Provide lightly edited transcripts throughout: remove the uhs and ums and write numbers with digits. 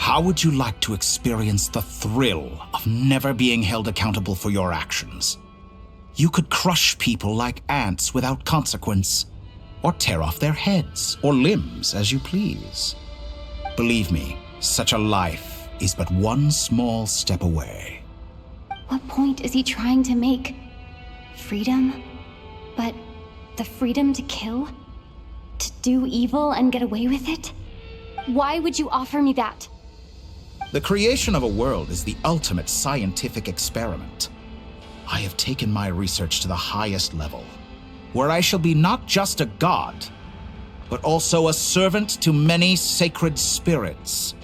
How would you like to experience the thrill of never being held accountable for your actions? You could crush people like ants without consequence, or tear off their heads or limbs as you please. Believe me, such a life is but one small step away. What point is he trying to make? Freedom? But the freedom to kill? To do evil and get away with it? Why would you offer me that? The creation of a world is the ultimate scientific experiment. I have taken my research to the highest level, where I shall be not just a god, but also a servant to many sacred spirits.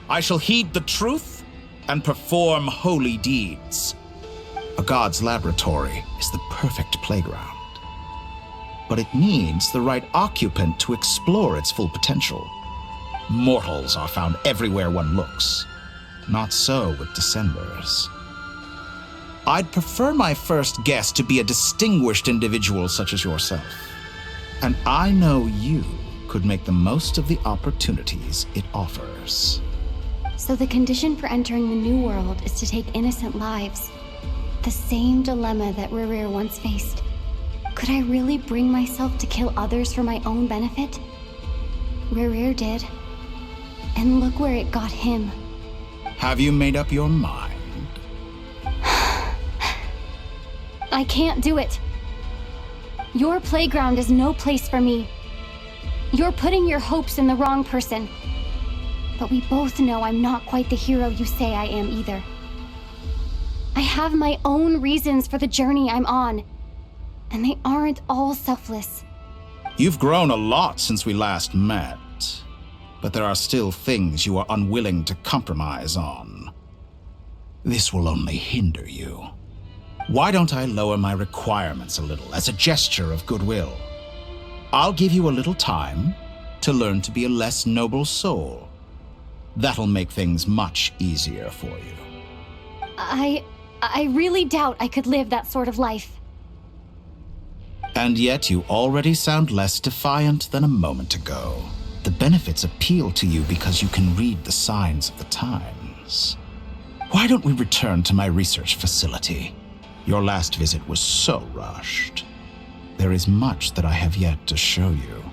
I shall heed the truth and perform holy deeds. A god's laboratory is the perfect playground, but it needs the right occupant to explore its full potential. Mortals are found everywhere one looks. Not so with Descenders. I'd prefer my first guest to be a distinguished individual such as yourself. And I know you could make the most of the opportunities it offers. So the condition for entering the new world is to take innocent lives. The same dilemma that Rerir once faced. Could I really bring myself to kill others for my own benefit? Rerir did. And look where it got him. Have you made up your mind? I can't do it. Your playground is no place for me. You're putting your hopes in the wrong person. But we both know I'm not quite the hero you say I am either. I have my own reasons for the journey I'm on, and they aren't all selfless. You've grown a lot since we last met, but there are still things you are unwilling to compromise on. This will only hinder you. Why don't I lower my requirements a little as a gesture of goodwill? I'll give you a little time to learn to be a less noble soul. That'll make things much easier for you. I really doubt I could live that sort of life. And yet you already sound less defiant than a moment ago. The benefits appeal to you because you can read the signs of the times. Why don't we return to my research facility? Your last visit was so rushed. There is much that I have yet to show you.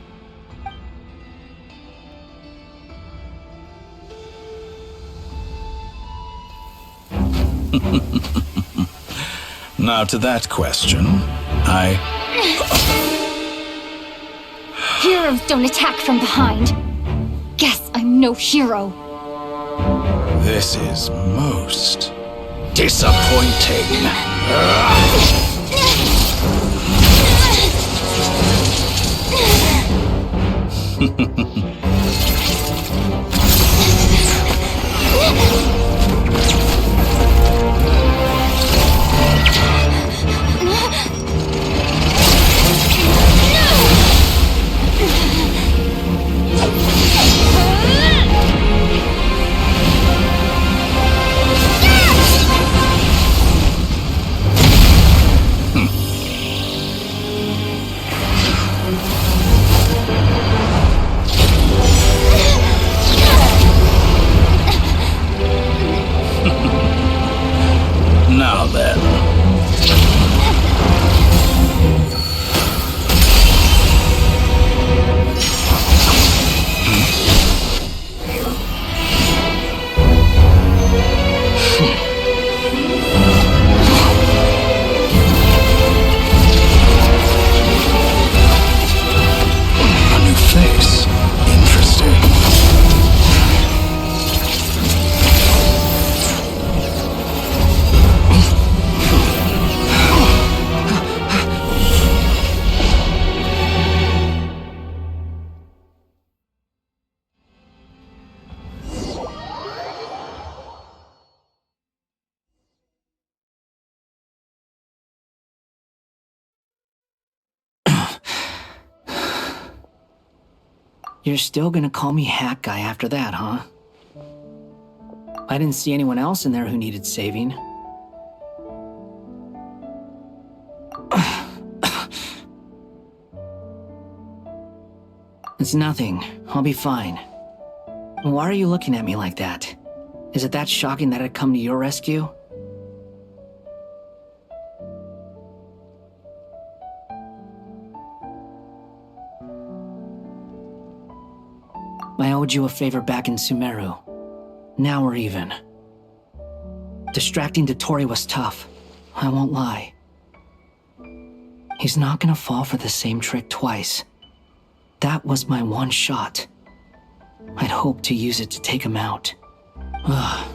Now to that question, Heroes don't attack from behind. Guess I'm no hero. This is most disappointing. Now then. A new face. Interesting. You're still gonna call me Hack Guy after that, huh? I didn't see anyone else in there who needed saving. It's nothing. I'll be fine. Why are you looking at me like that? Is it that shocking that I'd come to your rescue? I owed you a favor back in Sumeru. Now we're even. Distracting Dotori was tough, I won't lie. He's not gonna fall for the same trick twice. That was my one shot. I'd hoped to use it to take him out. Ugh.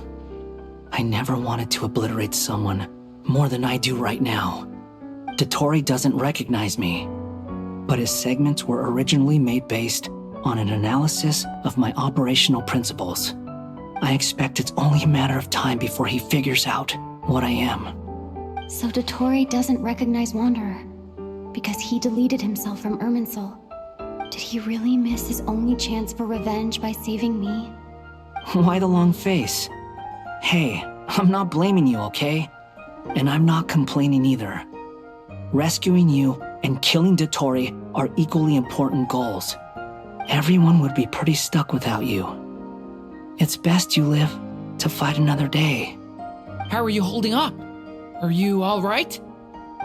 I never wanted to obliterate someone more than I do right now. Dotori doesn't recognize me, but his segments were originally made based on an analysis of my operational principles. I expect it's only a matter of time before he figures out what I am. So Dotori doesn't recognize Wanderer because he deleted himself from Irminsul. Did he really miss his only chance for revenge by saving me? Why the long face? Hey, I'm not blaming you, okay? And I'm not complaining either. Rescuing you and killing Dotori are equally important goals. Everyone would be pretty stuck without you. It's best you live to fight another day. How are you holding up? Are you all right?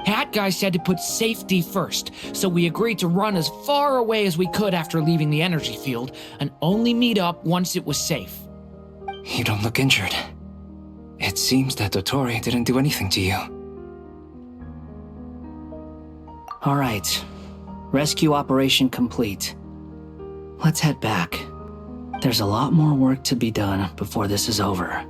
Hat Guy said to put safety first, so we agreed to run as far away as we could after leaving the energy field and only meet up once it was safe. You don't look injured. It seems that Dotori didn't do anything to you. All right. Rescue operation complete. Let's head back. There's a lot more work to be done before this is over.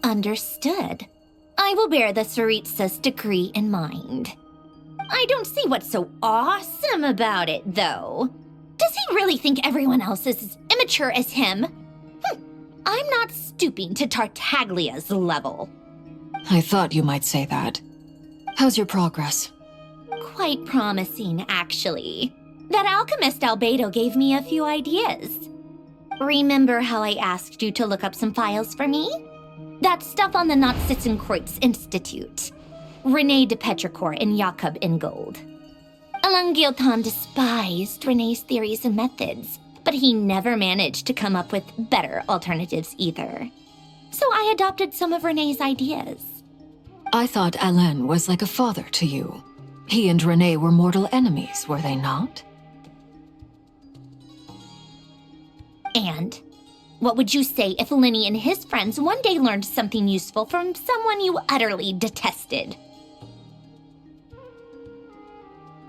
Understood. I will bear the Tsaritsa's decree in mind. I don't see what's so awesome about it, though. Does he really think everyone else is as immature as him? I'm not stooping to Tartaglia's level. I thought you might say that. How's your progress? Quite promising, actually. That alchemist Albedo gave me a few ideas. Remember how I asked you to look up some files for me? That stuff on the Nazi-Kreuz Institute. René de Petrichor and Jakob Ingold. Alain Guillotin despised René's theories and methods, but he never managed to come up with better alternatives either. So I adopted some of René's ideas. I thought Alain was like a father to you. He and René were mortal enemies, were they not? And what would you say if Lenny and his friends one day learned something useful from someone you utterly detested?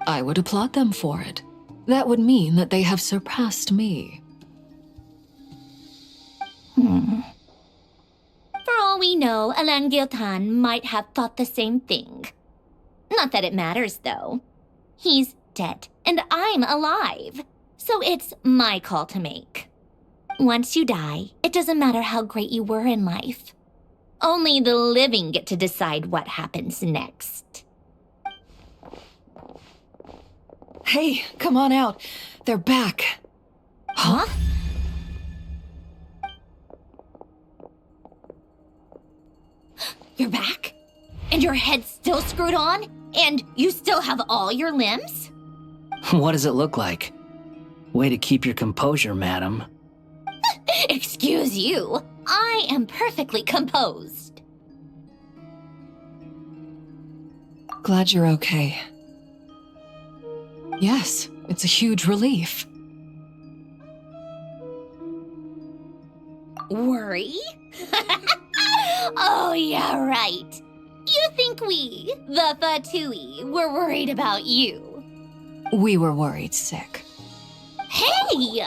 I would applaud them for it. That would mean that they have surpassed me. For all we know, Alain Guillotin might have thought the same thing. Not that it matters, though. He's dead, and I'm alive. So it's my call to make. Once you die, it doesn't matter how great you were in life. Only the living get to decide what happens next. Hey, come on out. They're back. Huh? You're back? And your head's still screwed on? And you still have all your limbs? What does it look like? Way to keep your composure, madam. Excuse you. I am perfectly composed. Glad you're okay. Yes, it's a huge relief. Worry? Oh, yeah, right. You think we, the Fatui, were worried about you? We were worried sick. Hey!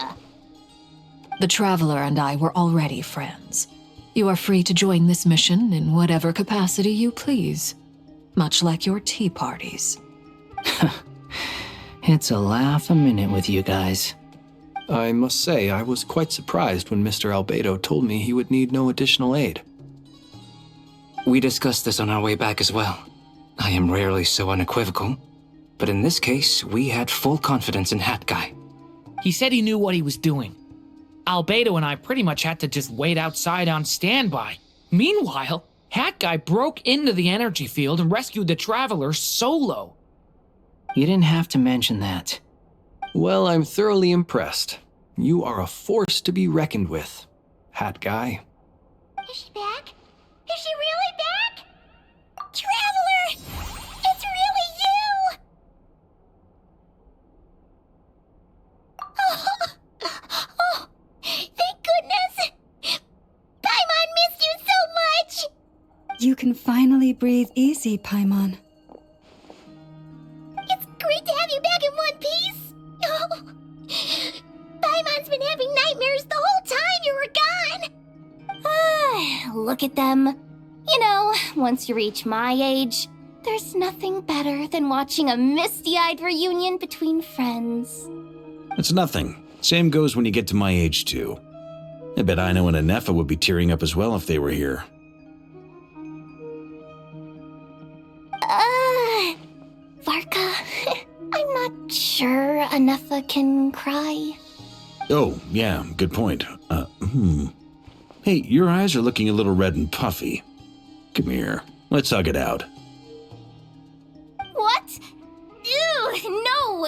The Traveler and I were already friends. You are free to join this mission in whatever capacity you please, much like your tea parties. It's a laugh a minute with you guys. I must say, I was quite surprised when Mr. Albedo told me he would need no additional aid. We discussed this on our way back as well. I am rarely so unequivocal, but in this case, we had full confidence in Hat Guy. He said he knew what he was doing. Albedo and I pretty much had to just wait outside on standby. Meanwhile, Hat Guy broke into the energy field and rescued the Traveler solo. You didn't have to mention that. Well, I'm thoroughly impressed. You are a force to be reckoned with, Hat Guy. Is she back? Is she really back? Traveler! It's really you! Oh, thank goodness! Paimon missed you so much! You can finally breathe easy, Paimon. It's great to have you back in one piece! Oh, Paimon's been having nightmares the whole time you were gone! Look at them. You know, once you reach my age, there's nothing better than watching a misty-eyed reunion between friends. It's nothing. Same goes when you get to my age, too. I bet Ino and Anefa would be tearing up as well if they were here. Varka, I'm not sure Anefa can cry. Oh, yeah, good point. Hey, your eyes are looking a little red and puffy. Come here, let's hug it out. What? Ew, no!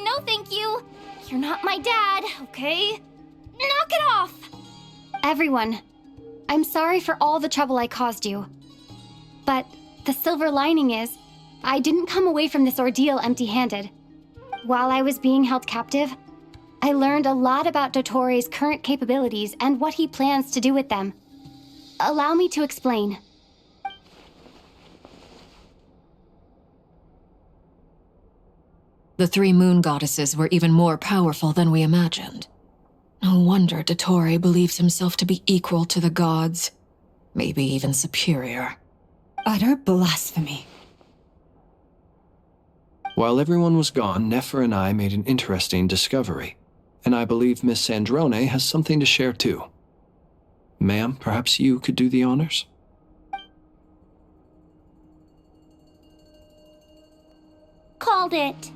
No, thank you. You're not my dad, okay? Knock it off! Everyone, I'm sorry for all the trouble I caused you. But the silver lining is, I didn't come away from this ordeal empty-handed. While I was being held captive, I learned a lot about Dottoro's current capabilities and what he plans to do with them. Allow me to explain. The three moon goddesses were even more powerful than we imagined. No wonder Dottore believes himself to be equal to the gods, maybe even superior. Utter blasphemy. While everyone was gone, Nefer and I made an interesting discovery, and I believe Miss Sandrone has something to share too. Ma'am, perhaps you could do the honors? Called it.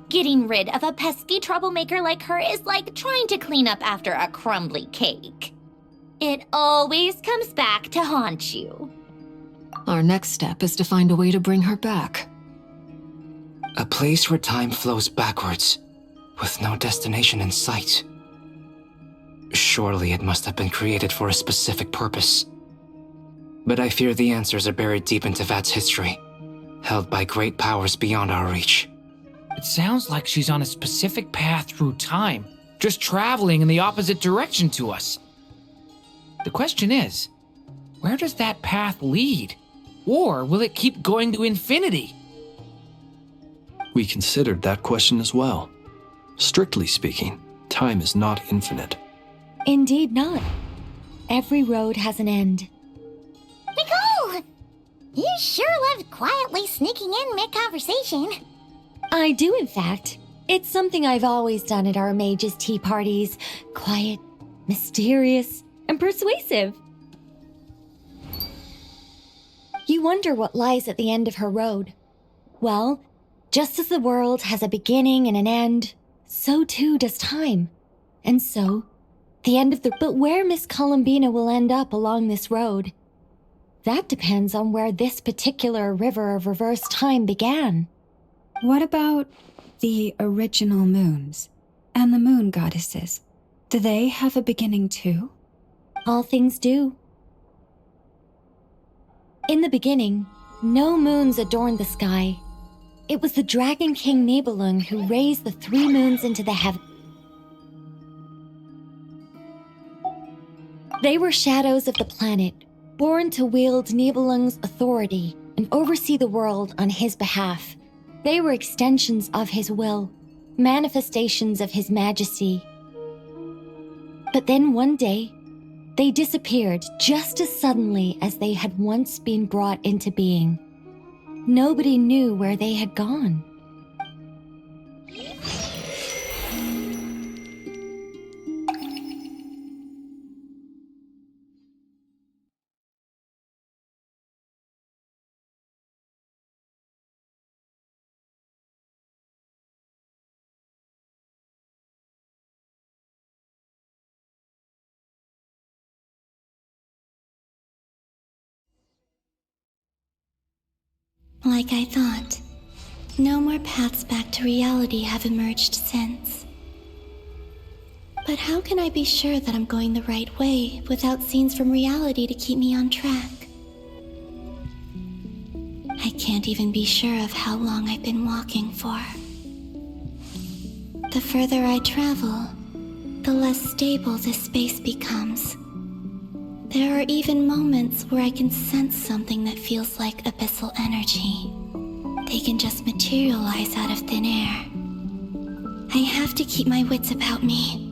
Getting rid of a pesky troublemaker like her is like trying to clean up after a crumbly cake. It always comes back to haunt you. Our next step is to find a way to bring her back. A place where time flows backwards, with no destination in sight. Surely it must have been created for a specific purpose. But I fear the answers are buried deep into Vat's history, held by great powers beyond our reach. It sounds like she's on a specific path through time, just traveling in the opposite direction to us. The question is, where does that path lead? Or will it keep going to infinity? We considered that question as well. Strictly speaking, time is not infinite. Indeed not. Every road has an end. Nicole! You sure loved quietly sneaking in mid-conversation. I do, in fact. It's something I've always done at our mages' tea parties. Quiet, mysterious, and persuasive. You wonder what lies at the end of her road. Well, just as the world has a beginning and an end, so too does time. And so, the end of the... But where Miss Columbina will end up along this road, that depends on where this particular river of reverse time began. What about the original moons and the moon goddesses? Do they have a beginning too? All things do. In the beginning, no moons adorned the sky. It was the Dragon King Nibelung who raised the three moons into the heaven. They were shadows of the planet, born to wield Nibelung's authority and oversee the world on his behalf. They were extensions of his will, manifestations of his majesty. But then one day, they disappeared just as suddenly as they had once been brought into being. Nobody knew where they had gone. Like I thought, no more paths back to reality have emerged since. But how can I be sure that I'm going the right way without scenes from reality to keep me on track? I can't even be sure of how long I've been walking for. The further I travel, the less stable this space becomes. There are even moments where I can sense something that feels like abyssal energy. They can just materialize out of thin air. I have to keep my wits about me.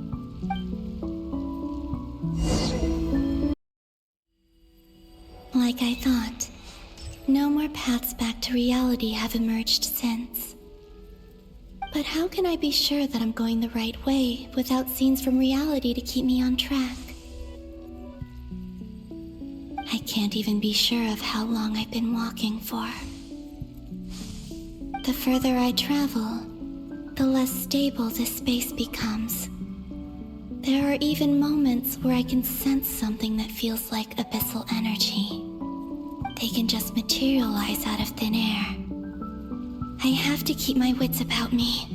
Like I thought, no more paths back to reality have emerged since. But how can I be sure that I'm going the right way without scenes from reality to keep me on track? I can't even be sure of how long I've been walking for. The further I travel, the less stable this space becomes. There are even moments where I can sense something that feels like abyssal energy. They can just materialize out of thin air. I have to keep my wits about me.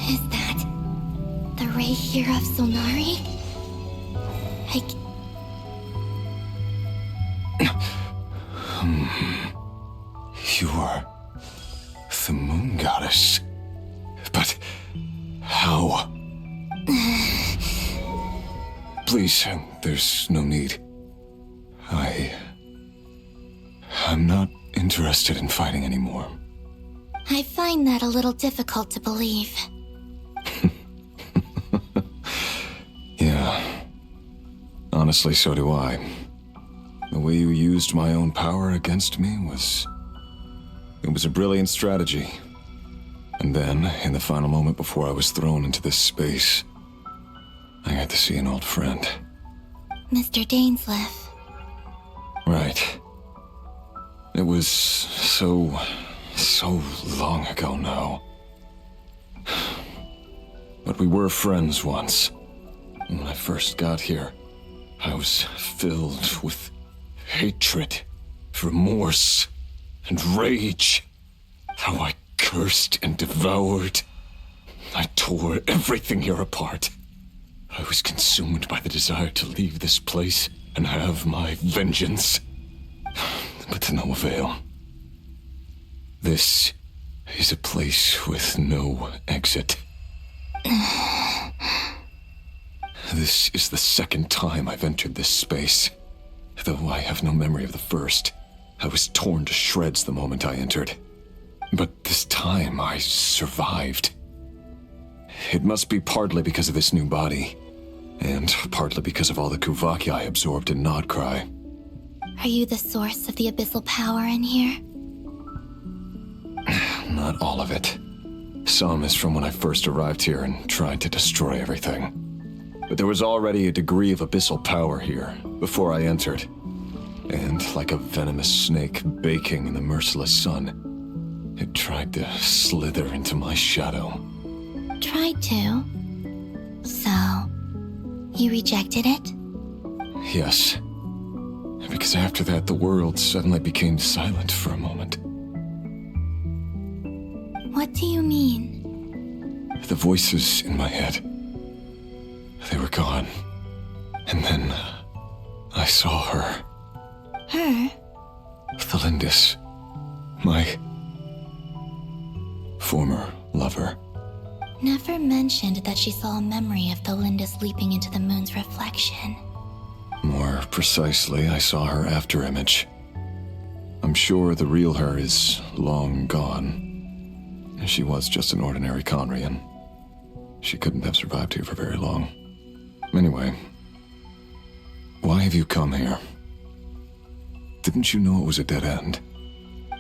Is that the ray here of Solnari? You are the moon goddess. But how? Please, there's no need. I'm not interested in fighting anymore. I find that a little difficult to believe. Yeah. Honestly, so do I. The way you used my own power against me was a brilliant strategy. And then, in the final moment before I was thrown into this space, I got to see an old friend. Mr. Dainsleif. Right. It was so long ago now. But we were friends once. And when I first got here, I was filled with hatred, remorse, and rage. How I cursed and devoured. I tore everything here apart. I was consumed by the desire to leave this place and have my vengeance. But to no avail. This is a place with no exit. This is the second time I've entered this space. Though I have no memory of the first. I was torn to shreds the moment I entered. But this time I survived. It must be partly because of this new body, and partly because of all the Kuvaki I absorbed in Nodcry. Are you the source of the abyssal power in here? Not all of it. Some is from when I first arrived here and tried to destroy everything. But there was already a degree of abyssal power here before I entered. And like a venomous snake baking in the merciless sun, it tried to slither into my shadow. Tried to? So, you rejected it? Yes. Because after that, the world suddenly became silent for a moment. What do you mean? The voices in my head, they were gone. And then I saw her. Her? Thelindis. My former lover. Never mentioned that she saw a memory of Thelindis leaping into the moon's reflection. More precisely, I saw her afterimage. I'm sure the real her is long gone. She was just an ordinary Conrian. She couldn't have survived here for very long. Anyway, why have you come here? Didn't you know it was a dead end?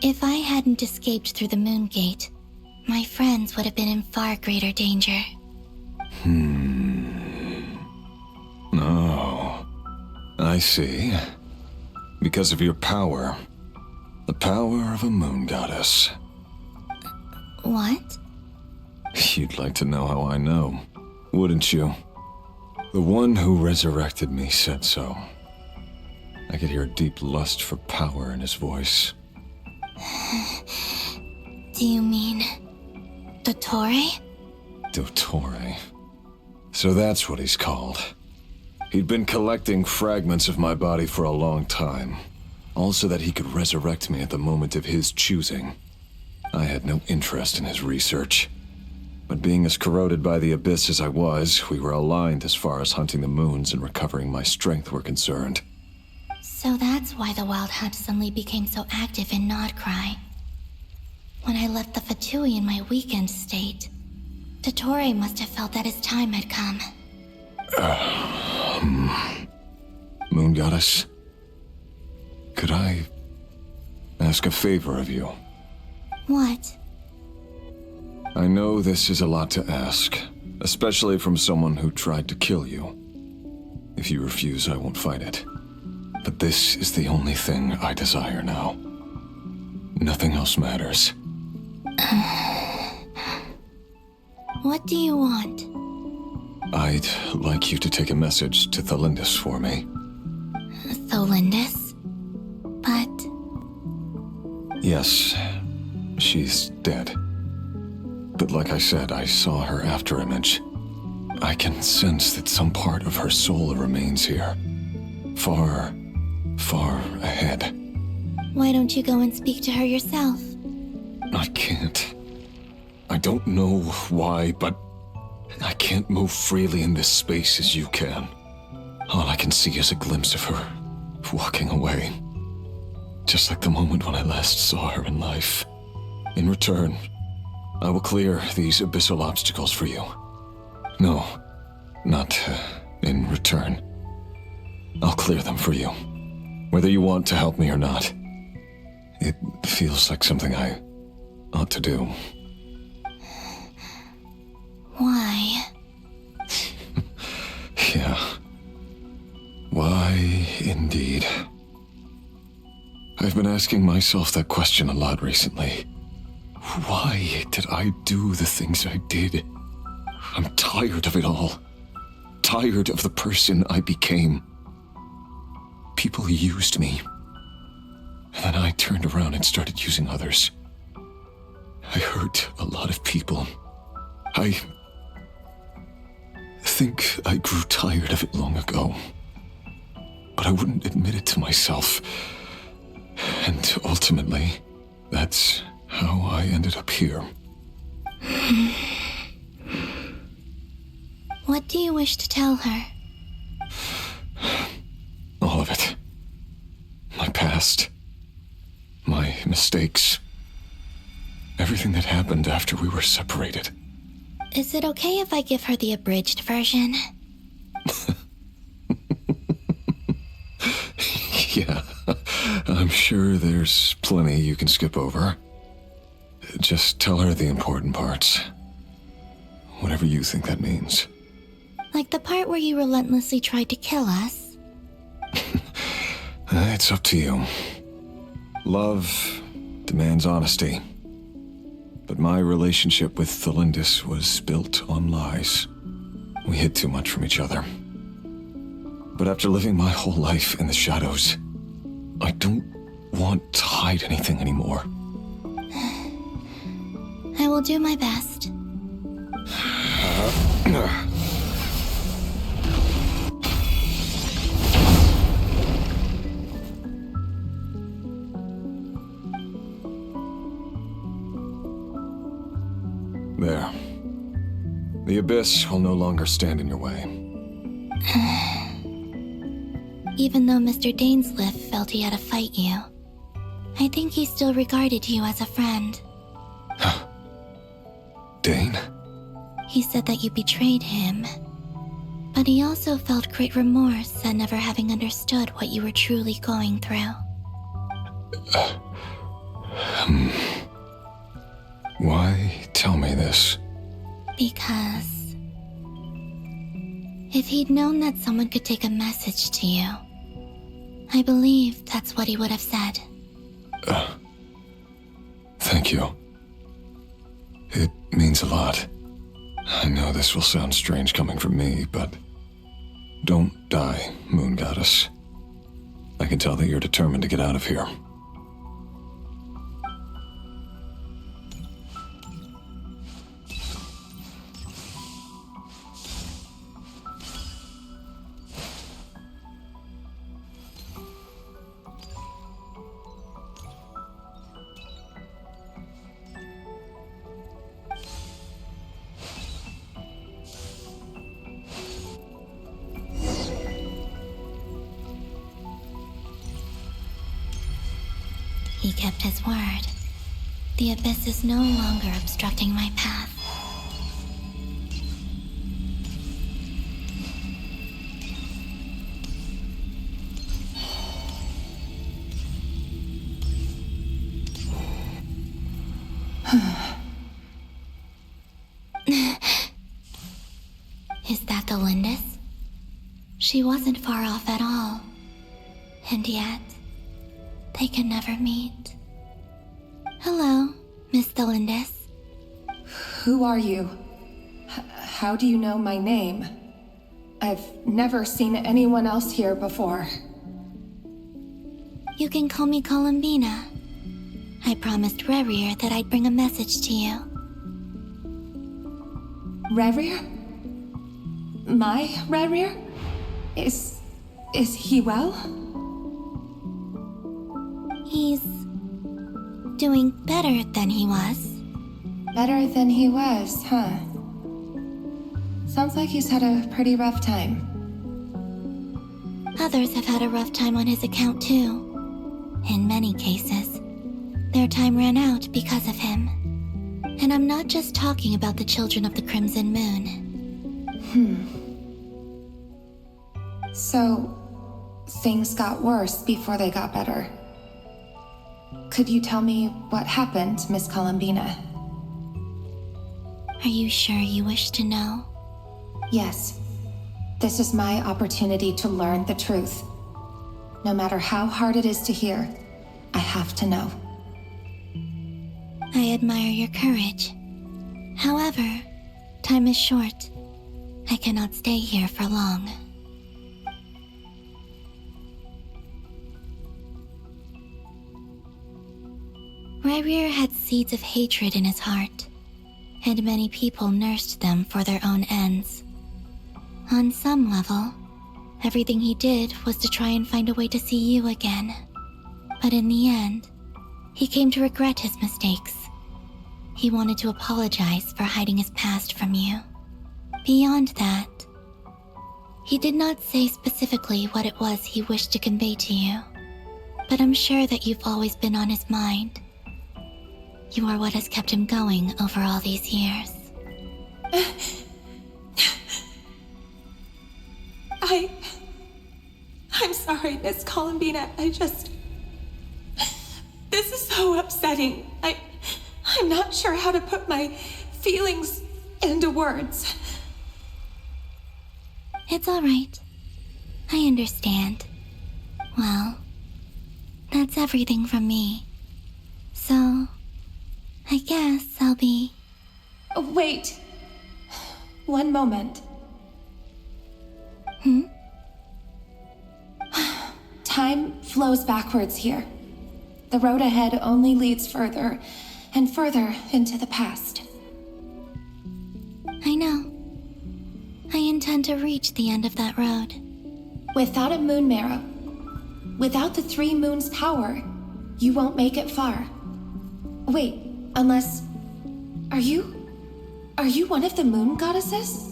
If I hadn't escaped through the moon gate, my friends would have been in far greater danger. Oh, I see. Because of your power. The power of a moon goddess. What? You'd like to know how I know, wouldn't you? The one who resurrected me said so. I could hear a deep lust for power in his voice. Do you mean... Dottore? Dottore. So that's what he's called. He'd been collecting fragments of my body for a long time. All so that he could resurrect me at the moment of his choosing. I had no interest in his research. But being as corroded by the abyss as I was, we were aligned as far as hunting the moons and recovering my strength were concerned. So that's why the Wild Hunt suddenly became so active in Nodcry. When I left the Fatui in my weakened state, Dottore must have felt that his time had come. Moon Goddess? Could I ask a favor of you? What? I know this is a lot to ask, especially from someone who tried to kill you. If you refuse, I won't fight it. But this is the only thing I desire now. Nothing else matters. What do you want? I'd like you to take a message to Thalindis for me. Thalindis? But... Yes, she's dead. But like I said, I saw her afterimage. I can sense that some part of her soul remains here. Far, far ahead. Why don't you go and speak to her yourself? I can't. I don't know why, but I can't move freely in this space as you can. All I can see is a glimpse of her walking away. Just like the moment when I last saw her in life. In return, I will clear these abyssal obstacles for you. No, not in return. I'll clear them for you. Whether you want to help me or not. It feels like something I ought to do. Why? Yeah. Why, indeed. I've been asking myself that question a lot recently. Why did I do the things I did? I'm tired of it all. Tired of the person I became. People used me. And then I turned around and started using others. I hurt a lot of people. I think I grew tired of it long ago. But I wouldn't admit it to myself. And ultimately, that's how I ended up here. What do you wish to tell her? All of it. My past. My mistakes. Everything that happened after we were separated. Is it okay if I give her the abridged version? Yeah, I'm sure there's plenty you can skip over. Just tell her the important parts. Whatever you think that means. Like the part where you relentlessly tried to kill us? It's up to you. Love demands honesty. But my relationship with Thalindis was built on lies. We hid too much from each other. But after living my whole life in the shadows, I don't want to hide anything anymore. I will do my best. There. The abyss will no longer stand in your way. Even though Mr. Dainsliff felt he had to fight you, I think he still regarded you as a friend. Dane? He said that you betrayed him, but he also felt great remorse at never having understood what you were truly going through. Why tell me this? Because if he'd known that someone could take a message to you, I believe that's what he would have said. Thank you. It means a lot. I know this will sound strange coming from me, but don't die, Moon Goddess. I can tell that you're determined to get out of here. He kept his word. The abyss is no longer obstructing my path. Is that the Lindis? She wasn't far off at all. And yet, they can never meet. Hello, Miss Thelindis. Who are you? How do you know my name? I've never seen anyone else here before. You can call me Columbina. I promised Rerir that I'd bring a message to you. Rerir? My Rerir? Is he well? He's doing better than he was. Better than he was, huh? Sounds like he's had a pretty rough time. Others have had a rough time on his account too. In many cases, their time ran out because of him. And I'm not just talking about the children of the Crimson Moon. So, things got worse before they got better. Could you tell me what happened, Miss Columbina? Are you sure you wish to know? Yes. This is my opportunity to learn the truth. No matter how hard it is to hear, I have to know. I admire your courage. However, time is short. I cannot stay here for long. Rerir had seeds of hatred in his heart, and many people nursed them for their own ends. On some level, everything he did was to try and find a way to see you again. But in the end, he came to regret his mistakes. He wanted to apologize for hiding his past from you. Beyond that, he did not say specifically what it was he wished to convey to you, but I'm sure that you've always been on his mind. You are what has kept him going over all these years. I'm sorry, Miss Columbina. This is so upsetting. I'm not sure how to put my feelings into words. It's all right. I understand. Well, that's everything from me. So, I guess I'll be... Wait. One moment. Time flows backwards here. The road ahead only leads further and further into the past. I know. I intend to reach the end of that road. Without a moon marrow, without the 3 moons' power, you won't make it far. Wait, unless... Are you one of the moon goddesses?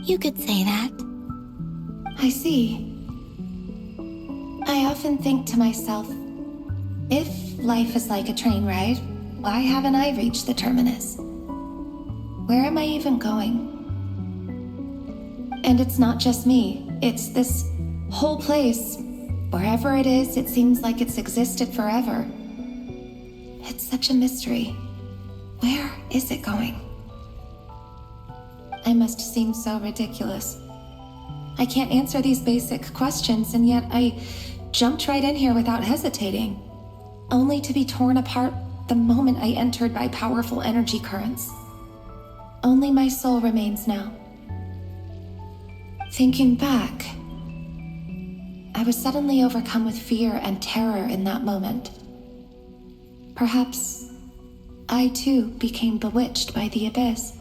You could say that. I see. I often think to myself, if life is like a train ride, why haven't I reached the terminus? Where am I even going? And it's not just me, it's this whole place. Wherever it is, it seems like it's existed forever. It's such a mystery. Where is it going? I must seem so ridiculous. I can't answer these basic questions, and yet I jumped right in here without hesitating, only to be torn apart the moment I entered by powerful energy currents. Only my soul remains now. Thinking back, I was suddenly overcome with fear and terror in that moment. Perhaps I too became bewitched by the abyss.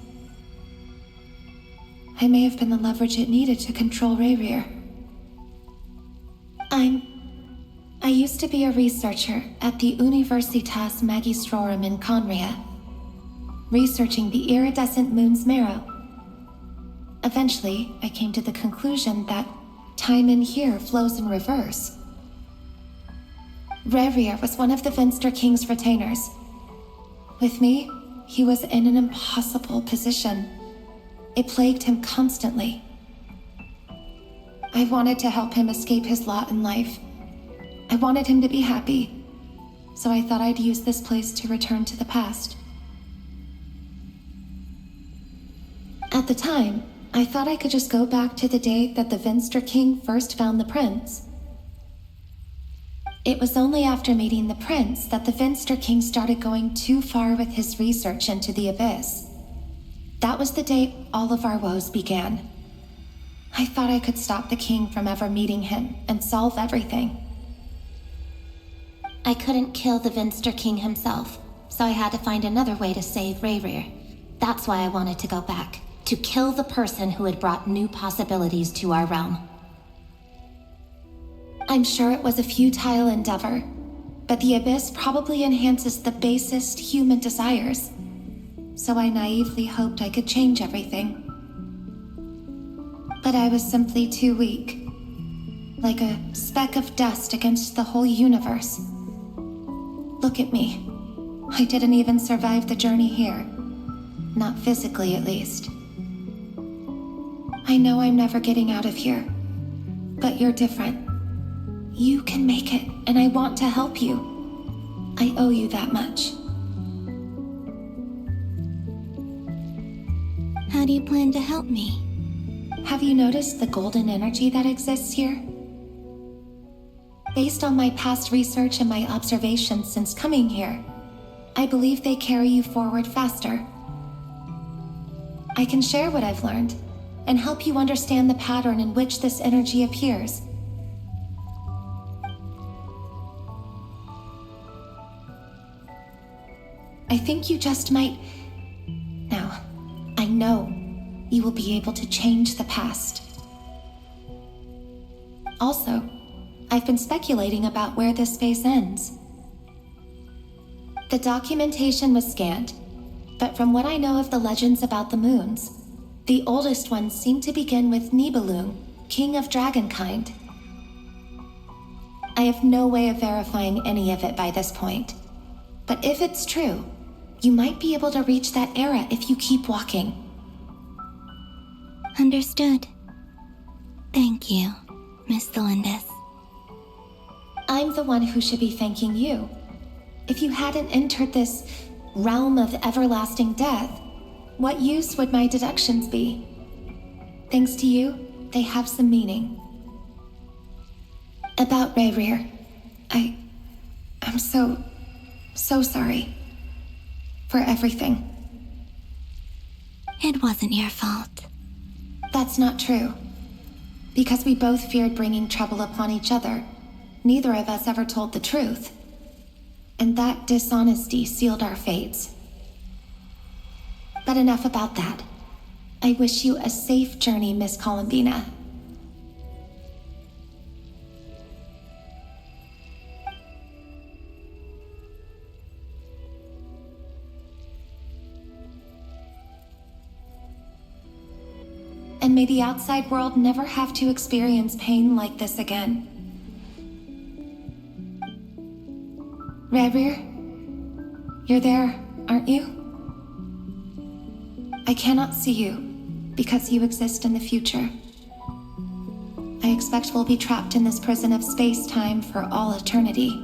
I may have been the leverage it needed to control Rayrir. I used to be a researcher at the Universitas Magistrorum in Conria, researching the iridescent moon's marrow. Eventually, I came to the conclusion that time in here flows in reverse. Rayrir was one of the Vinster King's retainers. With me, he was in an impossible position. It plagued him constantly. I wanted to help him escape his lot in life. I wanted him to be happy, so I thought I'd use this place to return to the past. At the time, I thought I could just go back to the day that the Vinster King first found the prince. It was only after meeting the prince that the Vinster King started going too far with his research into the abyss. That was the day all of our woes began. I thought I could stop the king from ever meeting him and solve everything. I couldn't kill the Vinster King himself, so I had to find another way to save Rayrir. That's why I wanted to go back, to kill the person who had brought new possibilities to our realm. I'm sure it was a futile endeavor, but the abyss probably enhances the basest human desires. So I naively hoped I could change everything. But I was simply too weak, like a speck of dust against the whole universe. Look at me. I didn't even survive the journey here. Not physically, at least. I know I'm never getting out of here, but you're different. You can make it, and I want to help you. I owe you that much. How do you plan to help me? Have you noticed the golden energy that exists here? Based on my past research and my observations since coming here, I believe they carry you forward faster. I can share what I've learned and help you understand the pattern in which this energy appears. I think you just might... Now, I know you will be able to change the past. Also, I've been speculating about where this space ends. The documentation was scanned, but from what I know of the legends about the moons, the oldest ones seem to begin with Nibelung, king of dragonkind. I have no way of verifying any of it by this point, but if it's true, you might be able to reach that era if you keep walking. Understood. Thank you, Miss Thelindis. I'm the one who should be thanking you. If you hadn't entered this realm of everlasting death, what use would my deductions be? Thanks to you, they have some meaning. About Rayrir, I'm so sorry. For everything. It wasn't your fault. That's not true. Because we both feared bringing trouble upon each other, neither of us ever told the truth. And that dishonesty sealed our fates. But enough about that. I wish you a safe journey, Miss Columbina. And may the outside world never have to experience pain like this again. Rayrir, you're there, aren't you? I cannot see you, because you exist in the future. I expect we'll be trapped in this prison of space-time for all eternity.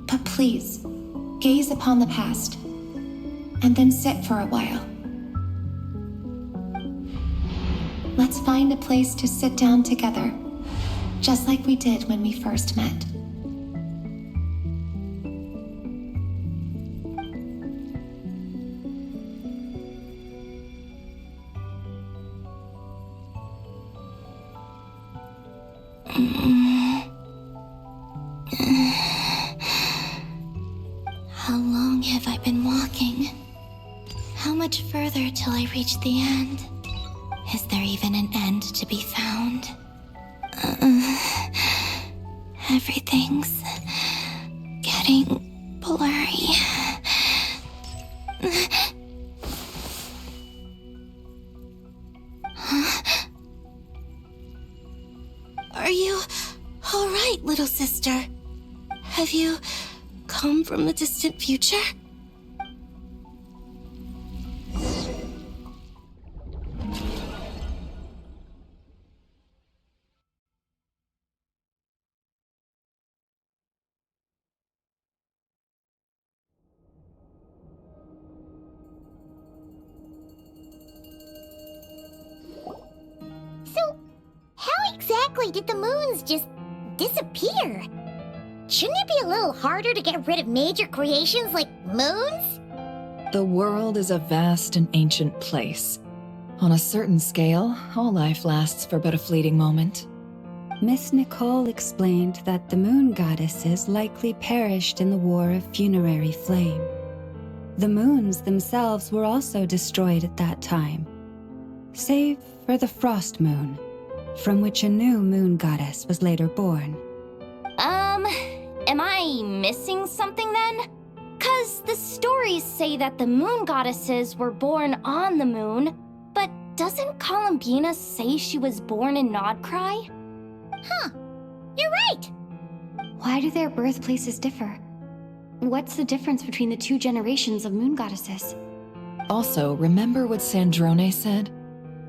But Please, gaze upon the past, and then sit for a while. Let's find a place to sit down together, just like we did when we first met. How long have I been walking? How much further till I reach the end? Is there even an end to be found? Everything's getting blurry. Are you all right, little sister? Have you come from the distant future? So, how exactly did the moons just disappear? Shouldn't it be a little harder to get rid of major creations like moons? The world is a vast and ancient place. On a certain scale, all life lasts for but a fleeting moment. Miss Nicole explained that the moon goddesses likely perished in the War of Funerary Flame. The moons themselves were also destroyed at that time, save for the Frost Moon, from which a new moon goddess was later born. Am I missing something then? 'Cause the stories say that the moon goddesses were born on the moon, but doesn't Columbina say she was born in Nodcry? Huh. You're right. Why do their birthplaces differ? What's the difference between the two generations of moon goddesses? Also, remember what Sandrone said?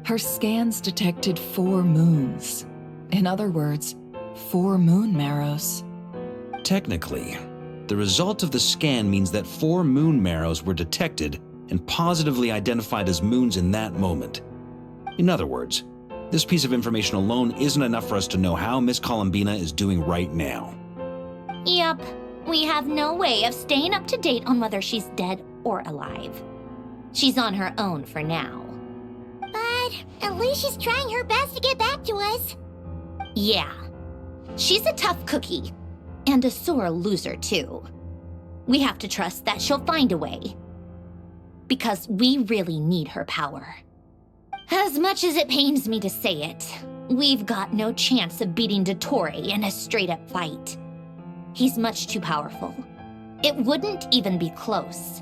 Her scans detected 4 moons. In other words, 4 moon marrows. Technically, the result of the scan means that 4 moon marrows were detected and positively identified as moons in that moment. In other words, this piece of information alone isn't enough for us to know how Miss Columbina is doing right now. Yup, we have no way of staying up to date on whether she's dead or alive. She's on her own for now. But at least she's trying her best to get back to us. Yeah, she's a tough cookie, and a sore loser too. We have to trust that she'll find a way, because we really need her power. As much as it pains me to say it, we've got no chance of beating Dottore in a straight-up fight. He's much too powerful. It wouldn't even be close.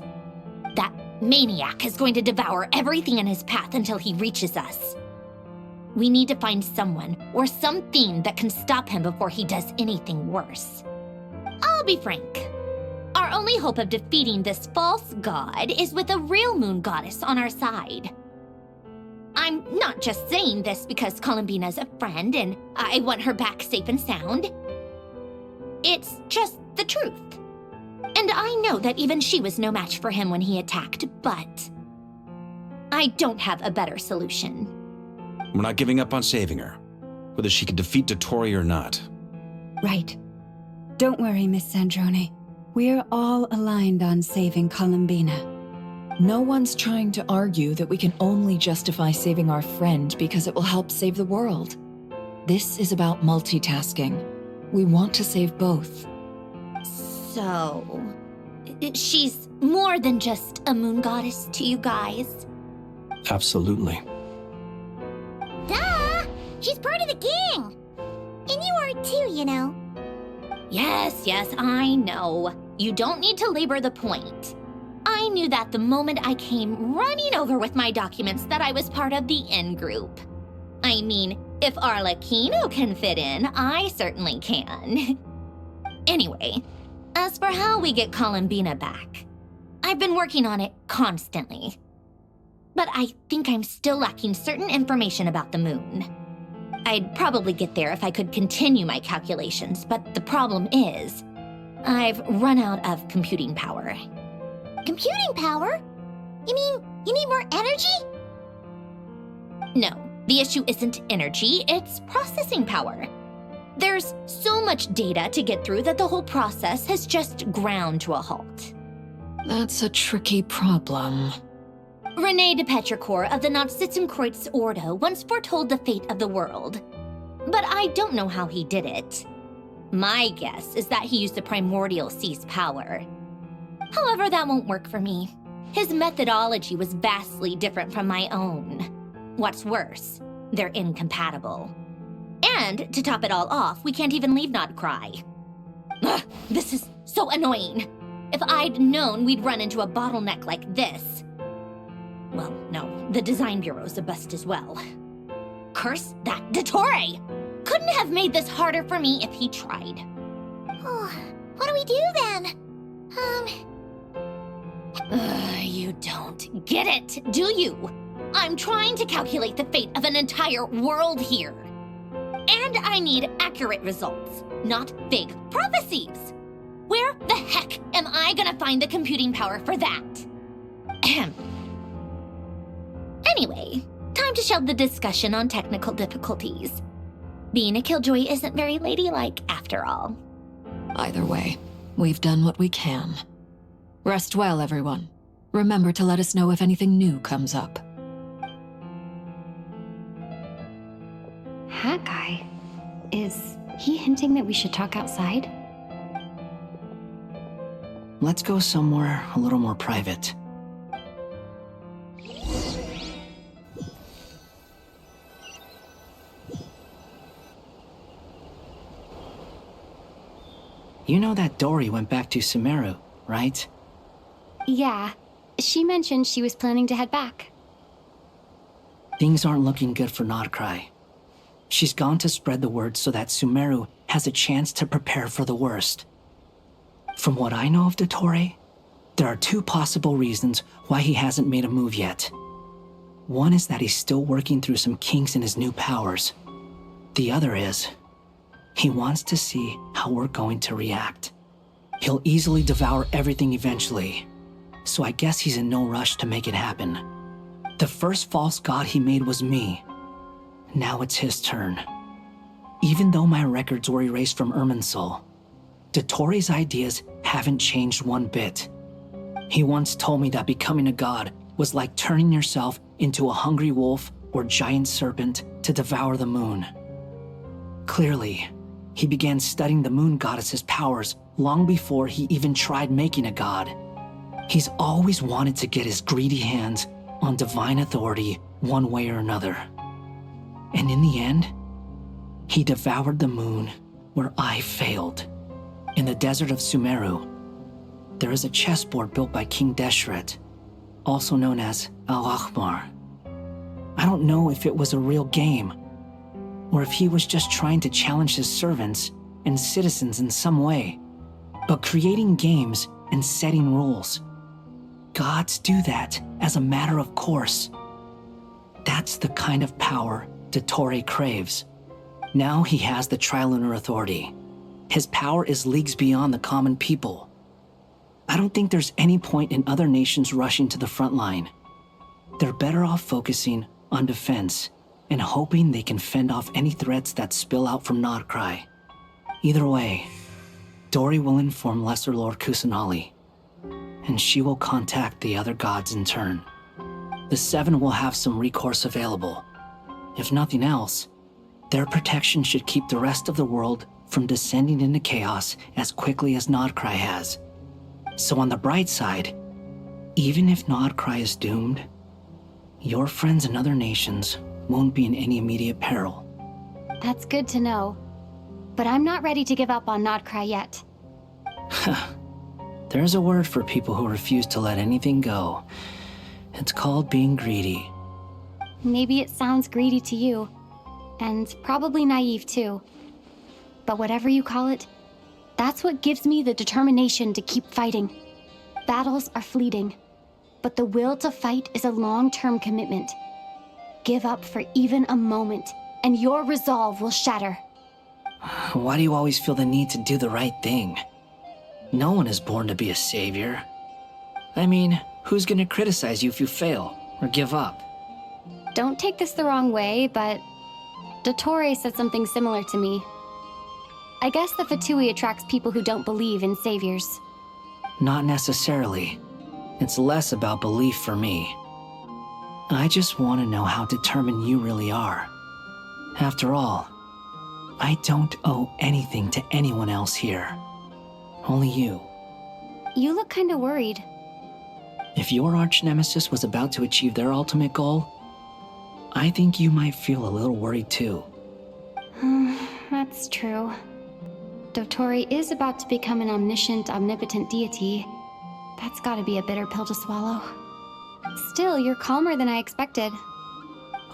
That maniac is going to devour everything in his path until he reaches us. We need to find someone or something that can stop him before he does anything worse. I'll be frank. Our only hope of defeating this false god is with a real moon goddess on our side. I'm not just saying this because Columbina's a friend and I want her back safe and sound. It's just the truth. And I know that even she was no match for him when he attacked, but I don't have a better solution. We're not giving up on saving her, whether she can defeat Dottore or not. Right. Don't worry, Miss Sandrone. We're all aligned on saving Columbina. No one's trying to argue that we can only justify saving our friend because it will help save the world. This is about multitasking. We want to save both. So, she's more than just a moon goddess to you guys? Absolutely. Duh! She's part of the gang! And you are too, you know. Yes, I know. You don't need to labor the point. I knew that the moment I came running over with my documents that I was part of the in-group. I mean, if Arlecchino can fit in, I certainly can. Anyway, as for how we get Columbina back, I've been working on it constantly. But I think I'm still lacking certain information about the moon. I'd probably get there if I could continue my calculations, but the problem is, I've run out of computing power. Computing power? You mean you need more energy? No, the issue isn't energy, it's processing power. There's so much data to get through that the whole process has just ground to a halt. That's a tricky problem. René de Petrichor of the Nazissenkreuz Ordo once foretold the fate of the world. But I don't know how he did it. My guess is that he used the primordial sea's power. However, that won't work for me. His methodology was vastly different from my own. What's worse, they're incompatible. And to top it all off, we can't even leave Nodcry. Ugh, this is so annoying. If I'd known we'd run into a bottleneck like this. Well, no, the design bureau's a bust as well. Curse that Dottore! Couldn't have made this harder for me if he tried. Oh, what do we do then? You don't get it, do you? I'm trying to calculate the fate of an entire world here. And I need accurate results, not vague prophecies. Where the heck am I gonna find the computing power for that? Ahem. Anyway, time to shelve the discussion on technical difficulties. Being a killjoy isn't very ladylike after all. Either way, we've done what we can. Rest well, everyone. Remember to let us know if anything new comes up. Hat guy? Is he hinting that we should talk outside? Let's go somewhere a little more private. You know that Dory went back to Sumeru, right? Yeah. She mentioned she was planning to head back. Things aren't looking good for Nodcry. She's gone to spread the word so that Sumeru has a chance to prepare for the worst. From what I know of Dottore, there are two possible reasons why he hasn't made a move yet. One is that he's still working through some kinks in his new powers. The other is, he wants to see how we're going to react. He'll easily devour everything eventually, so I guess he's in no rush to make it happen. The first false god he made was me. Now it's his turn. Even though my records were erased from Irminsul, Dottore's ideas haven't changed one bit. He once told me that becoming a god was like turning yourself into a hungry wolf or giant serpent to devour the moon. Clearly, he began studying the moon goddess's powers long before he even tried making a god. He's always wanted to get his greedy hands on divine authority one way or another. And in the end, he devoured the moon where I failed. In the desert of Sumeru, there is a chessboard built by King Deshret, also known as Al-Ahmar. I don't know if it was a real game, or if he was just trying to challenge his servants and citizens in some way. But creating games and setting rules, gods do that as a matter of course. That's the kind of power Dottore craves. Now he has the Trilunar Authority. His power is leagues beyond the common people. I don't think there's any point in other nations rushing to the front line. They're better off focusing on defense and hoping they can fend off any threats that spill out from Nodcry. Either way, Dory will inform Lesser Lord Kusanali, and she will contact the other gods in turn. The Seven will have some recourse available. If nothing else, their protection should keep the rest of the world from descending into chaos as quickly as Nodcry has. So on the bright side, even if Nodcry is doomed, your friends in other nations won't be in any immediate peril. That's good to know. But I'm not ready to give up on Nodcry yet. There's a word for people who refuse to let anything go. It's called being greedy. Maybe it sounds greedy to you, and probably naive too. But whatever you call it, that's what gives me the determination to keep fighting. Battles are fleeting, but the will to fight is a long-term commitment. Give up for even a moment, and your resolve will shatter. Why do you always feel the need to do the right thing? No one is born to be a savior. I mean, who's gonna criticize you if you fail or give up? Don't take this the wrong way, but Dottore said something similar to me. I guess the Fatui attracts people who don't believe in saviors. Not necessarily. It's less about belief for me. I just want to know how determined you really are. After all, I don't owe anything to anyone else here. Only you. You look kinda worried. If your arch-nemesis was about to achieve their ultimate goal, I think you might feel a little worried too. That's true. Dottore is about to become an omniscient, omnipotent deity. That's gotta be a bitter pill to swallow. Still, you're calmer than I expected.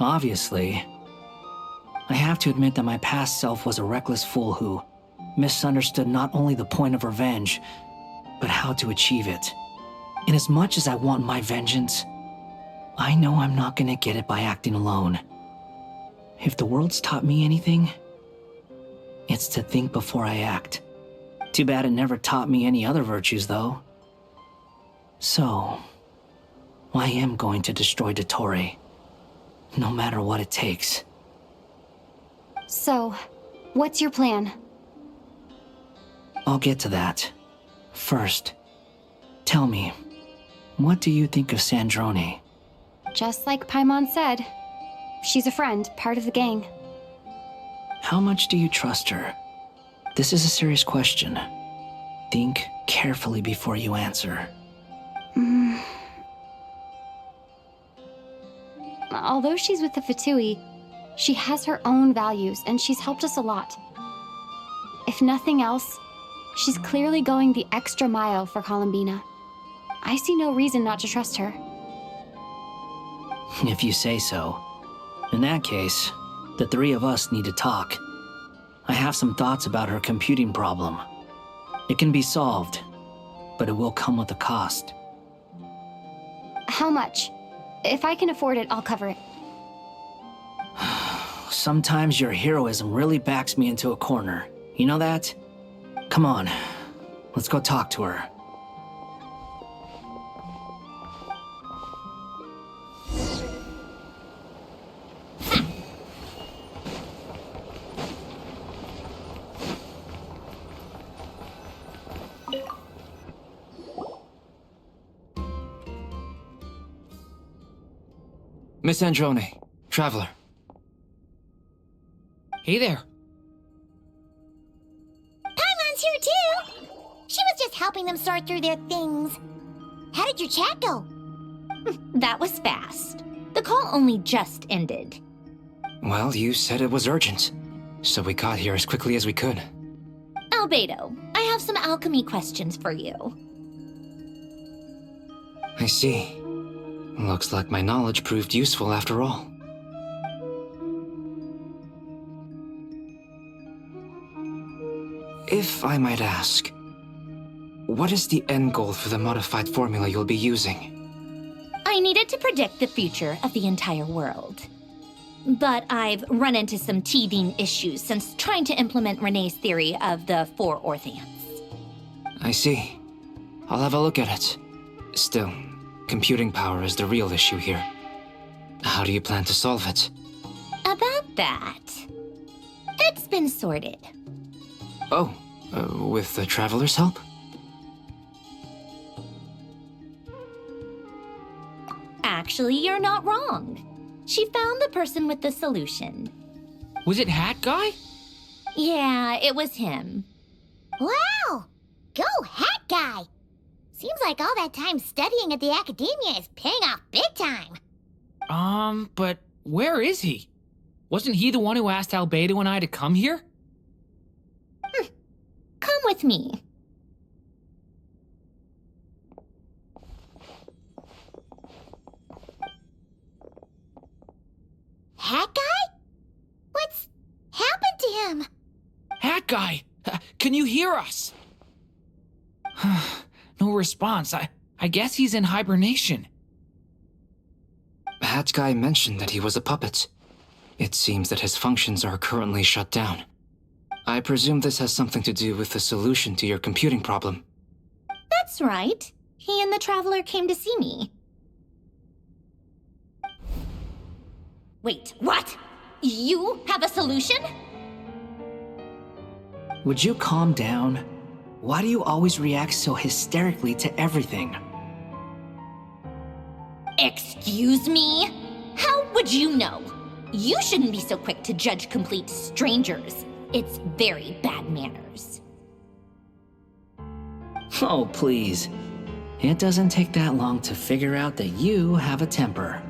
Obviously. I have to admit that my past self was a reckless fool who misunderstood not only the point of revenge, but how to achieve it. And as much as I want my vengeance, I know I'm not gonna get it by acting alone. If the world's taught me anything, it's to think before I act. Too bad it never taught me any other virtues, though. So, I am going to destroy Dottore, no matter what it takes. So, what's your plan? I'll get to that. First, tell me, what do you think of Sandrone? Just like Paimon said, she's a friend, part of the gang. How much do you trust her? This is a serious question. Think carefully before you answer. Although she's with the Fatui, she has her own values, and she's helped us a lot. If nothing else, she's clearly going the extra mile for Columbina. I see no reason not to trust her. If you say so. In that case, the three of us need to talk. I have some thoughts about her computing problem. It can be solved, but it will come with a cost. How much? If I can afford it, I'll cover it. Sometimes your heroism really backs me into a corner. You know that? Come on, let's go talk to her. Miss Androne, Traveler. Hey there. Paimon's here too! She was just helping them sort through their things. How did your chat go? That was fast. The call only just ended. Well, you said it was urgent, so we got here as quickly as we could. Albedo, I have some alchemy questions for you. I see. Looks like my knowledge proved useful after all. If I might ask, what is the end goal for the modified formula you'll be using? I needed to predict the future of the entire world. But I've run into some teething issues since trying to implement Renee's theory of the four Orthians. I see. I'll have a look at it. Still, computing power is the real issue here. How do you plan to solve it? About that, it's been sorted. Oh, with the Traveler's help? Actually, you're not wrong. She found the person with the solution. Was it Hat Guy? Yeah, it was him. Wow! Go Hat Guy! Seems like all that time studying at the academia is paying off big time. But where is he? Wasn't he the one who asked Albedo and I to come here? Come with me. Hat Guy? What's happened to him? Hat Guy! Can you hear us? No response. I guess he's in hibernation. Hat Guy mentioned that he was a puppet. It seems that his functions are currently shut down. I presume this has something to do with the solution to your computing problem. That's right. He and the Traveler came to see me. Wait, what? You have a solution? Would you calm down? Why do you always react so hysterically to everything? Excuse me? How would you know? You shouldn't be so quick to judge complete strangers. It's very bad manners. Oh, please. It doesn't take that long to figure out that you have a temper.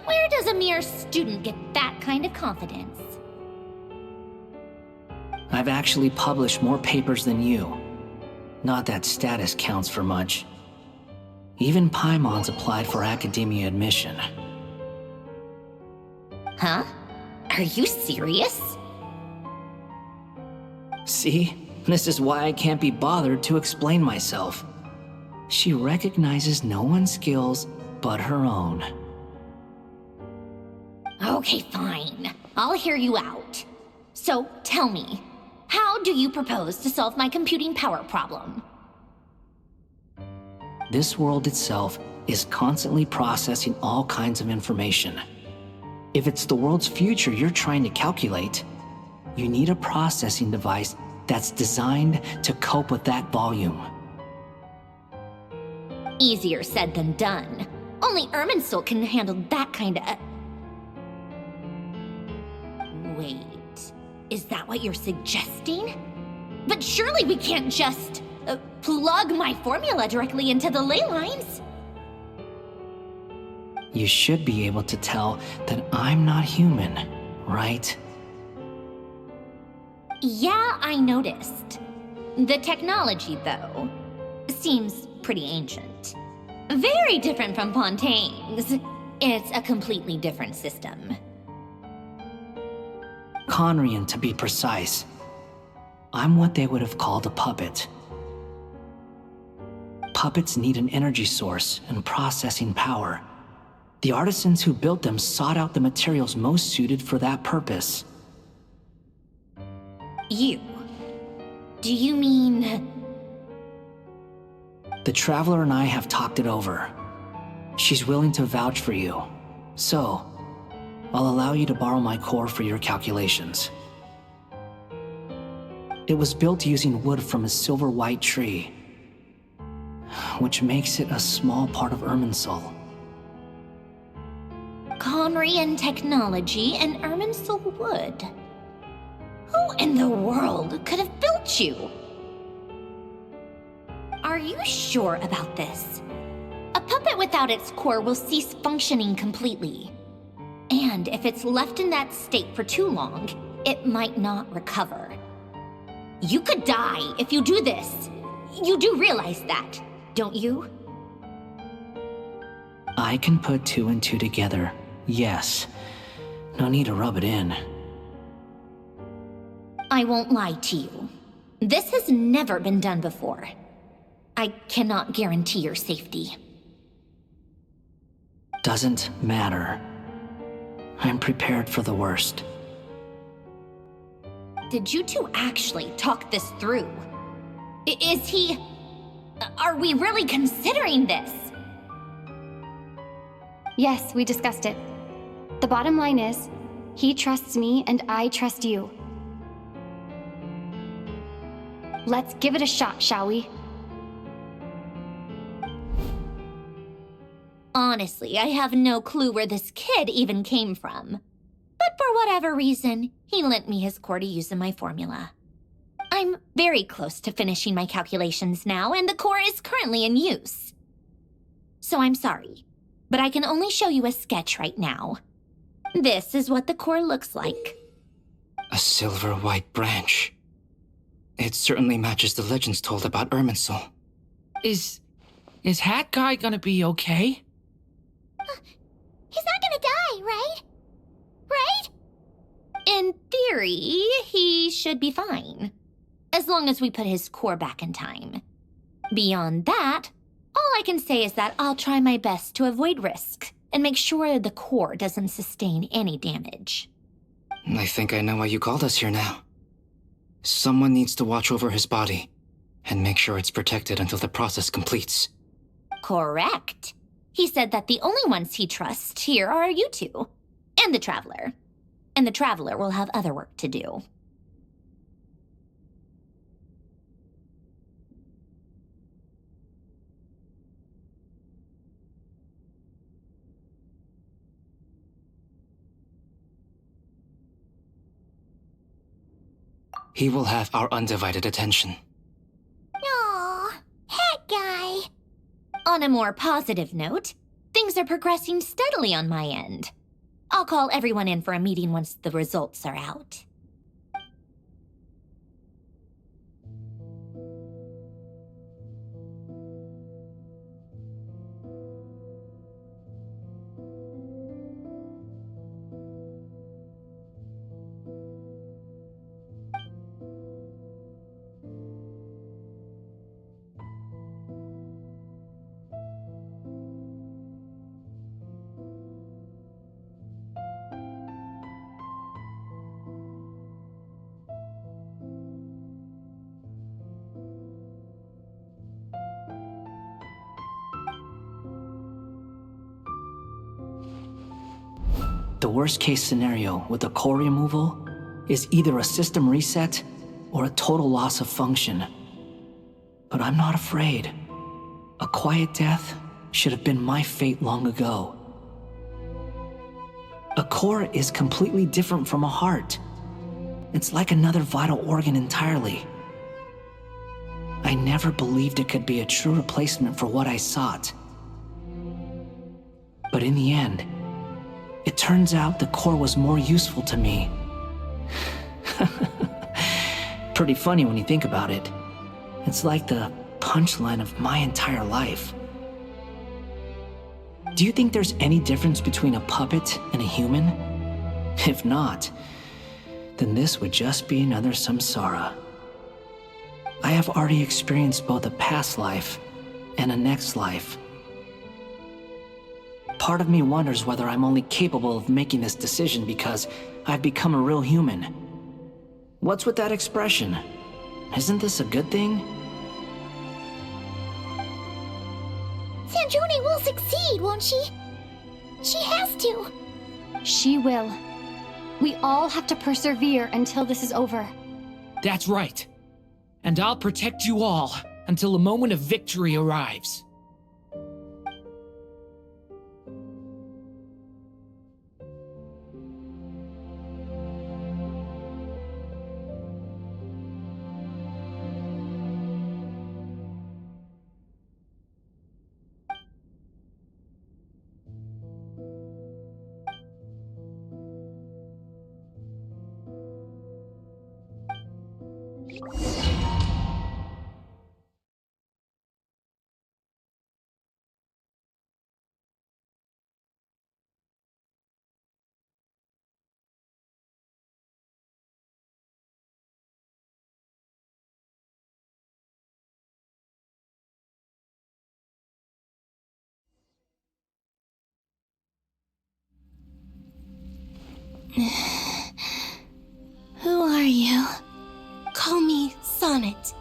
Where does a mere student get that kind of confidence? I've actually published more papers than you. Not that status counts for much. Even Paimon's applied for academia admission. Huh? Are you serious? See? This is why I can't be bothered to explain myself. She recognizes no one's skills but her own. Okay, fine. I'll hear you out. So, tell me, how do you propose to solve my computing power problem? This world itself is constantly processing all kinds of information. If it's the world's future you're trying to calculate, you need a processing device that's designed to cope with that volume. Easier said than done. Only Irminsul can handle that kind of... Wait, is that what you're suggesting? But surely we can't just plug my formula directly into the ley lines. You should be able to tell that I'm not human, right? Yeah, I noticed. The technology, though, seems pretty ancient. Very different from Fontaine's. It's a completely different system. Conrian, to be precise. I'm what they would have called a puppet. Puppets need an energy source and processing power. The artisans who built them sought out the materials most suited for that purpose. You? Do you mean... The Traveler and I have talked it over. She's willing to vouch for you. So, I'll allow you to borrow my core for your calculations. It was built using wood from a silver-white tree, which makes it a small part of Irminsul. Conrian technology and Irminsul wood. Who in the world could have built you? Are you sure about this? A puppet without its core will cease functioning completely. And if it's left in that state for too long, it might not recover. You could die if you do this. You do realize that, don't you? I can put two and two together, yes. No need to rub it in. I won't lie to you. This has never been done before. I cannot guarantee your safety. Doesn't matter. I'm prepared for the worst. Did you two actually talk this through? Is he... Are we really considering this? Yes, we discussed it. The bottom line is, he trusts me and I trust you. Let's give it a shot, shall we? Honestly, I have no clue where this kid even came from. But for whatever reason, he lent me his core to use in my formula. I'm very close to finishing my calculations now, and the core is currently in use. So I'm sorry, but I can only show you a sketch right now. This is what the core looks like. A silver-white branch. It certainly matches the legends told about Irminsul. Is Hat Guy gonna be okay? He's not gonna die, right? Right? In theory, he should be fine. As long as we put his core back in time. Beyond that, all I can say is that I'll try my best to avoid risk and make sure the core doesn't sustain any damage. I think I know why you called us here now. Someone needs to watch over his body and make sure it's protected until the process completes. Correct. He said that the only ones he trusts here are you two. And the Traveler. And the Traveler will have other work to do. He will have our undivided attention. Aww, Hat Guy. On a more positive note, things are progressing steadily on my end. I'll call everyone in for a meeting once the results are out. The worst case scenario with the core removal is either a system reset or a total loss of function. But I'm not afraid. A quiet death should have been my fate long ago. A core is completely different from a heart. It's like another vital organ entirely. I never believed it could be a true replacement for what I sought. But in the end, it turns out the core was more useful to me. Pretty funny when you think about it. It's like the punchline of my entire life. Do you think there's any difference between a puppet and a human? If not, then this would just be another samsara. I have already experienced both a past life and a next life. Part of me wonders whether I'm only capable of making this decision because I've become a real human. What's with that expression? Isn't this a good thing? Sandrone will succeed, won't she? She has to. She will. We all have to persevere until this is over. That's right. And I'll protect you all until a moment of victory arrives. Who are you? Call me Sonnet.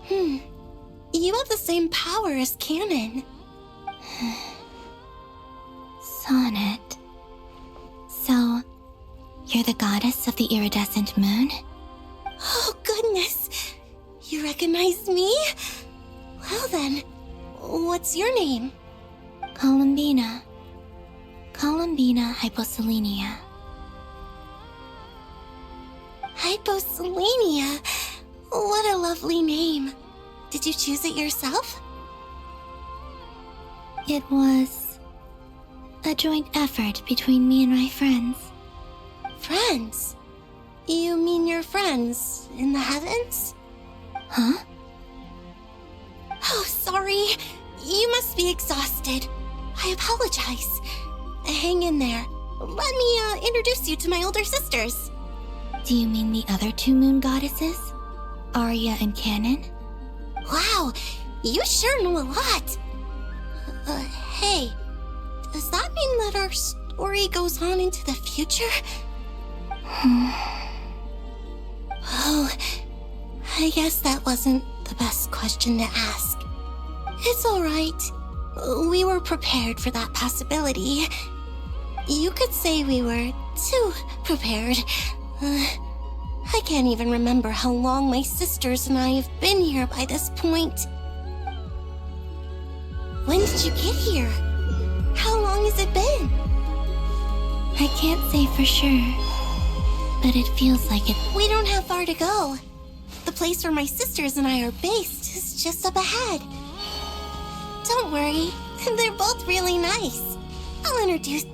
You have the same power as Canon. Sonnet. So, you're the goddess of the iridescent moon? Oh, goodness. You recognize me? Well then, what's your name? Columbina. Columbina Hyposelenia. Hyposelenia. What a lovely name. Did you choose it yourself? It was a joint effort between me and my friends. Friends? You mean your friends in the heavens? Huh? Oh, sorry. You must be exhausted. I apologize. Hang in there. Let me introduce you to my older sisters. Do you mean the other two moon goddesses? Arya and Canon? Wow, you sure know a lot. Hey, does that mean that our story goes on into the future? Oh, I guess that wasn't the best question to ask. It's alright. We were prepared for that possibility. You could say we were too prepared. I can't even remember how long my sisters and I have been here by this point. When did you get here? How long has it been? I can't say for sure, but it feels like it. We don't have far to go. The place where my sisters and I are based is just up ahead. Don't worry, they're both really nice. I'll introduce...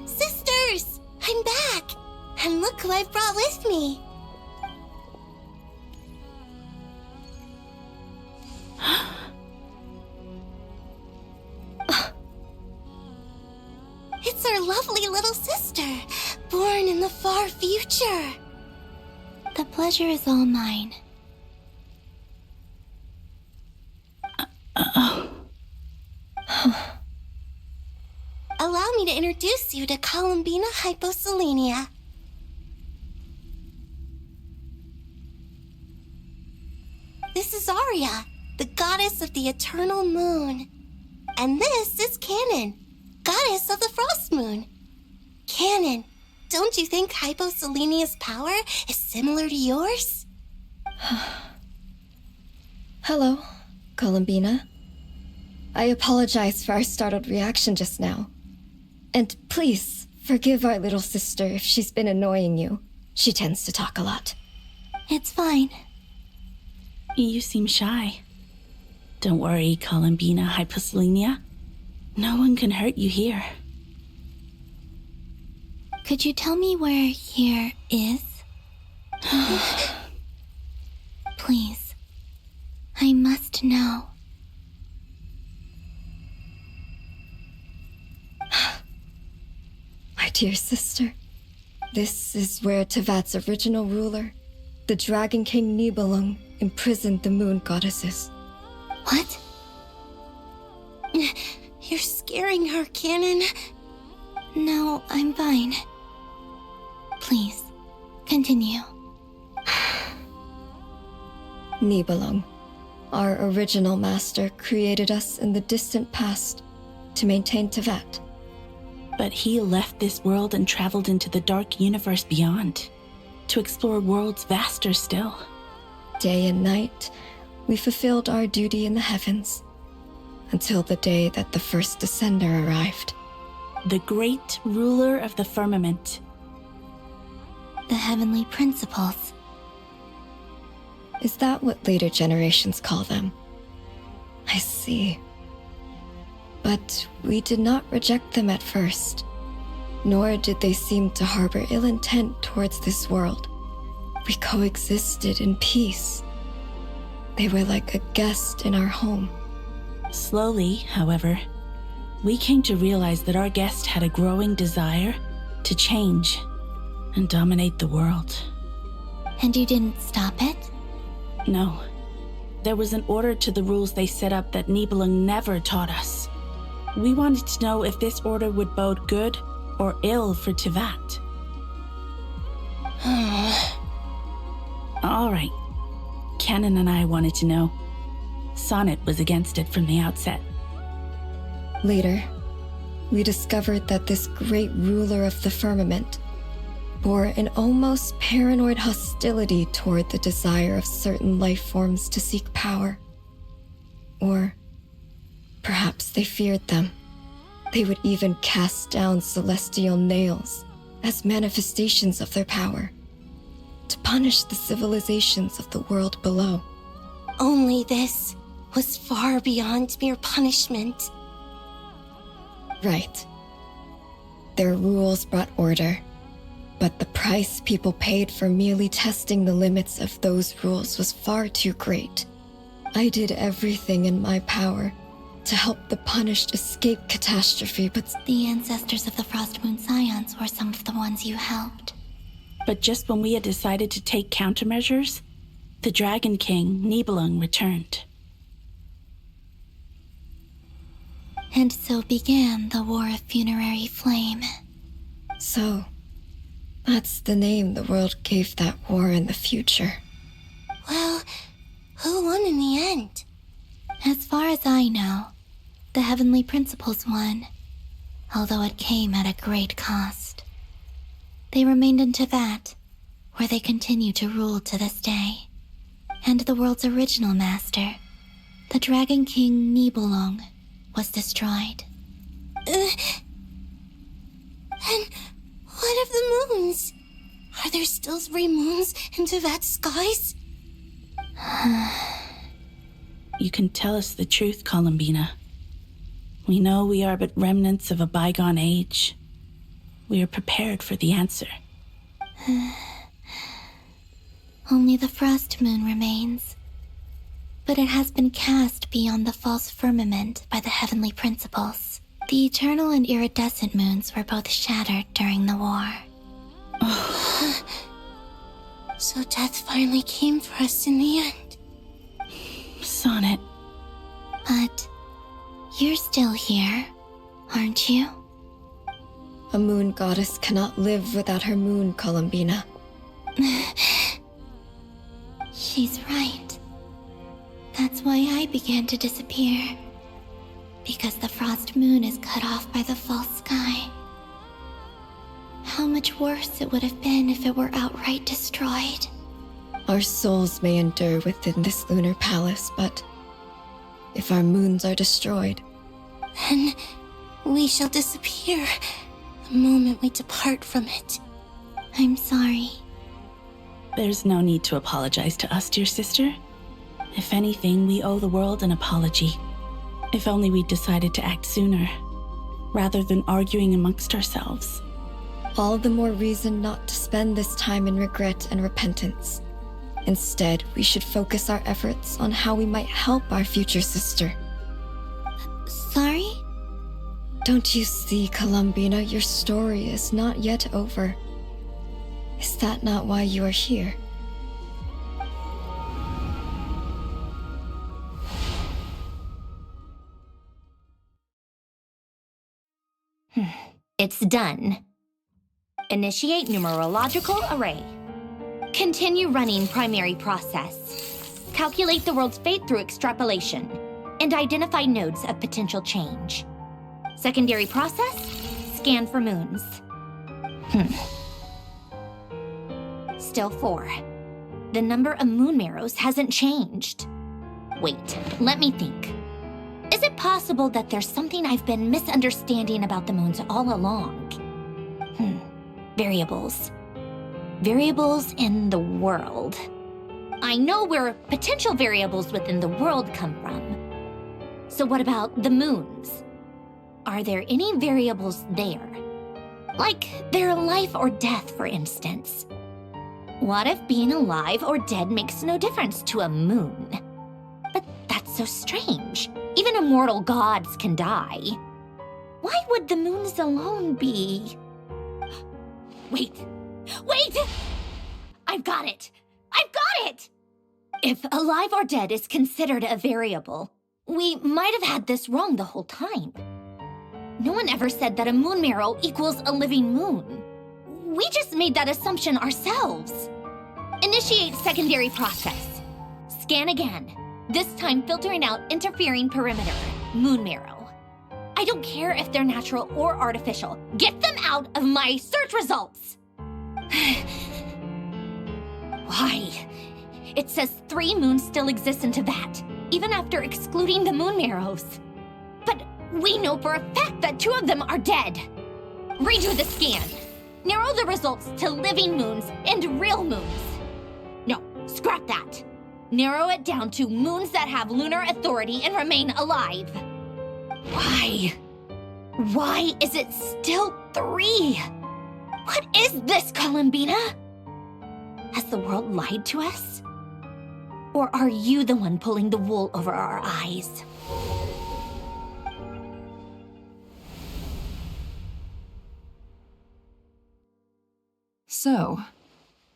Sisters! I'm back! And look who I've brought with me! It's our lovely little sister, born in the far future. The pleasure is all mine. Allow me to introduce you to Columbina Hyposelenia. This is Arya, the goddess of the eternal moon. And this is Canon, goddess of the frost moon. Canon, don't you think Hyposelenia's power is similar to yours? Hello, Columbina. I apologize for our startled reaction just now. And please, forgive our little sister if she's been annoying you. She tends to talk a lot. It's fine. You seem shy. Don't worry, Columbina Hyposelenia. No one can hurt you here. Could you tell me where here is? Please. I must know. My dear sister, this is where Tevat's original ruler, the Dragon King Nibelung, imprisoned the moon goddesses. What? You're scaring her, Canon. No, I'm fine. Please, continue. Nibelung, our original master, created us in the distant past to maintain Tevat. But he left this world and traveled into the dark universe beyond, to explore worlds vaster still. Day and night, we fulfilled our duty in the heavens, until the day that the first Descender arrived. The great ruler of the firmament. The heavenly principles. Is that what later generations call them? I see. But we did not reject them at first, nor did they seem to harbor ill intent towards this world. We coexisted in peace. They were like a guest in our home. Slowly, however, we came to realize that our guest had a growing desire to change and dominate the world. And you didn't stop it? No. There was an order to the rules they set up that Nibelung never taught us. We wanted to know if this order would bode good or ill for Tevat. All right. Canon and I wanted to know. Sonnet was against it from the outset. Later, we discovered that this great ruler of the firmament bore an almost paranoid hostility toward the desire of certain life forms to seek power. Or perhaps they feared them. They would even cast down celestial nails as manifestations of their power, to punish the civilizations of the world below. Only this was far beyond mere punishment. Right. Their rules brought order, but the price people paid for merely testing the limits of those rules was far too great. I did everything in my power to help the punished escape catastrophe, but the ancestors of the Frost Moon Scions were some of the ones you helped. But just when we had decided to take countermeasures, the Dragon King, Nibelung, returned. And so began the War of Funerary Flame. So, that's the name the world gave that war in the future. Well, who won in the end? As far as I know, the Heavenly Principles won, although it came at a great cost. They remained in Teyvat, where they continue to rule to this day. And the world's original master, the Dragon King Nibelung, was destroyed. And what of the moons? Are there still 3 moons in Teyvat's skies? You can tell us the truth, Columbina. We know we are but remnants of a bygone age. We are prepared for the answer. Only the frost moon remains. But it has been cast beyond the false firmament by the heavenly principles. The eternal and iridescent moons were both shattered during the war. So death finally came for us in the end. Sonnet. But you're still here, aren't you? A moon goddess cannot live without her moon, Columbina. She's right. That's why I began to disappear. Because the frost moon is cut off by the false sky. How much worse it would have been if it were outright destroyed. Our souls may endure within this lunar palace, but if our moons are destroyed, then we shall disappear the moment we depart from it. I'm sorry. There's no need to apologize to us, dear sister. If anything, we owe the world an apology. If only we'd decided to act sooner, rather than arguing amongst ourselves. all the more reason not to spend this time in regret and repentance. Instead, we should focus our efforts on how we might help our future sister. Sorry? Don't you see, Columbina, your story is not yet over. Is that not why you are here? It's done. Initiate numerological array. Continue running primary process. Calculate the world's fate through extrapolation. And identify nodes of potential change. Secondary process, scan for moons. Still 4. The number of moon marrows hasn't changed. Wait, let me think. Is it possible that there's something I've been misunderstanding about the moons all along? Variables. Variables in the world. I know where potential variables within the world come from. So what about the moons? Are there any variables there? Like their life or death, for instance. What if being alive or dead makes no difference to a moon? But that's so strange. Even immortal gods can die. Why would the moons alone be? Wait! I've got it! If alive or dead is considered a variable, we might have had this wrong the whole time. No one ever said that a moon marrow equals a living moon. We just made that assumption ourselves. Initiate secondary process. Scan again. This time filtering out interfering perimeter, moon marrow. I don't care if they're natural or artificial. Get them out of my search results! Why? It says 3 moons still exist in Teyvat, even after excluding the moon marrows. But we know for a fact that 2 of them are dead. Redo the scan. Narrow the results to living moons and real moons. No, scrap that. Narrow it down to moons that have lunar authority and remain alive. Why? Why is it still 3? What is this, Columbina? Has the world lied to us? Or are you the one pulling the wool over our eyes? So,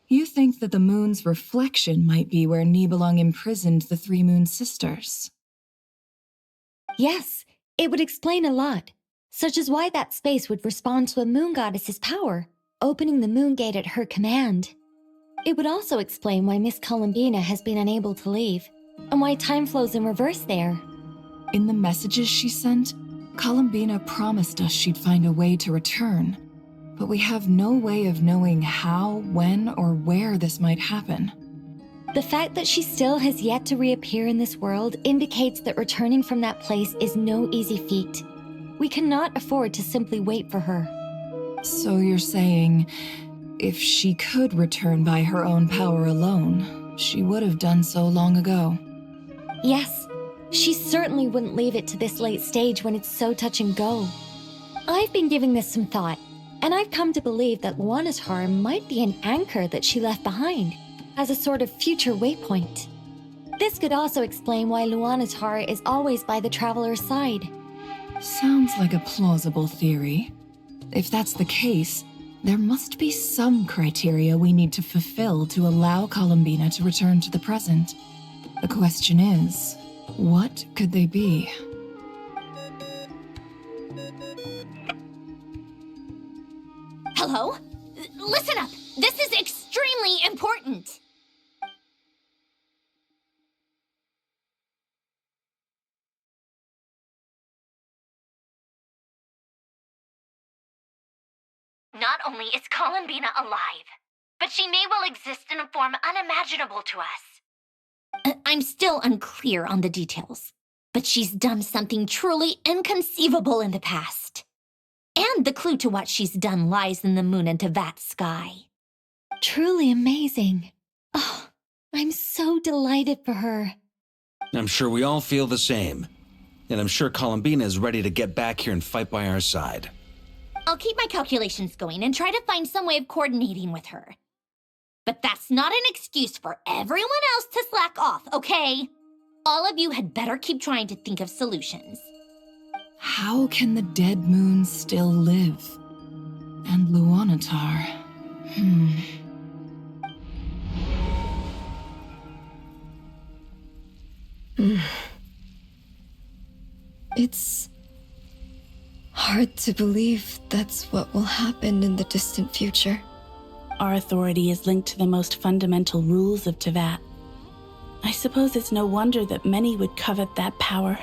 you think that the moon's reflection might be where Nibelung imprisoned the 3 moon sisters? Yes, it would explain a lot. such as why that space would respond to a moon goddess's power, opening the moon gate at her command. It would also explain why Miss Columbina has been unable to leave, and why time flows in reverse there. In the messages she sent, Columbina promised us she'd find a way to return, but we have no way of knowing how, when, or where this might happen. The fact that she still has yet to reappear in this world indicates that returning from that place is no easy feat. We cannot afford to simply wait for her. So you're saying, if she could return by her own power alone, she would have done so long ago? Yes, she certainly wouldn't leave it to this late stage when it's so touch and go. I've been giving this some thought, and I've come to believe that Luanatar might be an anchor that she left behind, as a sort of future waypoint. This could also explain why Luanatar is always by the traveler's side. Sounds like a plausible theory. If that's the case, there must be some criteria we need to fulfill to allow Columbina to return to the present. The question is, what could they be? Hello? Listen up! This is extremely important! Not only is Columbina alive, but she may well exist in a form unimaginable to us. I'm still unclear on the details, but she's done something truly inconceivable in the past. And the clue to what she's done lies in the moon and Tevat sky. Truly amazing. Oh, I'm so delighted for her. I'm sure we all feel the same. And I'm sure Columbina is ready to get back here and fight by our side. I'll keep my calculations going and try to find some way of coordinating with her. But that's not an excuse for everyone else to slack off, okay? All of you had better keep trying to think of solutions. How can the dead moon still live? And Luanatar? It's hard to believe that's what will happen in the distant future. Our authority is linked to the most fundamental rules of Tevat. I suppose it's no wonder that many would covet that power.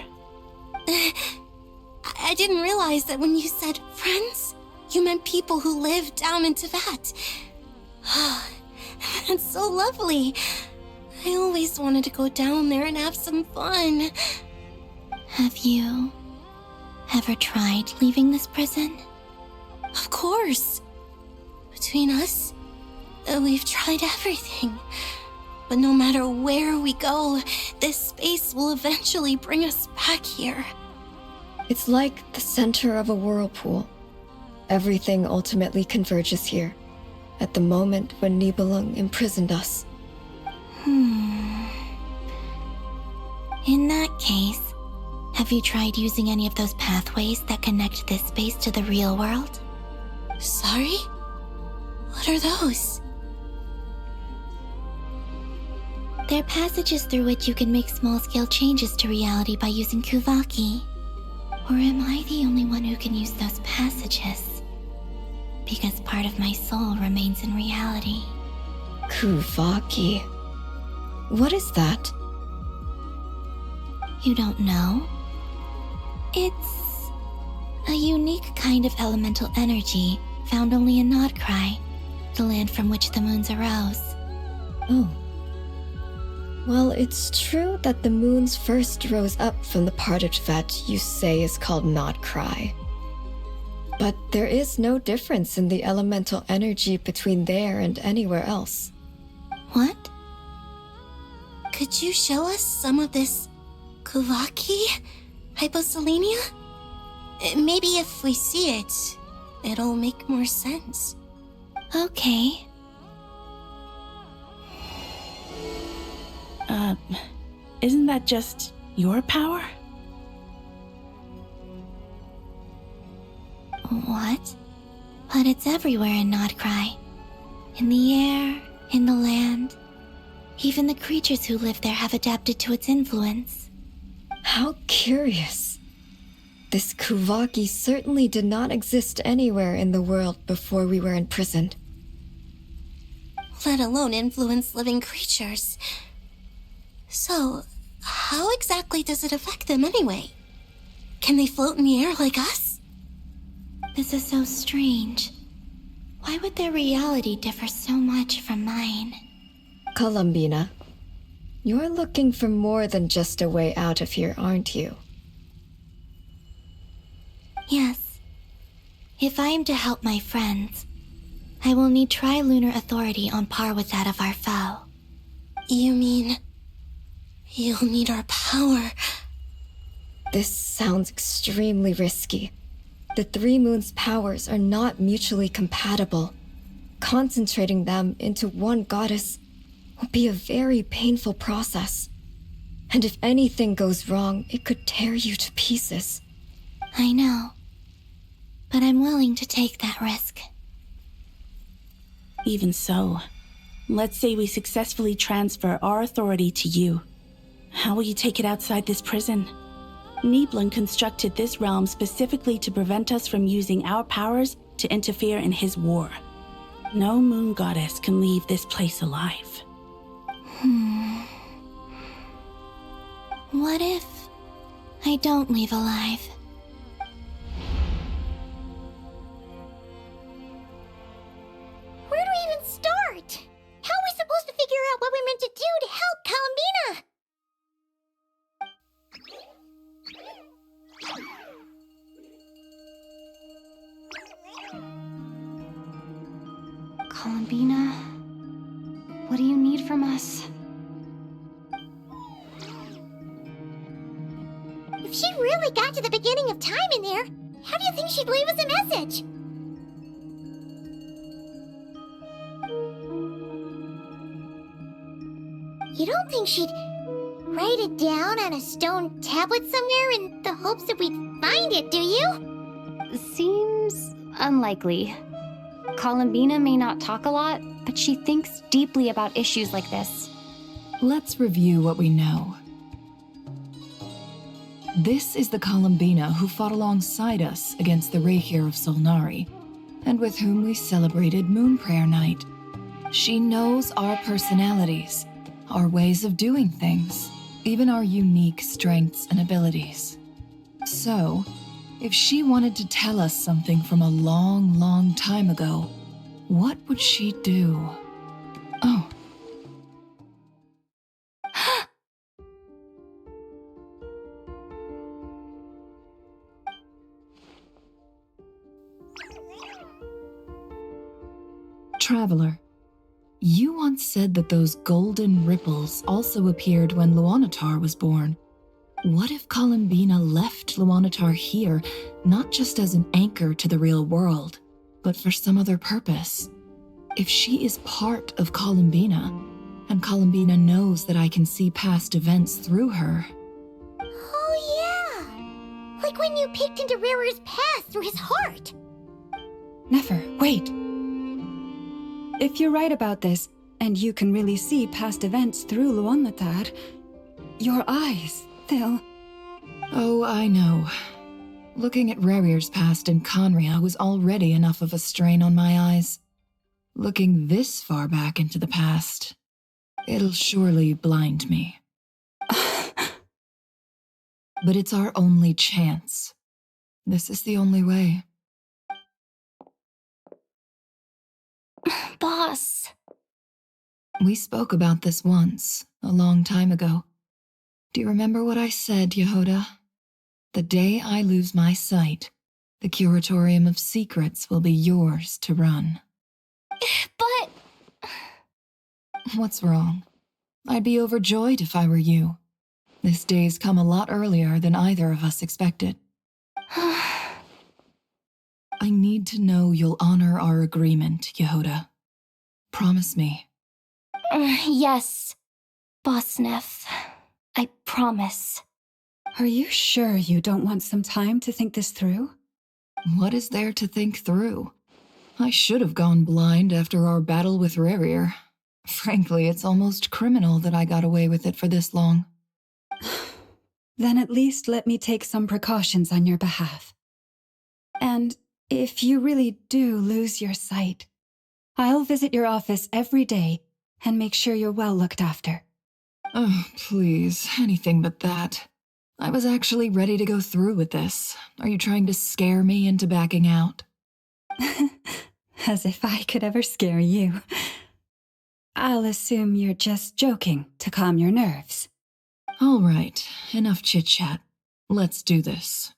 I didn't realize that when you said friends, you meant people who live down in Tevat. That's so lovely. I always wanted to go down there and have some fun. Have you ever tried leaving this prison? Of course. Between us, we've tried everything. But no matter where we go, this space will eventually bring us back here. It's like the center of a whirlpool. Everything ultimately converges here, at the moment when Nibelung imprisoned us. In that case, have you tried using any of those pathways that connect this space to the real world? Sorry? What are those? They're passages through which you can make small-scale changes to reality by using Kuvaki. Or am I the only one who can use those passages? Because part of my soul remains in reality. Kuvaki. What is that? You don't know? It's a unique kind of elemental energy found only in Nodkrai, the land from which the moons arose. Oh. Well, it's true that the moons first rose up from the part of Tevat you say is called Nodkrai. But there is no difference in the elemental energy between there and anywhere else. What? Could you show us some of this Kuvaki? Hyposelenia? Maybe if we see it, it'll make more sense. Okay. Isn't that just your power? What? But it's everywhere in Nodkrai. In the air, in the land. Even the creatures who live there have adapted to its influence. How curious. This Kuvaki certainly did not exist anywhere in the world before we were imprisoned. Let alone influence living creatures. So, how exactly does it affect them anyway? Can they float in the air like us? This is so strange. Why would their reality differ so much from mine? Columbina, you're looking for more than just a way out of here, aren't you? Yes. If I am to help my friends, I will need tri-lunar authority on par with that of our foe. You mean... you'll need our power? This sounds extremely risky. The Three Moons' powers are not mutually compatible. Concentrating them into one goddess will be a very painful process. And if anything goes wrong, it could tear you to pieces. I know. But I'm willing to take that risk. Even so, let's say we successfully transfer our authority to you. How will you take it outside this prison? Niblin constructed this realm specifically to prevent us from using our powers to interfere in his war. No moon goddess can leave this place alive. What if I don't leave alive? Where do we even start? How are we supposed to figure out what we're meant to do to help Columbina? Columbina, what do you need from us? If she really got to the beginning of time in there, how do you think she'd leave us a message? You don't think she'd write it down on a stone tablet somewhere in the hopes that we'd find it, do you? Seems unlikely. Columbina may not talk a lot, but she thinks deeply about issues like this. Let's review what we know. This is the Columbina who fought alongside us against the Rahir of Solnari, and with whom we celebrated Moon Prayer Night. She knows our personalities, our ways of doing things, even our unique strengths and abilities. So, if she wanted to tell us something from a long, long time ago, what would she do? Oh. Traveler, you once said that those golden ripples also appeared when Luanatar was born. What if Columbina left Luanatar here, not just as an anchor to the real world, but for some other purpose? If she is part of Columbina, and Columbina knows that I can see past events through her... Oh yeah! Like when you peeked into Rarir's past through his heart! Nefer, wait! If you're right about this, and you can really see past events through Luanatar, your eyes, they'll... Oh, I know. Looking at Rarir's past in Conria was already enough of a strain on my eyes. Looking this far back into the past, it'll surely blind me. But it's our only chance. This is the only way. Boss. We spoke about this once, a long time ago. Do you remember what I said, Yehoda? The day I lose my sight, the Curatorium of Secrets will be yours to run. But... What's wrong? I'd be overjoyed if I were you. This day's come a lot earlier than either of us expected. I need to know you'll honor our agreement, Yehoda. Promise me. Yes, Boss Neff. I promise. Are you sure you don't want some time to think this through? What is there to think through? I should have gone blind after our battle with Rarir. Frankly, it's almost criminal that I got away with it for this long. Then at least let me take some precautions on your behalf. And if you really do lose your sight, I'll visit your office every day and make sure you're well looked after. Oh, please, anything but that. I was actually ready to go through with this. Are you trying to scare me into backing out? As if I could ever scare you. I'll assume you're just joking to calm your nerves. All right, enough chit-chat. Let's do this.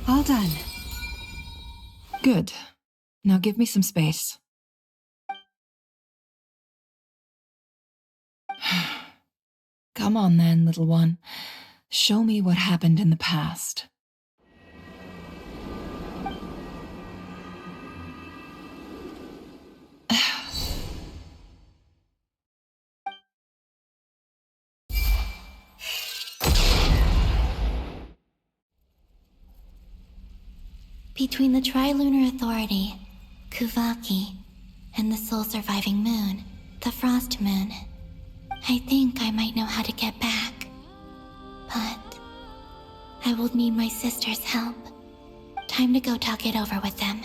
All done. Good. Now give me some space. Come on then, little one. Show me what happened in the past. Between the Trilunar Authority, Kuvaki, and the soul-surviving moon, the Frost Moon, I think I might know how to get back. But I will need my sister's help. Time to go talk it over with them.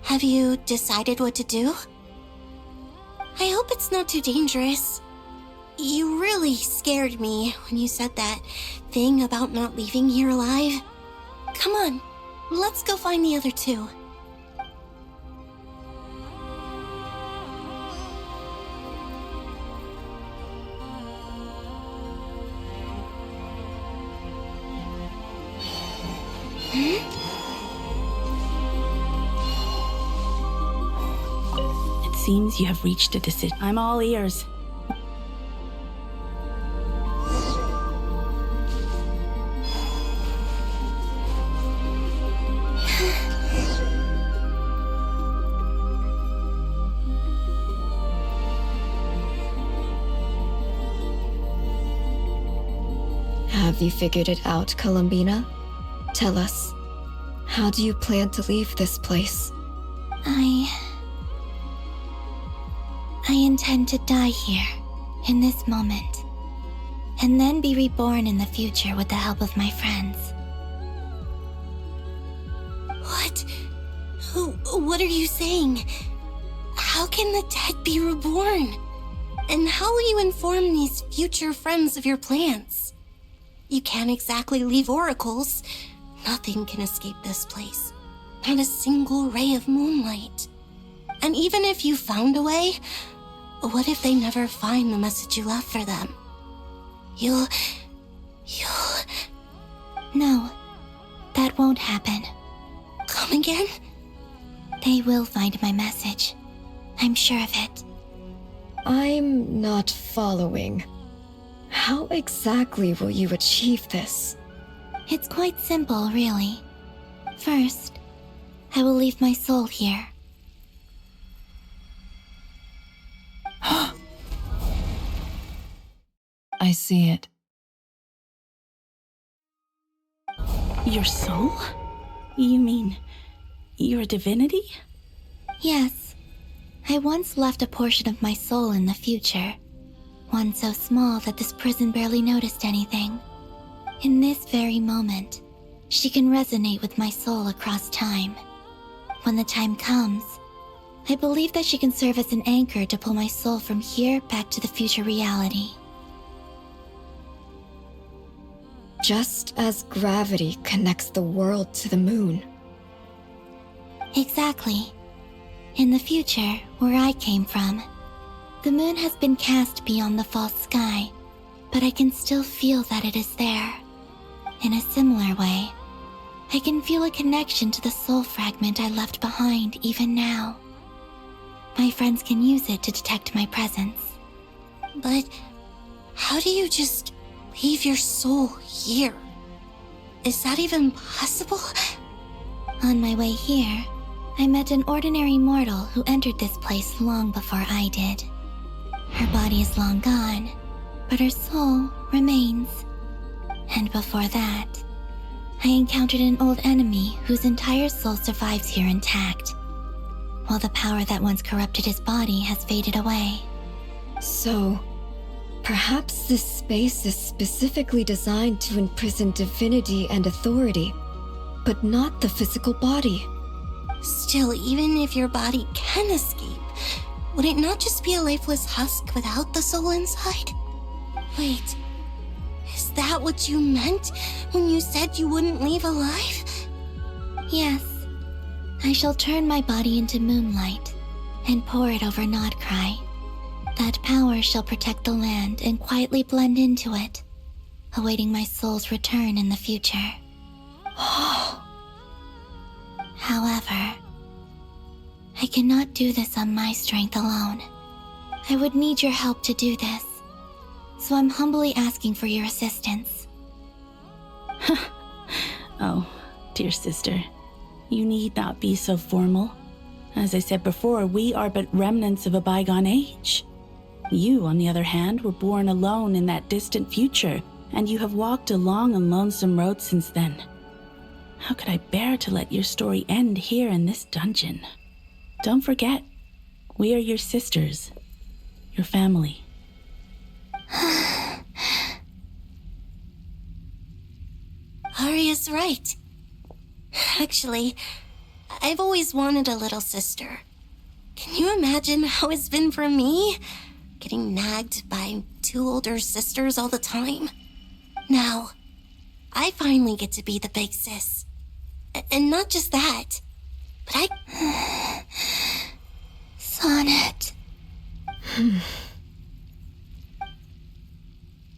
Have you decided what to do? I hope it's not too dangerous. You really scared me when you said that thing about not leaving here alive. Come on, let's go find the other two. Seems you have reached a decision. I'm all ears. Have you figured it out, Columbina? Tell us, how do you plan to leave this place? I intend to die here, in this moment, and then be reborn in the future with the help of my friends. What? What are you saying? How can the dead be reborn? And how will you inform these future friends of your plans? You can't exactly leave oracles. Nothing can escape this place. Not a single ray of moonlight. And even if you found a way, what if they never find the message you left for them? You'll... No, that won't happen. Come again? They will find my message. I'm sure of it. I'm not following. How exactly will you achieve this? It's quite simple, really. First, I will leave my soul here. I see it. Your soul? You mean your divinity? Yes. I once left a portion of my soul in the future. One so small that this prison barely noticed anything. In this very moment, she can resonate with my soul across time. When the time comes, I believe that she can serve as an anchor to pull my soul from here back to the future reality. Just as gravity connects the world to the moon. Exactly. In the future, where I came from, the moon has been cast beyond the false sky, but I can still feel that it is there. In a similar way, I can feel a connection to the soul fragment I left behind even now. my friends can use it to detect my presence. But how do you just leave your soul here? Is that even possible? On my way here, I met an ordinary mortal who entered this place long before I did. Her body is long gone, but her soul remains. And before that, I encountered an old enemy whose entire soul survives here intact, while the power that once corrupted his body has faded away. So, perhaps this space is specifically designed to imprison divinity and authority, but not the physical body. Still, even if your body can escape, would it not just be a lifeless husk without the soul inside? Wait, is that what you meant when you said you wouldn't leave alive? Yes. I shall turn my body into moonlight and pour it over Nodcry. That power shall protect the land and quietly blend into it, awaiting my soul's return in the future. However, I cannot do this on my strength alone. I would need your help to do this, so I'm humbly asking for your assistance. Oh, dear sister, you need not be so formal. As I said before, we are but remnants of a bygone age. You, on the other hand, were born alone in that distant future, and you have walked a long and lonesome road since then. How could I bear to let your story end here in this dungeon? Don't forget, we are your sisters, your family. Arya's right. Actually, I've always wanted a little sister. Can you imagine how it's been for me? Getting nagged by 2 older sisters all the time. Now, I finally get to be the big sis. And not just that, but I... Sonnet.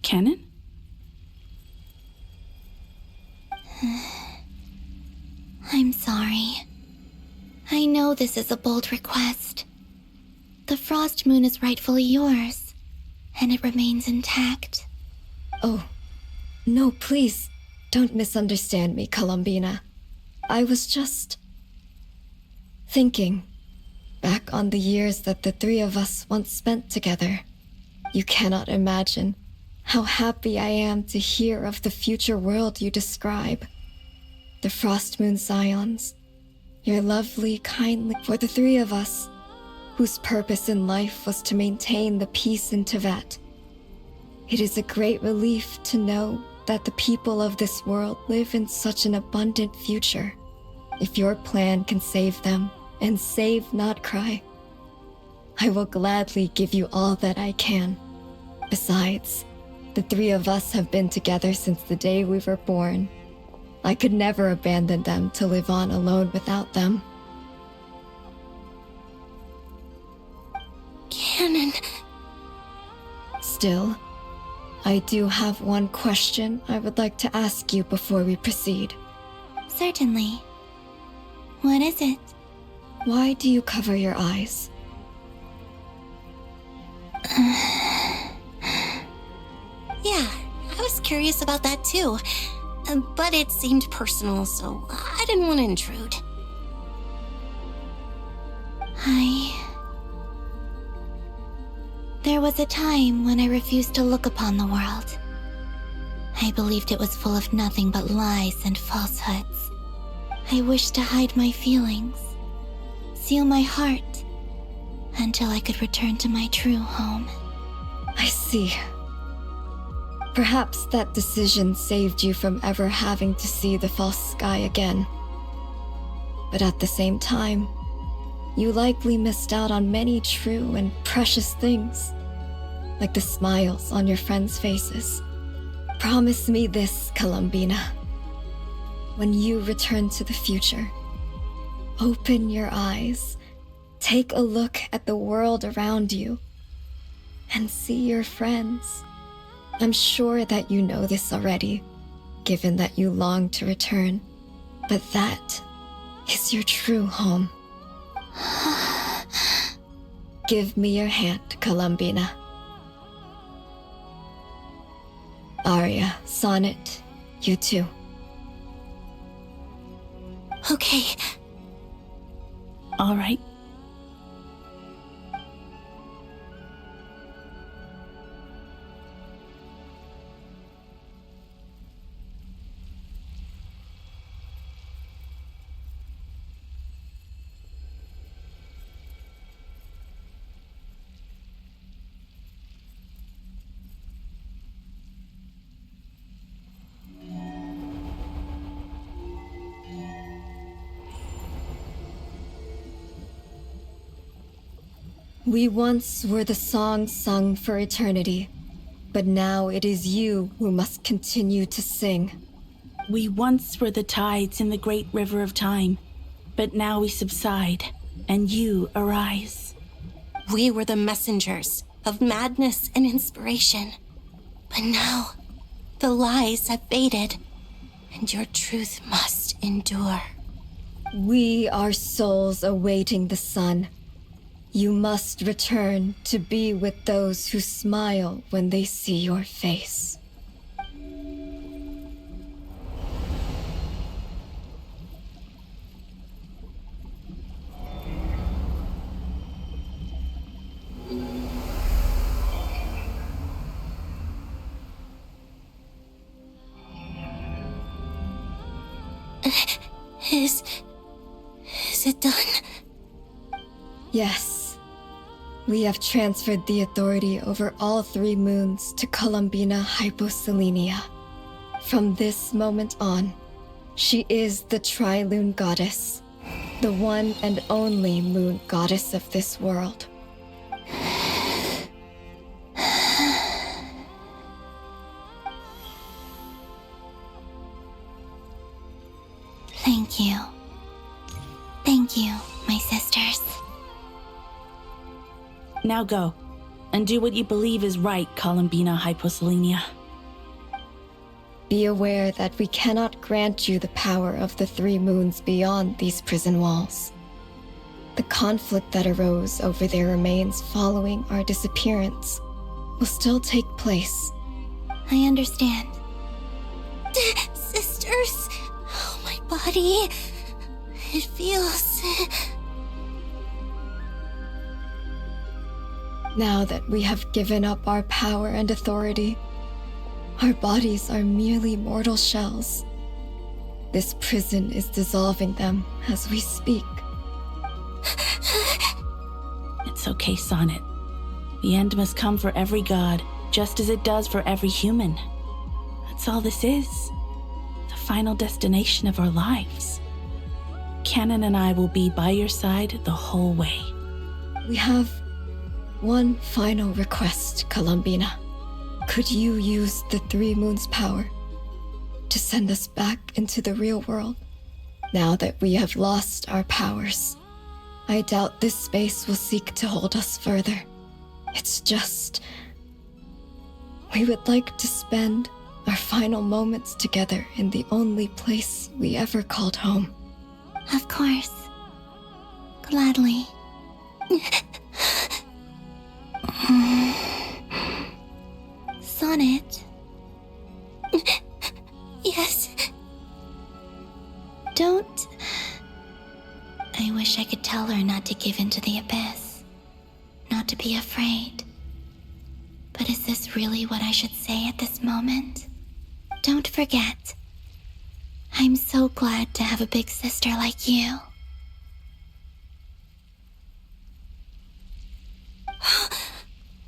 Canon? I'm sorry. I know this is a bold request. The Frost Moon is rightfully yours, and it remains intact. Oh, no, please, don't misunderstand me, Columbina. I was just thinking back on the years that the 3 of us once spent together. You cannot imagine how happy I am to hear of the future world you describe. The Frost Moon Scions, your lovely, kindly, for the 3 of us, whose purpose in life was to maintain the peace in Teyvat. It is a great relief to know that the people of this world live in such an abundant future. If your plan can save them and save Nodcry, I will gladly give you all that I can. Besides, the 3 of us have been together since the day we were born. I could never abandon them to live on alone without them. Canon. Still, I do have one question I would like to ask you before we proceed. Certainly. What is it? Why do you cover your eyes? Yeah, I was curious about that too. But it seemed personal, so I didn't want to intrude. There was a time when I refused to look upon the world. I believed it was full of nothing but lies and falsehoods. I wished to hide my feelings, seal my heart, until I could return to my true home. I see. Perhaps that decision saved you from ever having to see the false sky again. But at the same time, you likely missed out on many true and precious things, like the smiles on your friends' faces. Promise me this, Columbina. When you return to the future, open your eyes, take a look at the world around you, and see your friends. I'm sure that you know this already, given that you long to return, but that is your true home. Give me your hand, Columbina. Arya, Sonnet, you too. Okay. All right. We once were the song sung for eternity, but now it is you who must continue to sing. We once were the tides in the great river of time, but now we subside, and you arise. We were the messengers of madness and inspiration. But now, the lies have faded, and your truth must endure. We are souls awaiting the sun. You must return to be with those who smile when they see your face. Is it done? Yes. We have transferred the authority over all 3 moons to Columbina Hyposelenia. From this moment on, she is the Tri-Lune Goddess, the one and only moon goddess of this world. Thank you. Thank you, my sisters. Now go, and do what you believe is right, Columbina Hyposelenia. Be aware that we cannot grant you the power of the 3 moons beyond these prison walls. The conflict that arose over their remains following our disappearance will still take place. I understand. Sisters, oh, my body. It feels... Now that we have given up our power and authority, our bodies are merely mortal shells. This prison is dissolving them as we speak. It's okay, Sonnet. The end must come for every god, just as it does for every human. That's all this is. The final destination of our lives. Canon and I will be by your side the whole way. We have one final request, Columbina. Could you use the 3 moons' power to send us back into the real world? Now that we have lost our powers, I doubt this space will seek to hold us further. It's just... we would like to spend our final moments together in the only place we ever called home. Of course. Gladly. Sonnet. Yes. Don't... I wish I could tell her not to give in to the abyss. Not to be afraid. But is this really what I should say at this moment? Don't forget. I'm so glad to have a big sister like you.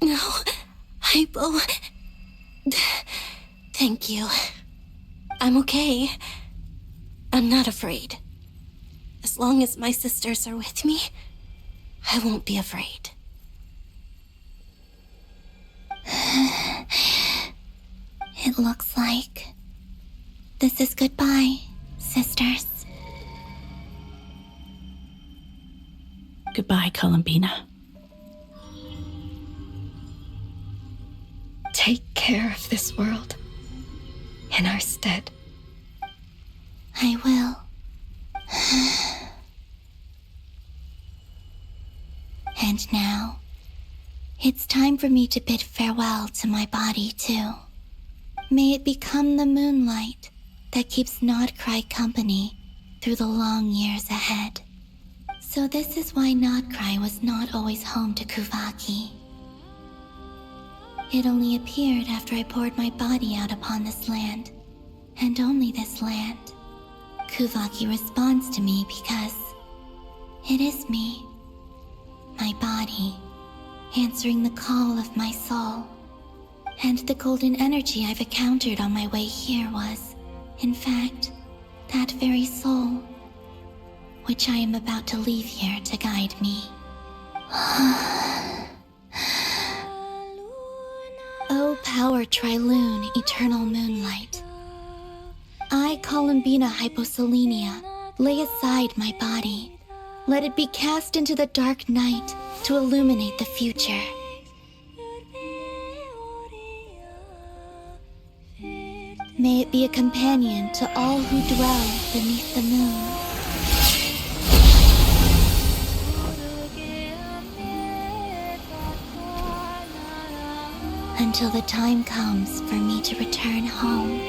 No, Hypo. Thank you. I'm okay. I'm not afraid. As long as my sisters are with me, I won't be afraid. It looks like this is goodbye, sisters. Goodbye, Columbina. Take care of this world in our stead. I will. And now, It's time for me to bid farewell to my body, too. May it become the moonlight that keeps Nodcry company through the long years ahead. So this is why Nodcry was not always home to Kuvaki. It only appeared after I poured my body out upon this land, and only this land. Kuvaki responds to me because it is me, my body, answering the call of my soul. And the golden energy I've encountered on my way here was, in fact, that very soul, which I am about to leave here to guide me. O power Trilune, eternal moonlight. I, Columbina Hyposelenia, lay aside my body. Let it be cast into the dark night to illuminate the future. May it be a companion to all who dwell beneath the moon. Until the time comes for me to return home.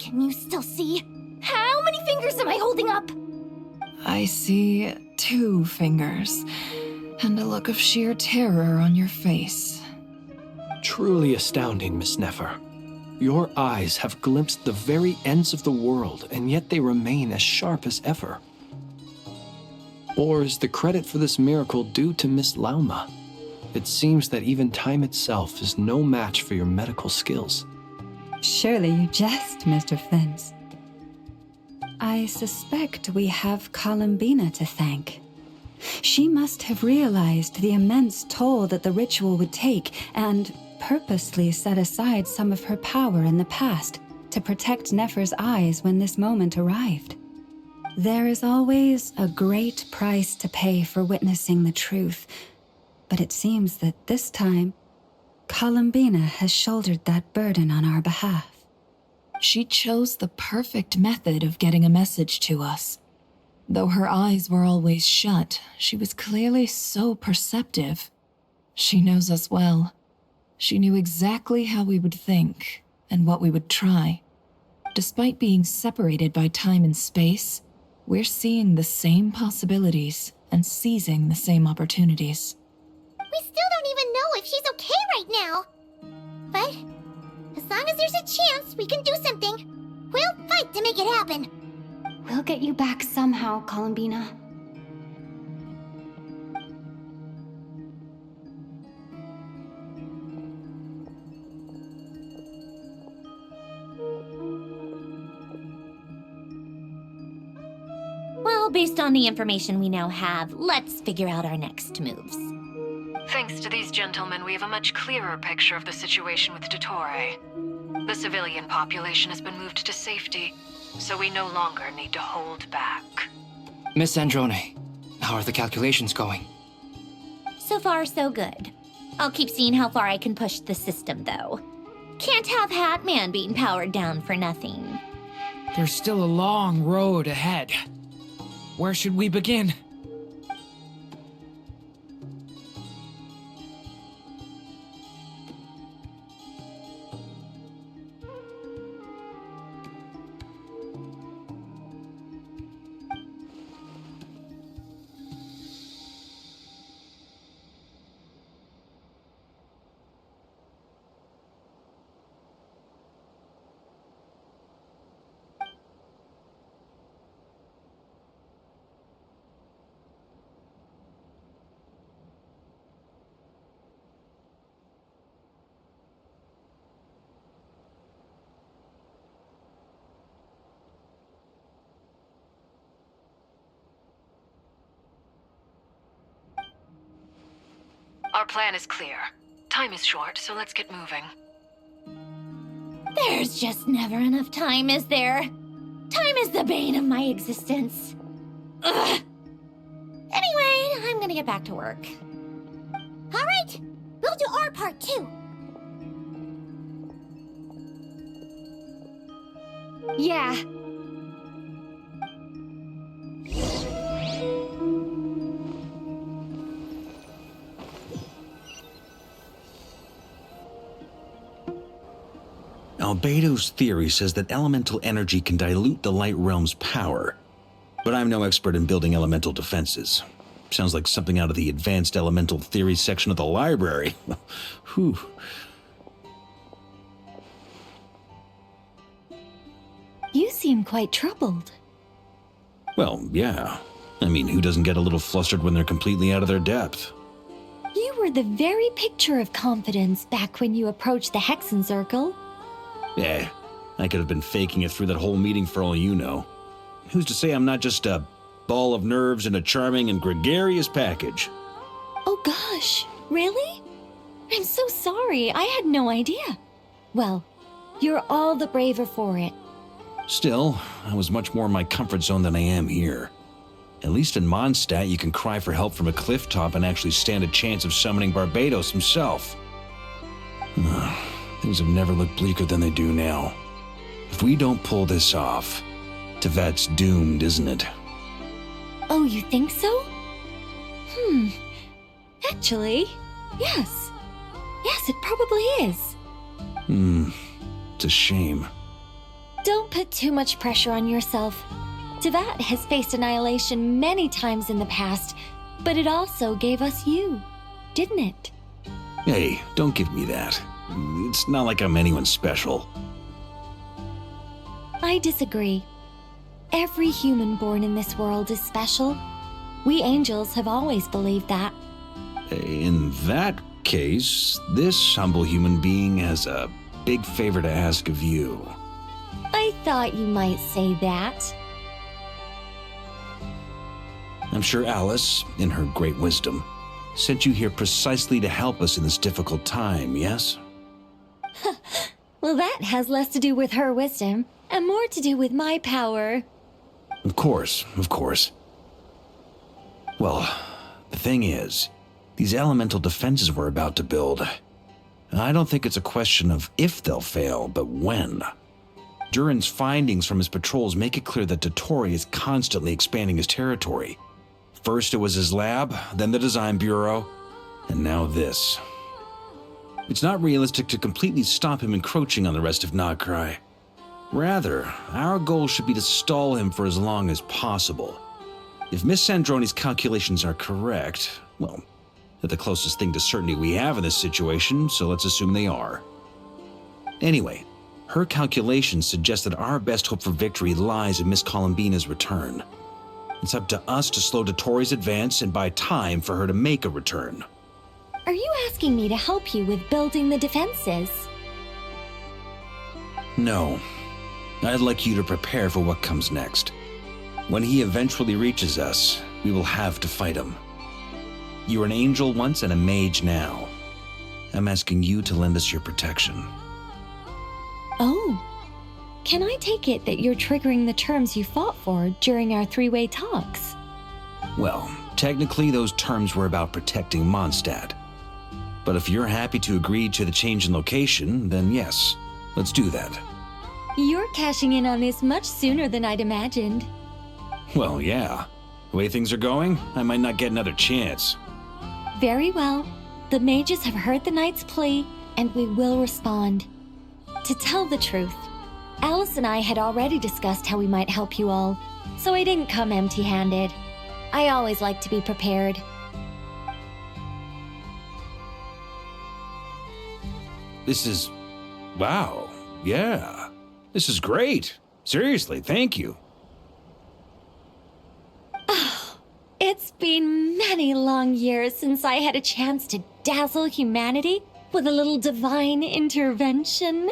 Can you still see? How many fingers am I holding up? I see 2 fingers, and a look of sheer terror on your face. Truly astounding, Miss Nefer. Your eyes have glimpsed the very ends of the world, and yet they remain as sharp as ever. Or is the credit for this miracle due to Miss Lauma? It seems that even time itself is no match for your medical skills. Surely you jest, Mr. Flins. I suspect we have Columbina to thank. She must have realized the immense toll that the ritual would take and purposely set aside some of her power in the past to protect Nefer's eyes when this moment arrived. There is always a great price to pay for witnessing the truth, but it seems that this time, Columbina has shouldered that burden on our behalf. She chose the perfect method of getting a message to us. Though her eyes were always shut, she was clearly so perceptive. She knows us well. She knew exactly how we would think and what we would try. Despite being separated by time and space, we're seeing the same possibilities and seizing the same opportunities. We still don't even know if she's okay right now. But as long as there's a chance we can do something, we'll fight to make it happen. We'll get you back somehow, Columbina. Well, based on the information we now have, let's figure out our next moves. Thanks to these gentlemen, we have a much clearer picture of the situation with Dottore. The civilian population has been moved to safety, so we no longer need to hold back. Miss Androne, how are the calculations going? So far, so good. I'll keep seeing how far I can push the system, though. Can't have Hatman being powered down for nothing. There's still a long road ahead. Where should we begin? Our plan is clear. Time is short, so let's get moving. There's just never enough time, is there? Time is the bane of my existence. Ugh. Anyway, I'm gonna get back to work. All right, we'll do our part too. Yeah. Albedo's theory says that elemental energy can dilute the light realm's power, but I'm no expert in building elemental defenses. Sounds like something out of the advanced elemental theory section of the library. Whew. You seem quite troubled. Well, yeah. I mean, who doesn't get a little flustered when they're completely out of their depth? You were the very picture of confidence back when you approached the Hexen Circle. I could have been faking it through that whole meeting for all you know. Who's to say I'm not just a ball of nerves in a charming and gregarious package? Oh gosh, really? I'm so sorry, I had no idea. Well, you're all the braver for it. Still, I was much more in my comfort zone than I am here. At least in Mondstadt, you can cry for help from a cliff top and actually stand a chance of summoning Barbados himself. Things have never looked bleaker than they do now. If we don't pull this off, Tevat's doomed, isn't it? Oh, you think so? Actually, yes. Yes, it probably is. It's a shame. Don't put too much pressure on yourself. Tevat has faced annihilation many times in the past, but it also gave us you, didn't it? Hey, don't give me that. It's not like I'm anyone special. I disagree. Every human born in this world is special. We angels have always believed that. In that case, this humble human being has a big favor to ask of you. I thought you might say that. I'm sure Alice, in her great wisdom, sent you here precisely to help us in this difficult time, yes? Well, that has less to do with her wisdom and more to do with my power. Of course, of course. Well, the thing is, these elemental defenses we're about to build, I don't think it's a question of if they'll fail, but when. Durin's findings from his patrols make it clear that Dottore is constantly expanding his territory. First it was his lab, then the design bureau, and now this. It's not realistic to completely stop him encroaching on the rest of Nagrai. Rather, our goal should be to stall him for as long as possible. If Miss Sandroni's calculations are correct, well, they're the closest thing to certainty we have in this situation, so let's assume they are. Anyway, her calculations suggest that our best hope for victory lies in Miss Columbina's return. It's up to us to slow Dottore's advance and buy time for her to make a return. Are you asking me to help you with building the defenses? No. I'd like you to prepare for what comes next. When he eventually reaches us, we will have to fight him. You were an angel once and a mage now. I'm asking you to lend us your protection. Oh. Can I take it that you're triggering the terms you fought for during our three-way talks? Well, technically those terms were about protecting Mondstadt. But if you're happy to agree to the change in location, then yes, let's do that. You're cashing in on this much sooner than I'd imagined. Well, yeah. The way things are going, I might not get another chance. Very well. The mages have heard the knight's plea, and we will respond. To tell the truth, Alice and I had already discussed how we might help you all, so I didn't come empty-handed. I always like to be prepared. This is... wow. Yeah. This is great. Seriously, thank you. It's been many long years since I had a chance to dazzle humanity with a little divine intervention.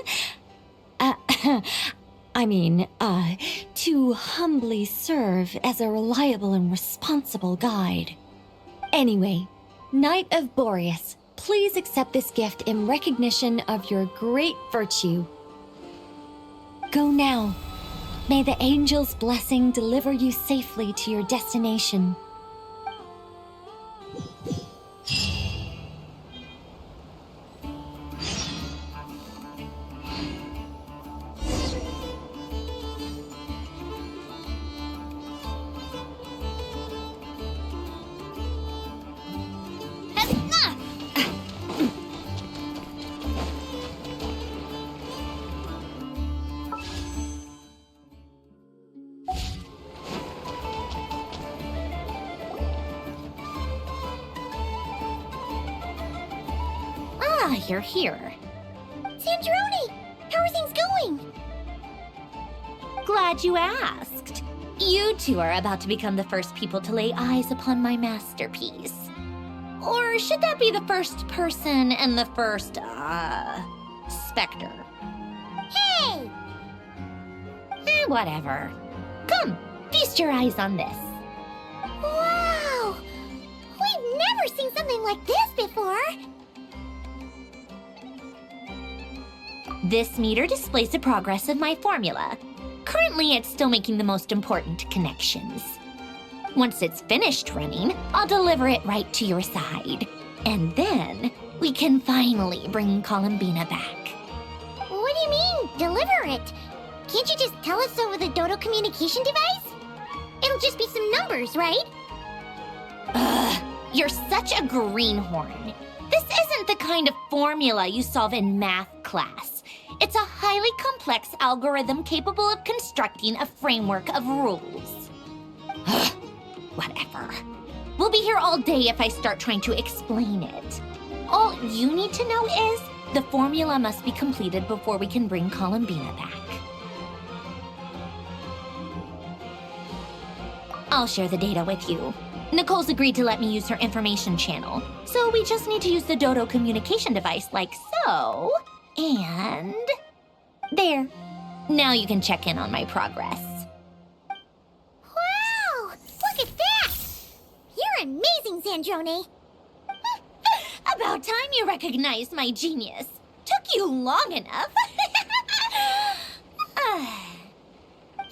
To humbly serve as a reliable and responsible guide. Anyway, Knight of Boreas, please accept this gift in recognition of your great virtue. Go now. May the angel's blessing deliver you safely to your destination. You're here. Sandrone! How are things going? Glad you asked. You two are about to become the first people to lay eyes upon my masterpiece. Or should that be the first person and the first, specter? Hey! Whatever. Come, feast your eyes on this. Wow! We've never seen something like this before! This meter displays the progress of my formula. Currently, it's still making the most important connections. Once it's finished running, I'll deliver it right to your side. And then, we can finally bring Columbina back. What do you mean, deliver it? Can't you just tell us over the Dodo communication device? It'll just be some numbers, right? Ugh, you're such a greenhorn. This isn't the kind of formula you solve in math class. It's a highly complex algorithm capable of constructing a framework of rules. Ugh, whatever. We'll be here all day if I start trying to explain it. All you need to know is the formula must be completed before we can bring Columbina back. I'll share the data with you. Nicole's agreed to let me use her information channel, so we just need to use the Dodo communication device like so. And there. Now you can check in on my progress. Wow! Look at that! You're amazing, Sandrone. About time you recognized my genius. Took you long enough.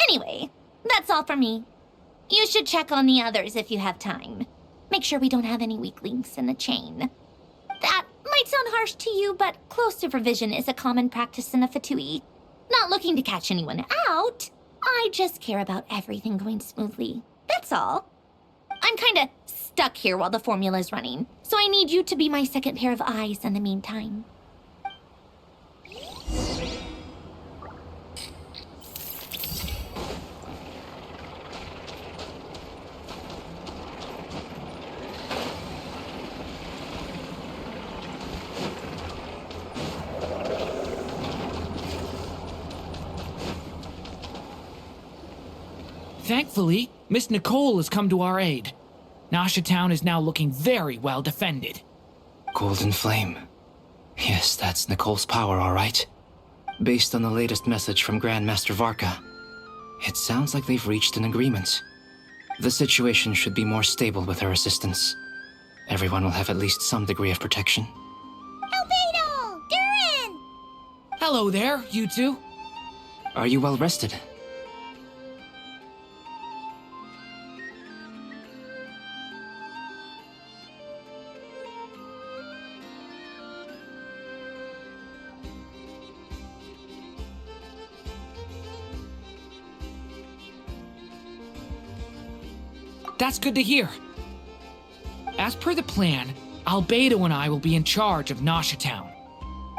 Anyway, that's all for me. You should check on the others if you have time. Make sure we don't have any weak links in the chain. That might sound harsh to you, but close supervision is a common practice in a Fatui. Not looking to catch anyone out. I just care about everything going smoothly. That's all. I'm kinda stuck here while the formula's running, so I need you to be my second pair of eyes in the meantime. Thankfully, Miss Nicole has come to our aid. Nasha Town is now looking very well defended. Golden Flame. Yes, that's Nicole's power, all right. Based on the latest message from Grandmaster Varka, it sounds like they've reached an agreement. The situation should be more stable with her assistance. Everyone will have at least some degree of protection. Albedo! Durin! Hello there, you two. Are you well rested? That's good to hear. As per the plan, Albedo and I will be in charge of Nasha Town.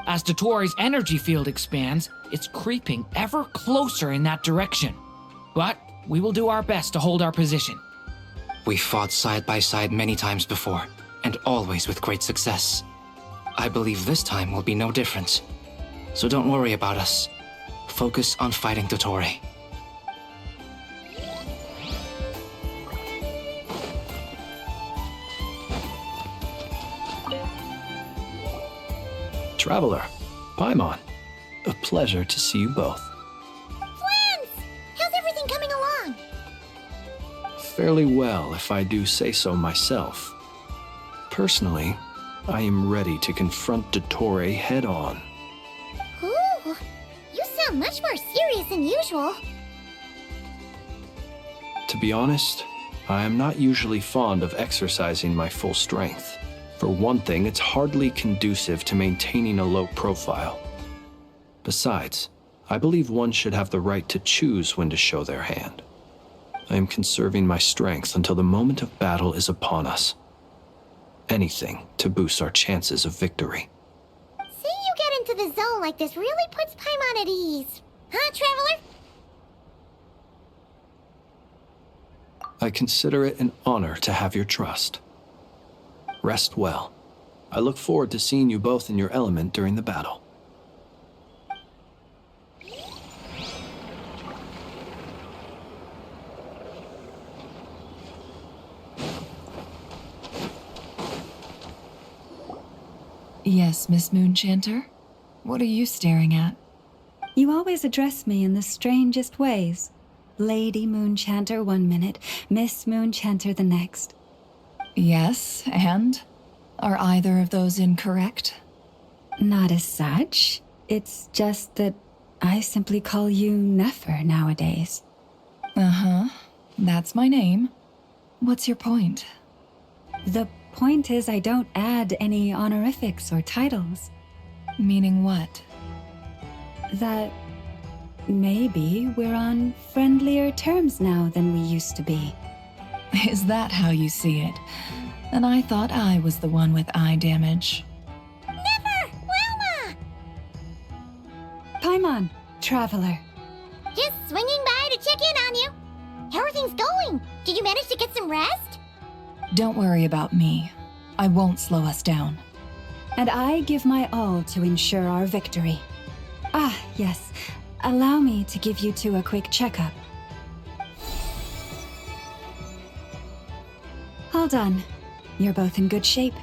As Dottoro's energy field expands, it's creeping ever closer in that direction. But we will do our best to hold our position. We fought side by side many times before, and always with great success. I believe this time will be no different. So don't worry about us. Focus on fighting Dottore. Traveler, Paimon, a pleasure to see you both. Flans! How's everything coming along? Fairly well, if I do say so myself. Personally, I am ready to confront Dottore head-on. Ooh, you sound much more serious than usual. To be honest, I am not usually fond of exercising my full strength. For one thing, it's hardly conducive to maintaining a low profile. Besides, I believe one should have the right to choose when to show their hand. I am conserving my strength until the moment of battle is upon us. Anything to boost our chances of victory. Seeing you get into the zone like this really puts Paimon at ease. Huh, Traveler? I consider it an honor to have your trust. Rest well. I look forward to seeing you both in your element during the battle. Yes, Miss Moonchanter? What are you staring at? You always address me in the strangest ways. Lady Moonchanter one minute, Miss Moonchanter the next. Yes, and? Are either of those incorrect? Not as such. It's just that I simply call you Nefer nowadays. Uh-huh. That's my name. What's your point? The point is I don't add any honorifics or titles. Meaning what? That maybe we're on friendlier terms now than we used to be. Is that how you see it? And I thought I was the one with eye damage. Never! Wilma! Paimon, Traveler. Just swinging by to check in on you. How are things going? Did you manage to get some rest? Don't worry about me. I won't slow us down. And I give my all to ensure our victory. Ah, yes. Allow me to give you two a quick checkup. All done. You're both in good shape.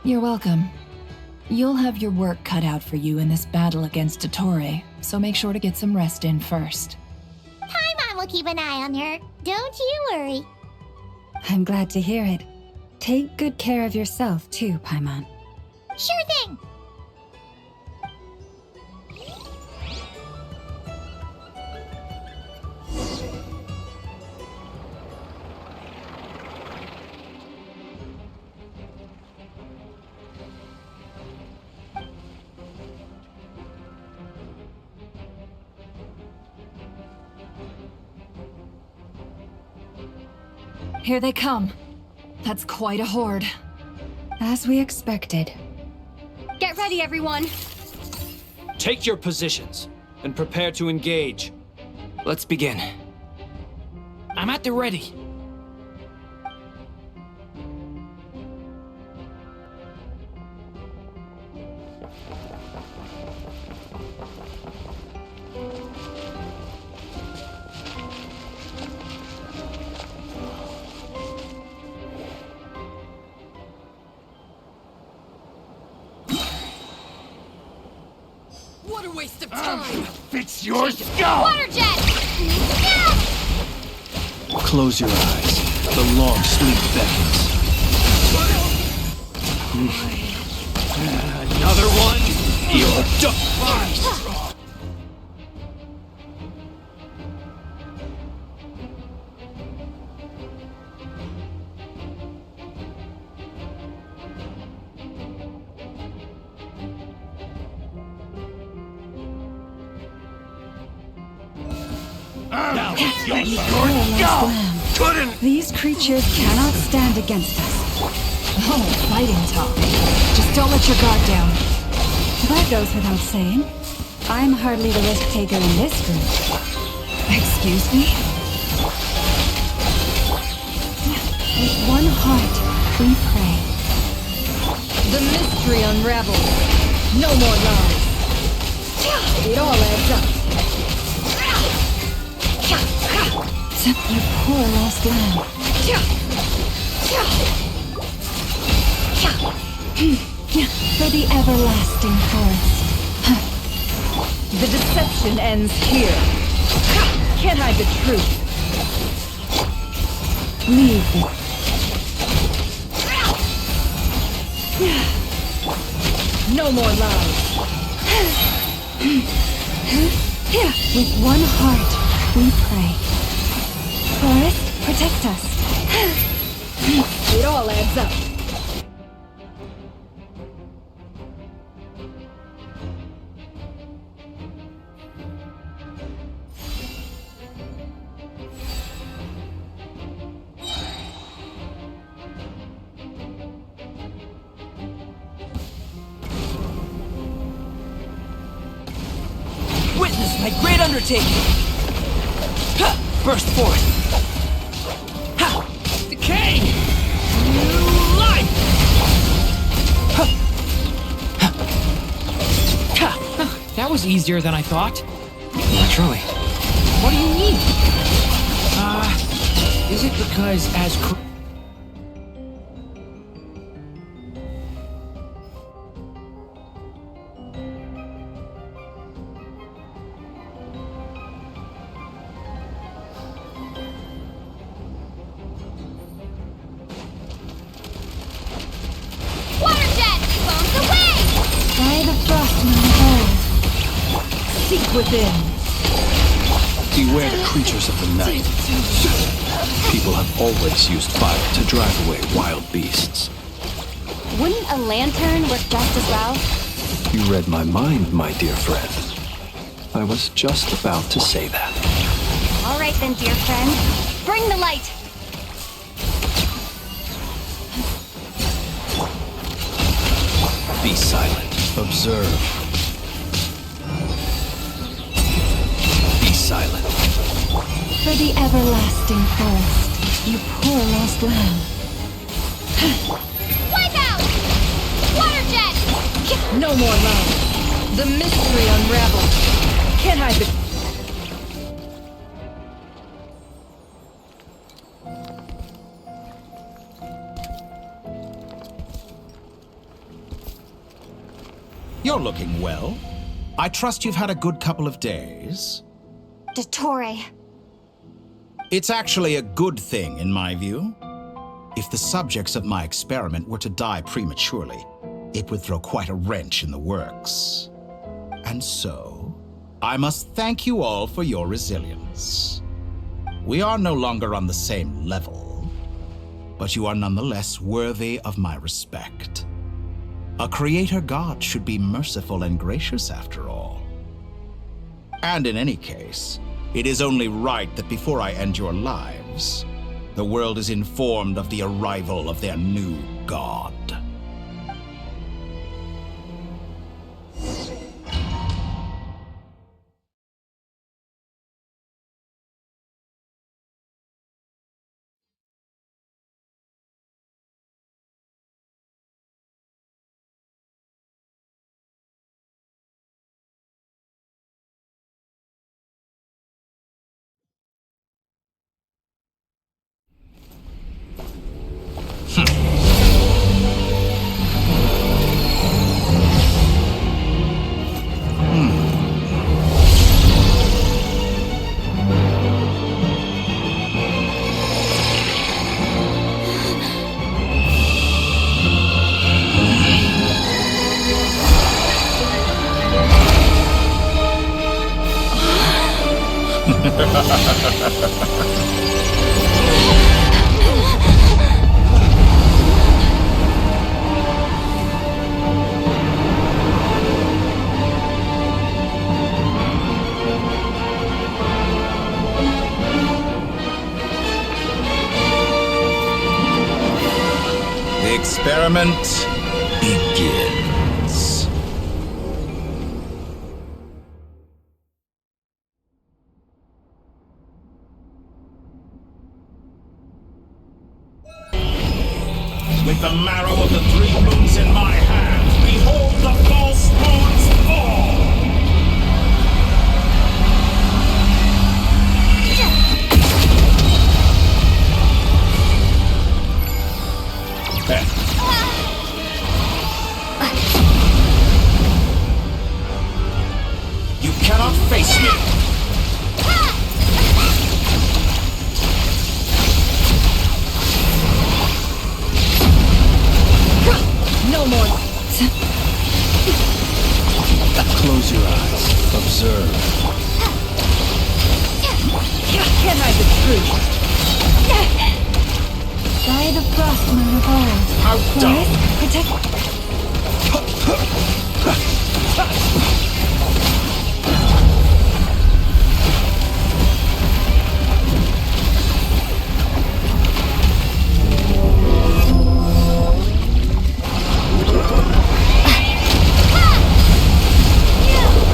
You're welcome. You'll have your work cut out for you in this battle against Dottore, so make sure to get some rest in first. Paimon will keep an eye on her. Don't you worry. I'm glad to hear it. Take good care of yourself too, Paimon. Sure thing. Here they come. That's quite a horde. As we expected. Get ready, everyone. Take your positions and prepare to engage. Let's begin. I'm at the ready. What a waste of time! Fix your skull! Water jet! Close your eyes. The long sleep beckons. Another one? You're done! These creatures cannot stand against us. Oh, fighting talk. Just don't let your guard down. That goes without saying. I'm hardly the risk taker in this group. Excuse me? With one heart, we pray. The mystery unravels. No more lies. It all adds up. You poor lost lamb. For the everlasting forest. The deception ends here. Can't hide the truth. Leave it. No more lies. With one heart, we pray. Forest, protect us. It all adds up. Witness my great undertaking! Burst forth! Decay! New life! That was easier than I thought. Naturally. What do you mean? Is it because as Seek within. Beware the creatures of the night. People have always used fire to drive away wild beasts. Wouldn't a lantern work just as well? You read my mind, my dear friend. I was just about to say that. All right then, dear friend. Bring the light! Be silent. Observe. Be silent. For the everlasting forest, you poor lost lamb. Wipe out! Water jet! No more lies. The mystery unravels. Can't hide the... You're looking well. I trust you've had a good couple of days. Dottore. It's actually a good thing, in my view. If the subjects of my experiment were to die prematurely, it would throw quite a wrench in the works. And so, I must thank you all for your resilience. We are no longer on the same level, but you are nonetheless worthy of my respect. A creator god should be merciful and gracious after all. And in any case, it is only right that before I end your lives, the world is informed of the arrival of their new god. The experiment begins. With the marrow of the 3 moons in my hand, behold the false moons fall! You cannot face me! No more. Close your eyes. Observe. Can't hide the truth. By the frost moon of old. How dumb! Protect.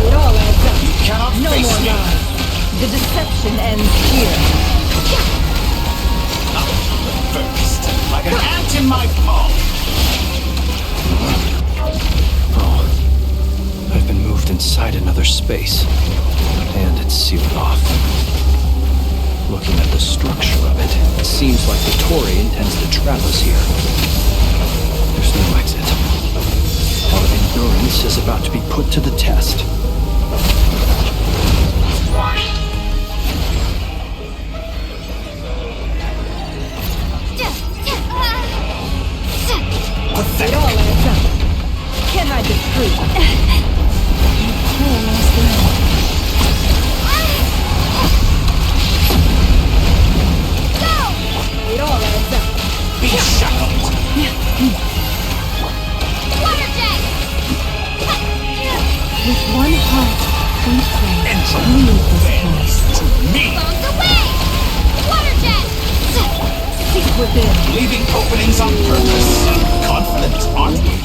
It all adds up. You cannot No face more me! lies. The deception ends here. First, like an ant in my palm! Oh, I've been moved inside another space, and it's sealed off. Looking at the structure of it, it seems like the Tory intends to trap us here. There's no exit. Our endurance is about to be put to the test. It all adds up. Can't hide the truth. It all adds up. Be shackled! With one heart, we pray. Leave this place. To me! Seek within. Leaving openings on purpose. Confident, aren't we?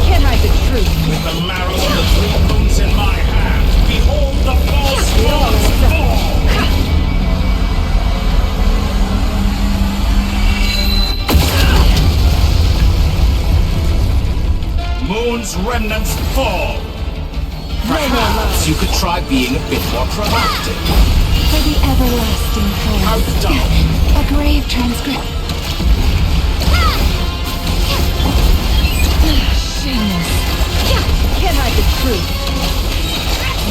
Can't hide the truth. With the marrow of the 3 moons in my hand, behold the false It all moons adds up. fall! Moon's remnants fall! Perhaps you could try being a bit more proactive. For the everlasting How prayer. dumb! A grave transcript. Shameless. Can't hide the truth.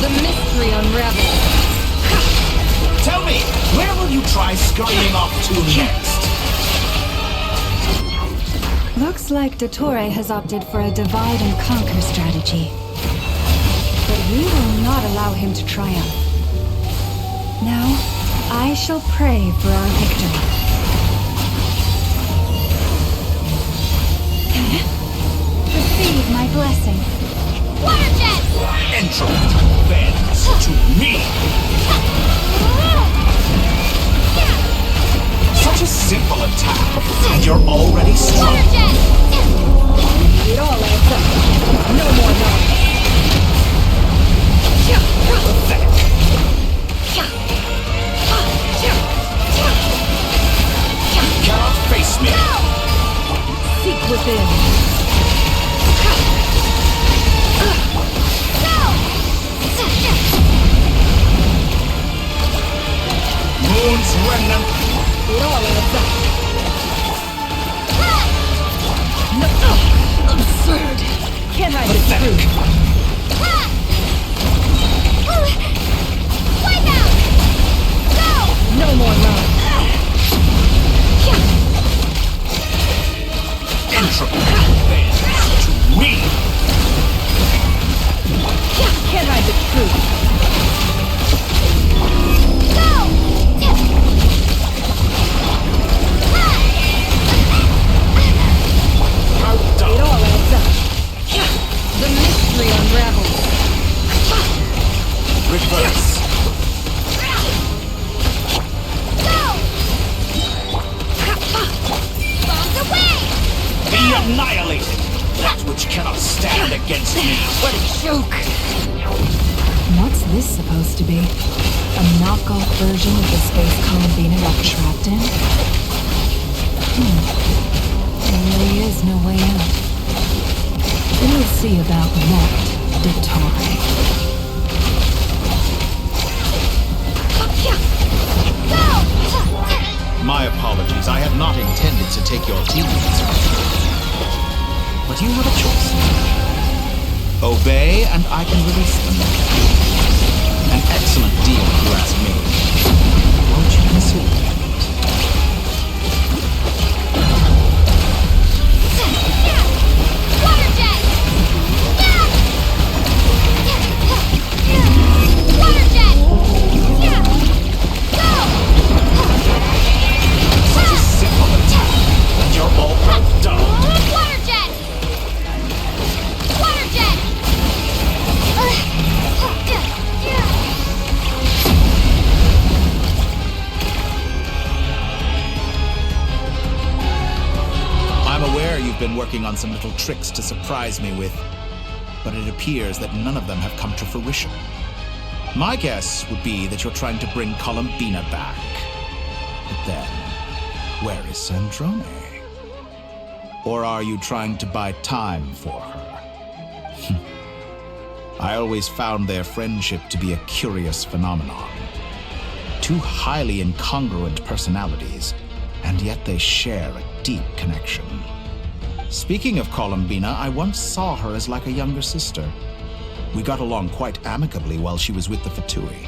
The mystery unravels. Tell me, where will you try scurrying off to next? Looks like Dottore has opted for a divide and conquer strategy. But we will not allow him to triumph. Now, I shall pray for our victory. Receive my blessing. Entropy bends to me! Such a simple attack, and you're already strong. It all adds up. No more noise. Pathetic. You cannot face me! Seek within. What a joke! What's this supposed to be? A knockoff version of the space Columbina got trapped in? There really is no way out. We'll see about that, Dottore. My apologies. I had not intended to take your teammates. But you have a choice. Obey, and I can release them. An excellent deal, if you ask me. Won't you consider that? Water jet! Water jet! Go! Such a simple attack, and you're all done. Water jet! Water jet! I'm aware you've been working on some little tricks to surprise me with, but it appears that none of them have come to fruition. My guess would be that you're trying to bring Columbina back. But then, where is Sandrone? Or are you trying to buy time for her? I always found their friendship to be a curious phenomenon. Two highly incongruent personalities, and yet they share a deep connection. Speaking of Columbina, I once saw her as like a younger sister. We got along quite amicably while she was with the Fatui.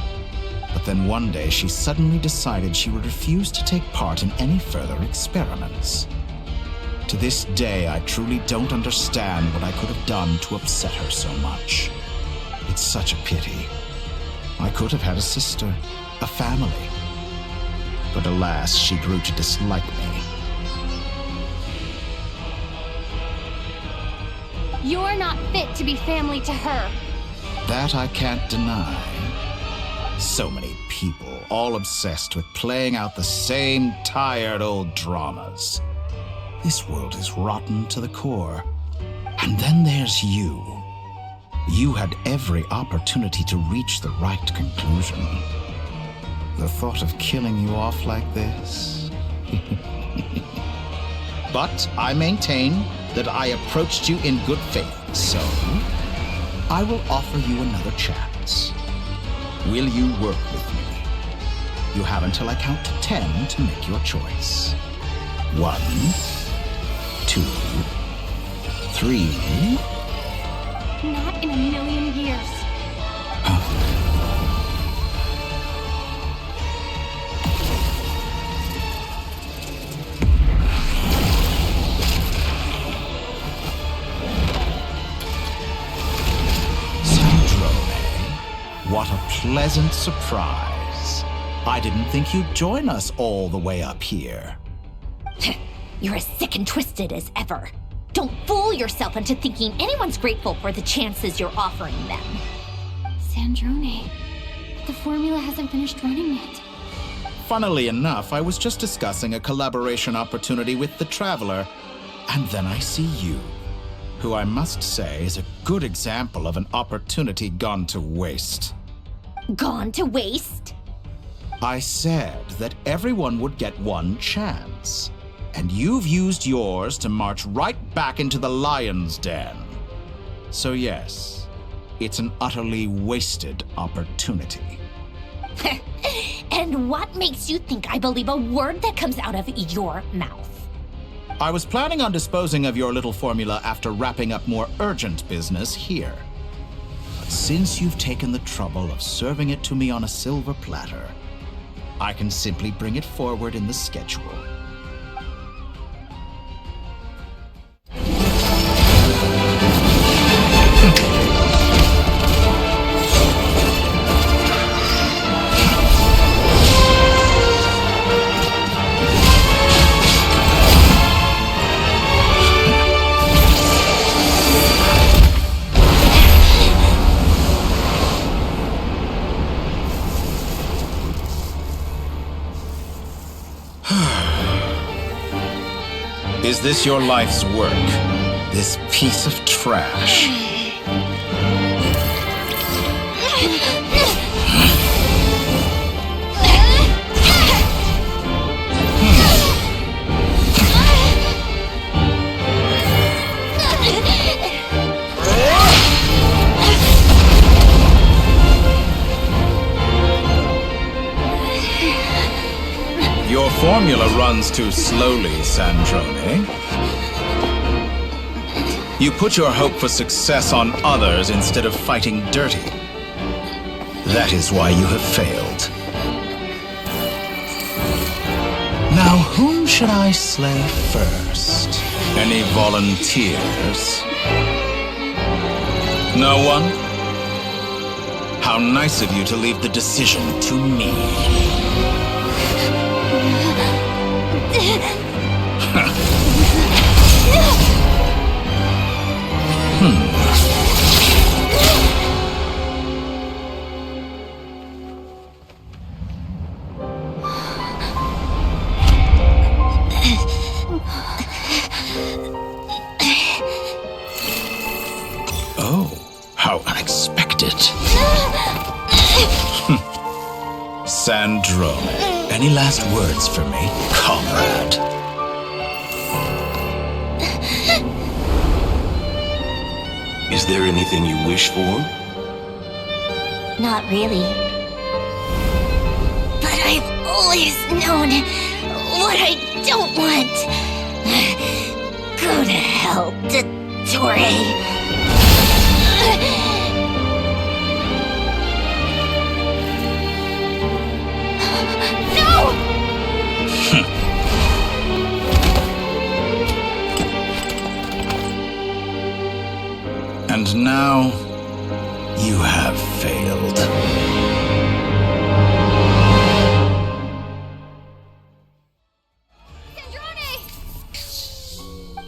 But then one day she suddenly decided she would refuse to take part in any further experiments. To this day, I truly don't understand what I could have done to upset her so much. It's such a pity. I could have had a sister, a family. But alas, she grew to dislike me. You're not fit to be family to her. That I can't deny. So many people, all obsessed with playing out the same tired old dramas. This world is rotten to the core. And then there's you. You had every opportunity to reach the right conclusion. The thought of killing you off like this? But I maintain that I approached you in good faith, so I will offer you another chance. Will you work with me? You have until I count to 10 to make your choice. 1, 2, 3. Not in a million years. What a pleasant surprise. I didn't think you'd join us all the way up here. You're as sick and twisted as ever. Don't fool yourself into thinking anyone's grateful for the chances you're offering them. Sandrone, the formula hasn't finished running yet. Funnily enough, I was just discussing a collaboration opportunity with the Traveler, and then I see you, who I must say is a good example of an opportunity gone to waste. Gone to waste? I said that everyone would get one chance, and you've used yours to march right back into the lion's den. So yes, it's an utterly wasted opportunity. And what makes you think I believe a word that comes out of your mouth? I was planning on disposing of your little formula after wrapping up more urgent business here. But since you've taken the trouble of serving it to me on a silver platter, I can simply bring it forward in the schedule. Is this your life's work? This piece of trash? formula runs too slowly, Sandrone. You put your hope for success on others instead of fighting dirty. That is why you have failed. Now, whom should I slay first? Any volunteers? No one? How nice of you to leave the decision to me. Oh, how unexpected. Sandrone, any last words for me, comrade? Is there anything you wish for? Not really. But I've always known what I don't want. Go to hell, Dottore. And now, you have failed.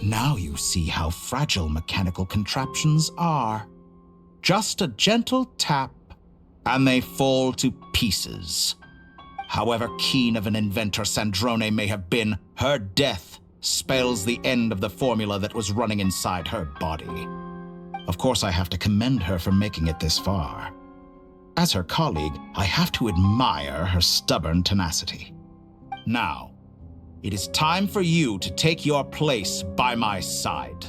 Now you see how fragile mechanical contraptions are. Just a gentle tap, and they fall to pieces. However keen of an inventor Sandrone may have been, her death spells the end of the formula that was running inside her body. Of course, I have to commend her for making it this far. As her colleague, I have to admire her stubborn tenacity. Now, it is time for you to take your place by my side.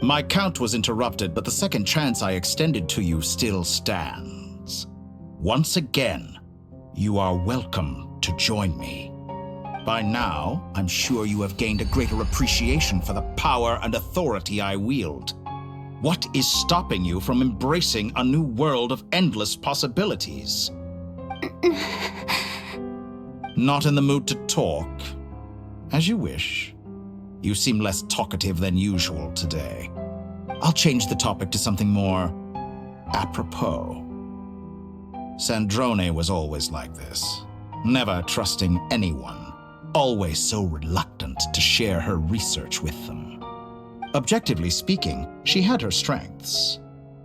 My count was interrupted, but the second chance I extended to you still stands. Once again, you are welcome to join me. By now, I'm sure you have gained a greater appreciation for the power and authority I wield. What is stopping you from embracing a new world of endless possibilities? Not in the mood to talk? As you wish. You seem less talkative than usual today. I'll change the topic to something more apropos. Sandrone was always like this, never trusting anyone. Always so reluctant to share her research with them. Objectively speaking, she had her strengths.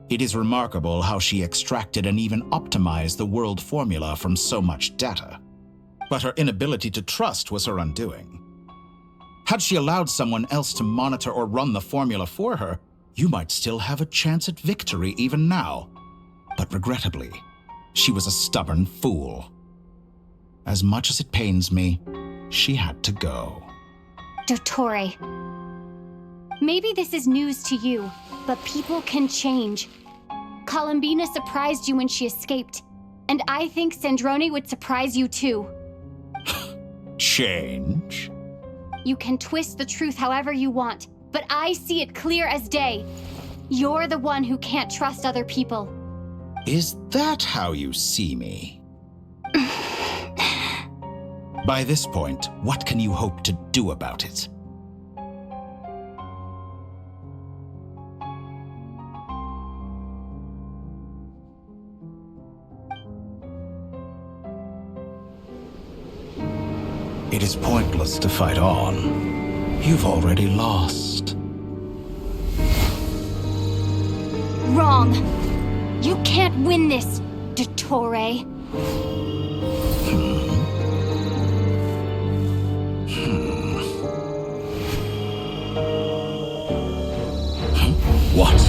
It is remarkable how she extracted and even optimized the world formula from so much data. But her inability to trust was her undoing. Had she allowed someone else to monitor or run the formula for her, you might still have a chance at victory even now. But regrettably, she was a stubborn fool. As much as it pains me, she had to go. Dottore. Maybe this is news to you, but people can change. Columbina surprised you when she escaped, and I think Sandrone would surprise you too. Change? You can twist the truth however you want, but I see it clear as day. You're the one who can't trust other people. Is that how you see me? By this point, what can you hope to do about it? It is pointless to fight on. You've already lost. Wrong. You can't win this, Dottore. What?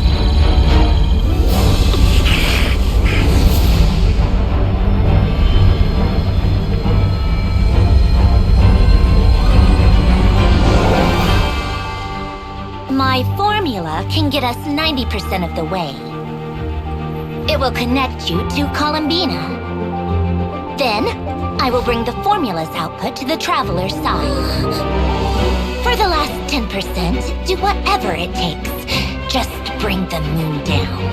My formula can get us 90% of the way. It will connect you to Columbina. Then, I will bring the formula's output to the Traveler's side. For the last 10%, do whatever it takes. Just bring the moon down.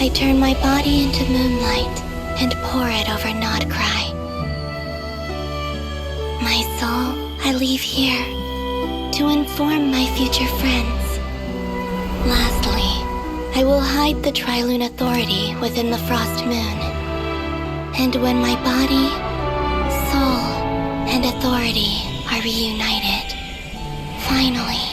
I turn my body into moonlight and pour it over Nodcry. My soul, I leave here to inform my future friends. Lastly, I will hide the Trilune Authority within the Frost Moon. And when my body, soul, and authority are reunited, finally...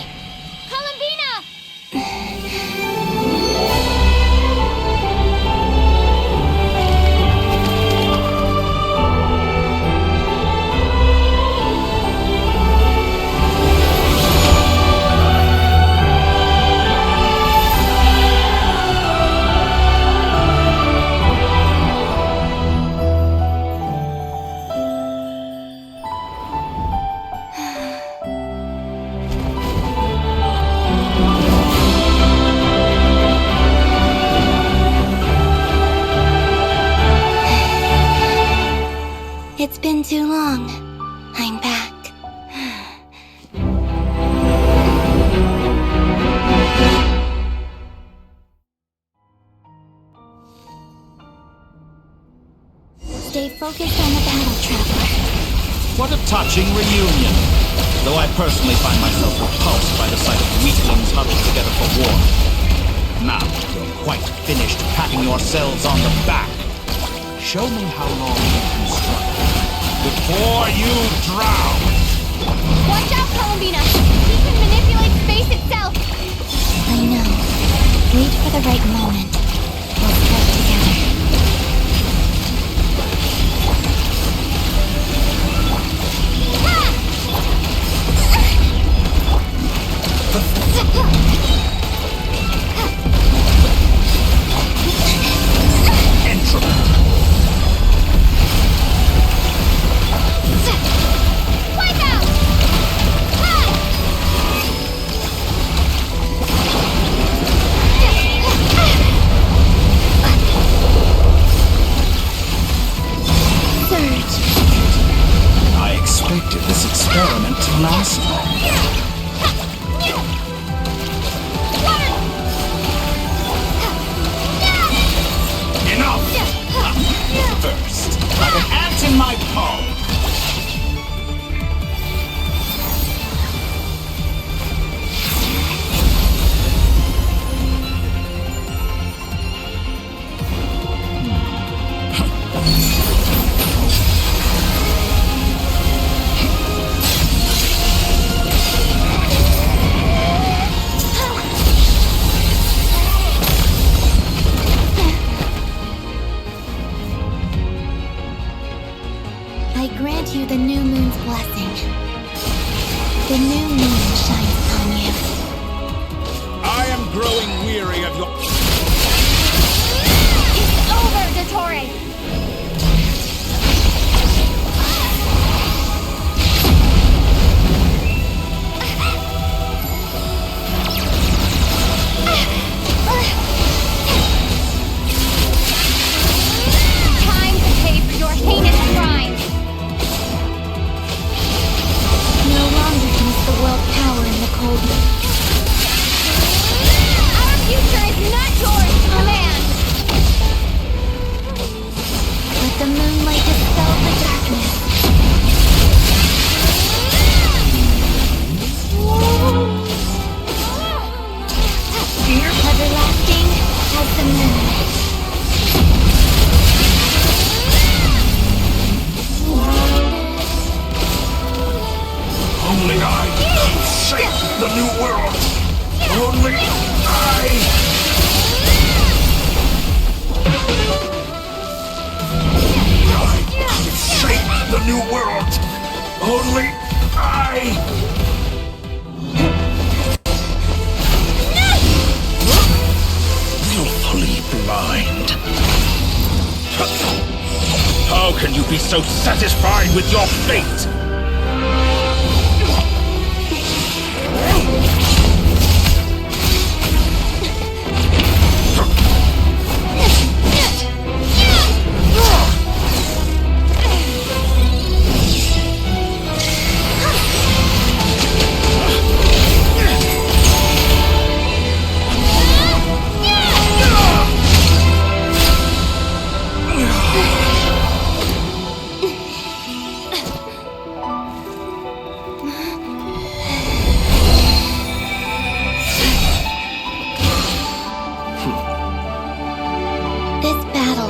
It's been too long. I'm back. Stay focused on the battle, Traveler. What a touching reunion. Though I personally find myself repulsed by the sight of weaklings huddled together for war. Now you're quite finished patting yourselves on the back. Show me how long you can struggle before you drown! Watch out, Columbina! He can manipulate space itself! I know. Wait for the right moment. We'll strike together. Entropy! I expected this experiment to last long. Enough! First, like an ant in my palm. I grant you the new moon's blessing. The new moon shines upon you. I am growing weary of your... It's over, Dottore! Time to pay for your heinous crimes! No longer can the world power in the cold. Our future is not the new world! Only I shape the new world! Only I... Willfully blind. How can you be so satisfied with your fate?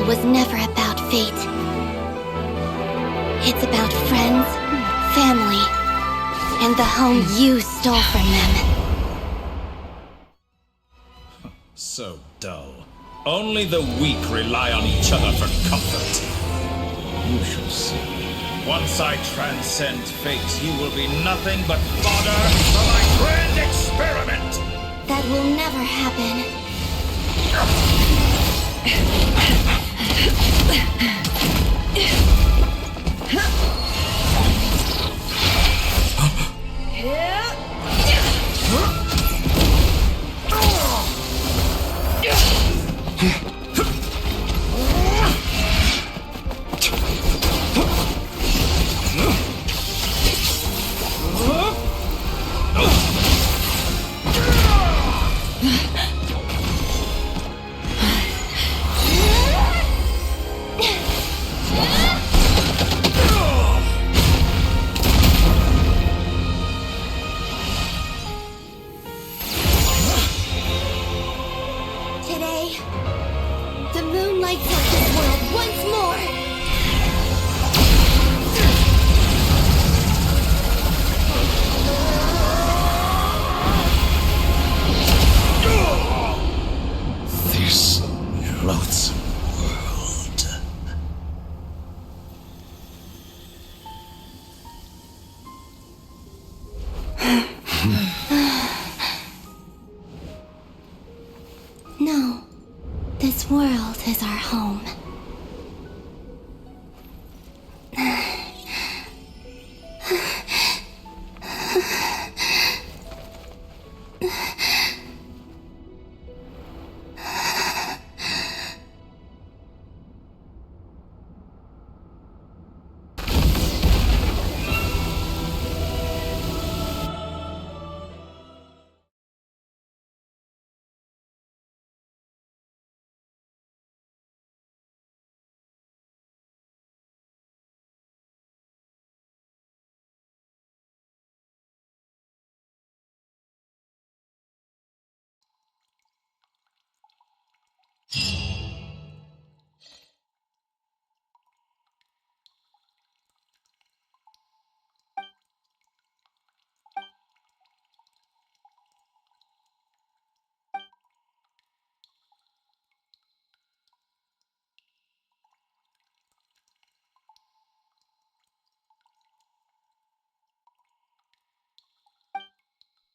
Was never about fate. It's about friends, family, and the home you stole from them. So dull. Only the weak rely on each other for comfort. You shall see. Once I transcend fate, you will be nothing but fodder for my grand experiment! That will never happen. No, this world is our home.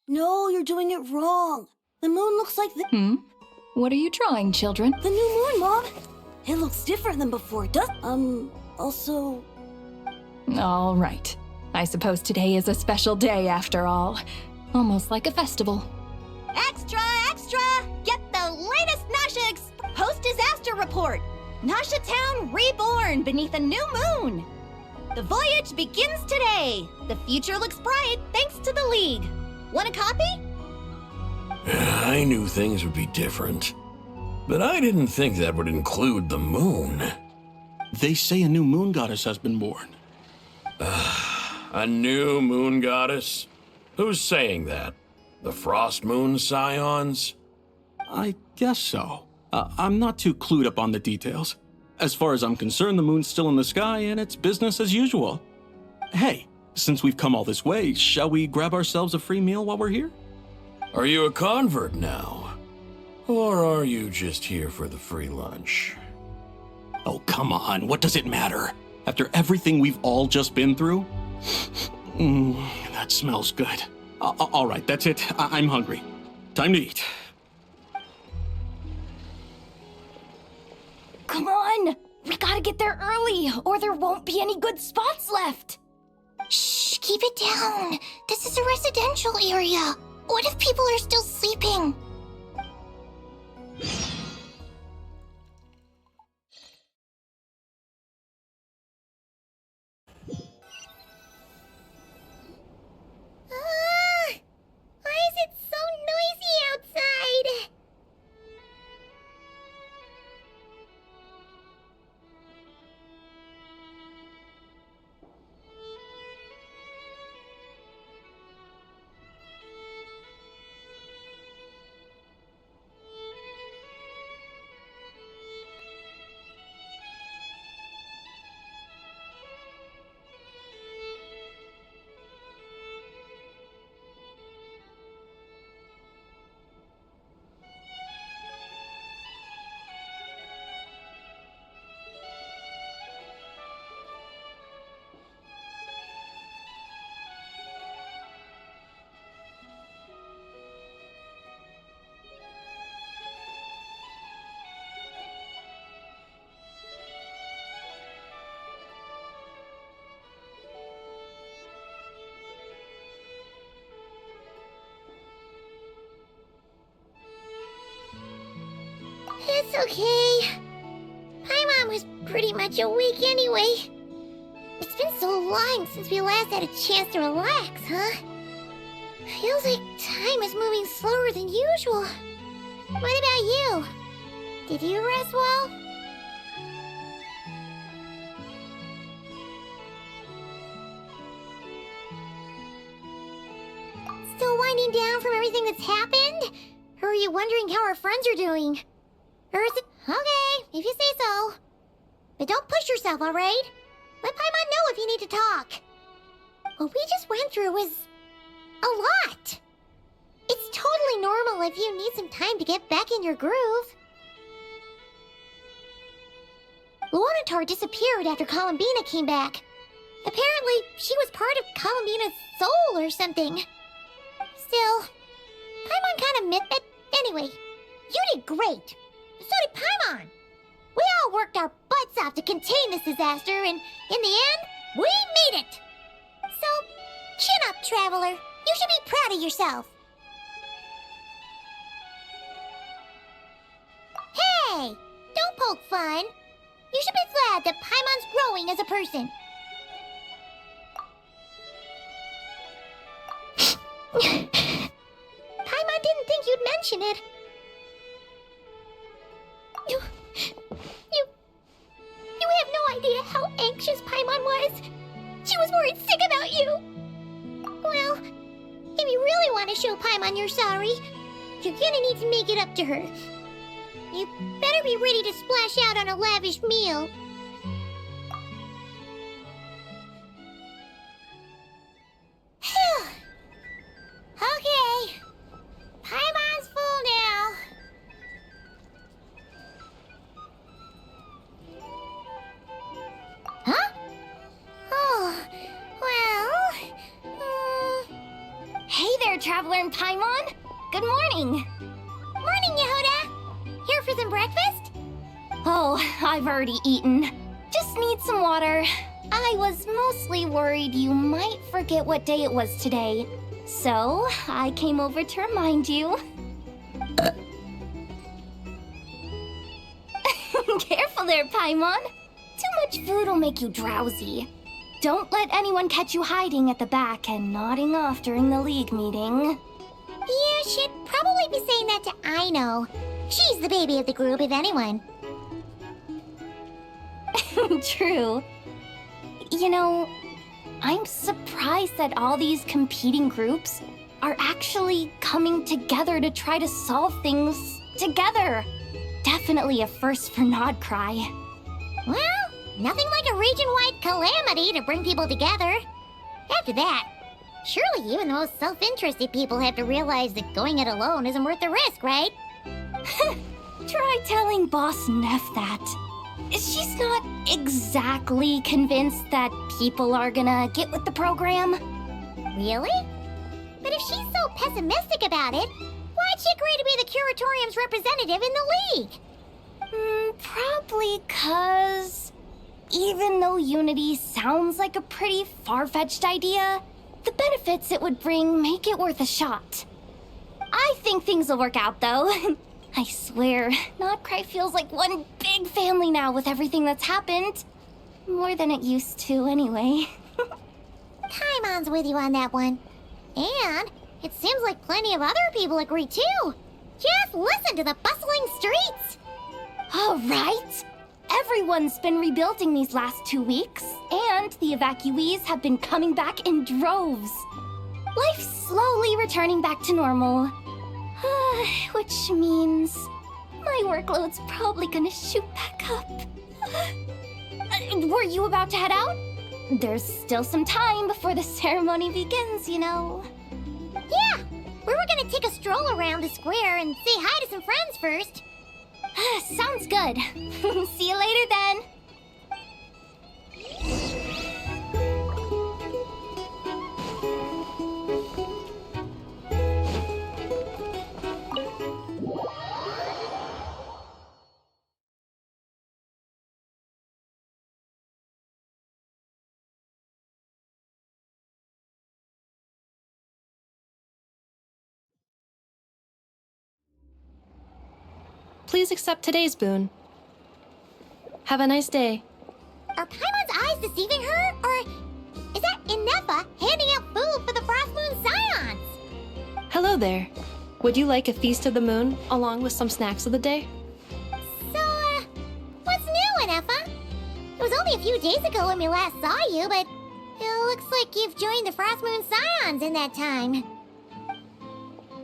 No, you're doing it wrong. The moon looks like the— What are you drawing, children? The new moon, Mom! It looks different than before, also... All right. I suppose today is a special day after all. Almost like a festival. Extra, extra! Get the latest Nasha post-disaster report! Nasha Town reborn beneath a new moon! The voyage begins today! The future looks bright thanks to the League. Want a copy? I knew things would be different, but I didn't think that would include the moon. They say a new moon goddess has been born. A new moon goddess? Who's saying that? The Frost Moon Scions? I guess so. I'm not too clued up on the details. As far as I'm concerned, the moon's still in the sky and it's business as usual. Hey, since we've come all this way, shall we grab ourselves a free meal while we're here? Are you a convert now? Or are you just here for the free lunch? Oh, come on. What does it matter? After everything we've all just been through? That smells good. All right, that's it. I'm hungry. Time to eat. Come on! We gotta get there early, or there won't be any good spots left! Shh, keep it down. This is a residential area. What if people are still sleeping? Why is it so noisy outside? It's okay. Paimon was pretty much awake anyway. It's been so long since we last had a chance to relax, huh? Feels like time is moving slower than usual. What about you? Did you rest well? Still winding down from everything that's happened? Or are you wondering how our friends are doing? Or is it... Okay, if you say so. But don't push yourself, alright? Let Paimon know if you need to talk. What we just went through was... a lot. It's totally normal if you need some time to get back in your groove. Luonatar disappeared after Columbina came back. Apparently, she was part of Columbina's soul or something. Still, Paimon kind of missed it. Anyway, you did great. So did Paimon. We all worked our butts off to contain this disaster, and in the end, we made it. So, chin up, Traveler. You should be proud of yourself. Hey, don't poke fun. You should be glad that Paimon's growing as a person. Paimon didn't think you'd mention it. You have no idea how anxious Paimon was. She was worried sick about you. Well, if you really want to show Paimon you're sorry, you're gonna need to make it up to her. You better be ready to splash out on a lavish meal. Okay. Paimon's full now. Huh? Oh, well... Hey there, Traveler and Paimon! Good morning! Morning, Yehuda! Here for some breakfast? Oh, I've already eaten. Just need some water. I was mostly worried you might forget what day it was today. So, I came over to remind you. Careful there, Paimon. Too much food will make you drowsy. Don't let anyone catch you hiding at the back and nodding off during the League meeting. You should probably be saying that to Aino. She's the baby of the group, if anyone. True. You know, I'm surprised that all these competing groups are actually coming together to try to solve things together. Definitely a first for Nodcry. Well, nothing like a region-wide calamity to bring people together. After that, Surely even the most self-interested people have to realize that going it alone isn't worth the risk, right? Try telling Boss Neff that. She's not exactly convinced that people are gonna get with the program. Really? But if she's so pessimistic about it, why'd she agree to be the Curatorium's representative in the League? Probably 'cause even though Unity sounds like a pretty far-fetched idea, the benefits it would bring make it worth a shot. I think things will work out, though. I swear, Notcry feels like one big family now with everything that's happened. More than it used to, anyway. Paimon's with you on that one. And it seems like plenty of other people agree, too. Just listen to the bustling streets. All right. Everyone's been rebuilding these last 2 weeks, and the evacuees have been coming back in droves. Life's slowly returning back to normal. Which means my workload's probably gonna shoot back up. Were you about to head out? There's still some time before the ceremony begins, you know. Yeah, we were gonna take a stroll around the square and say hi to some friends first. Sounds good. See you later then. Please accept today's boon. Have a nice day. Are Paimon's eyes deceiving her? Or is that Inefa handing out food for the Frostmoon Scions? Hello there. Would you like a feast of the moon along with some snacks of the day? So, what's new, Inefa? It was only a few days ago when we last saw you, but it looks like you've joined the Frostmoon Scions in that time.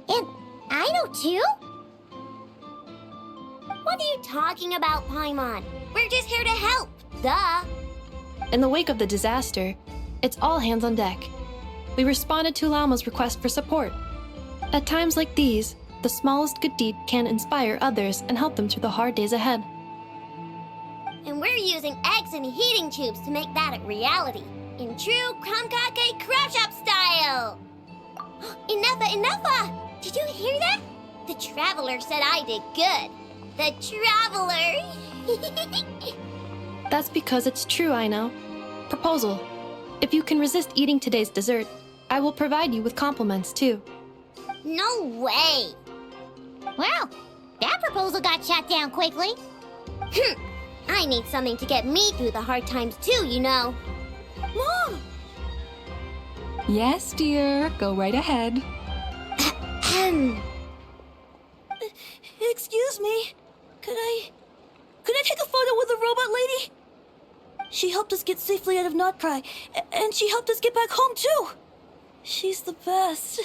And I know too? What are you talking about, Paimon? We're just here to help. Duh. In the wake of the disaster, it's all hands on deck. We responded to Llama's request for support. At times like these, the smallest good deed can inspire others and help them through the hard days ahead. And we're using eggs and heating tubes to make that a reality. In true Kromkake Crab Shop style! Enough! Did you hear that? The Traveler said I did good. The Traveler! That's because it's true, I know. Proposal. If you can resist eating today's dessert, I will provide you with compliments, too. No way! Well, that proposal got shot down quickly. I need something to get me through the hard times, too, you know. Mom! Yes, dear. Go right ahead. Excuse me. Could I take a photo with the robot lady? She helped us get safely out of Notcry, and she helped us get back home, too. She's the best.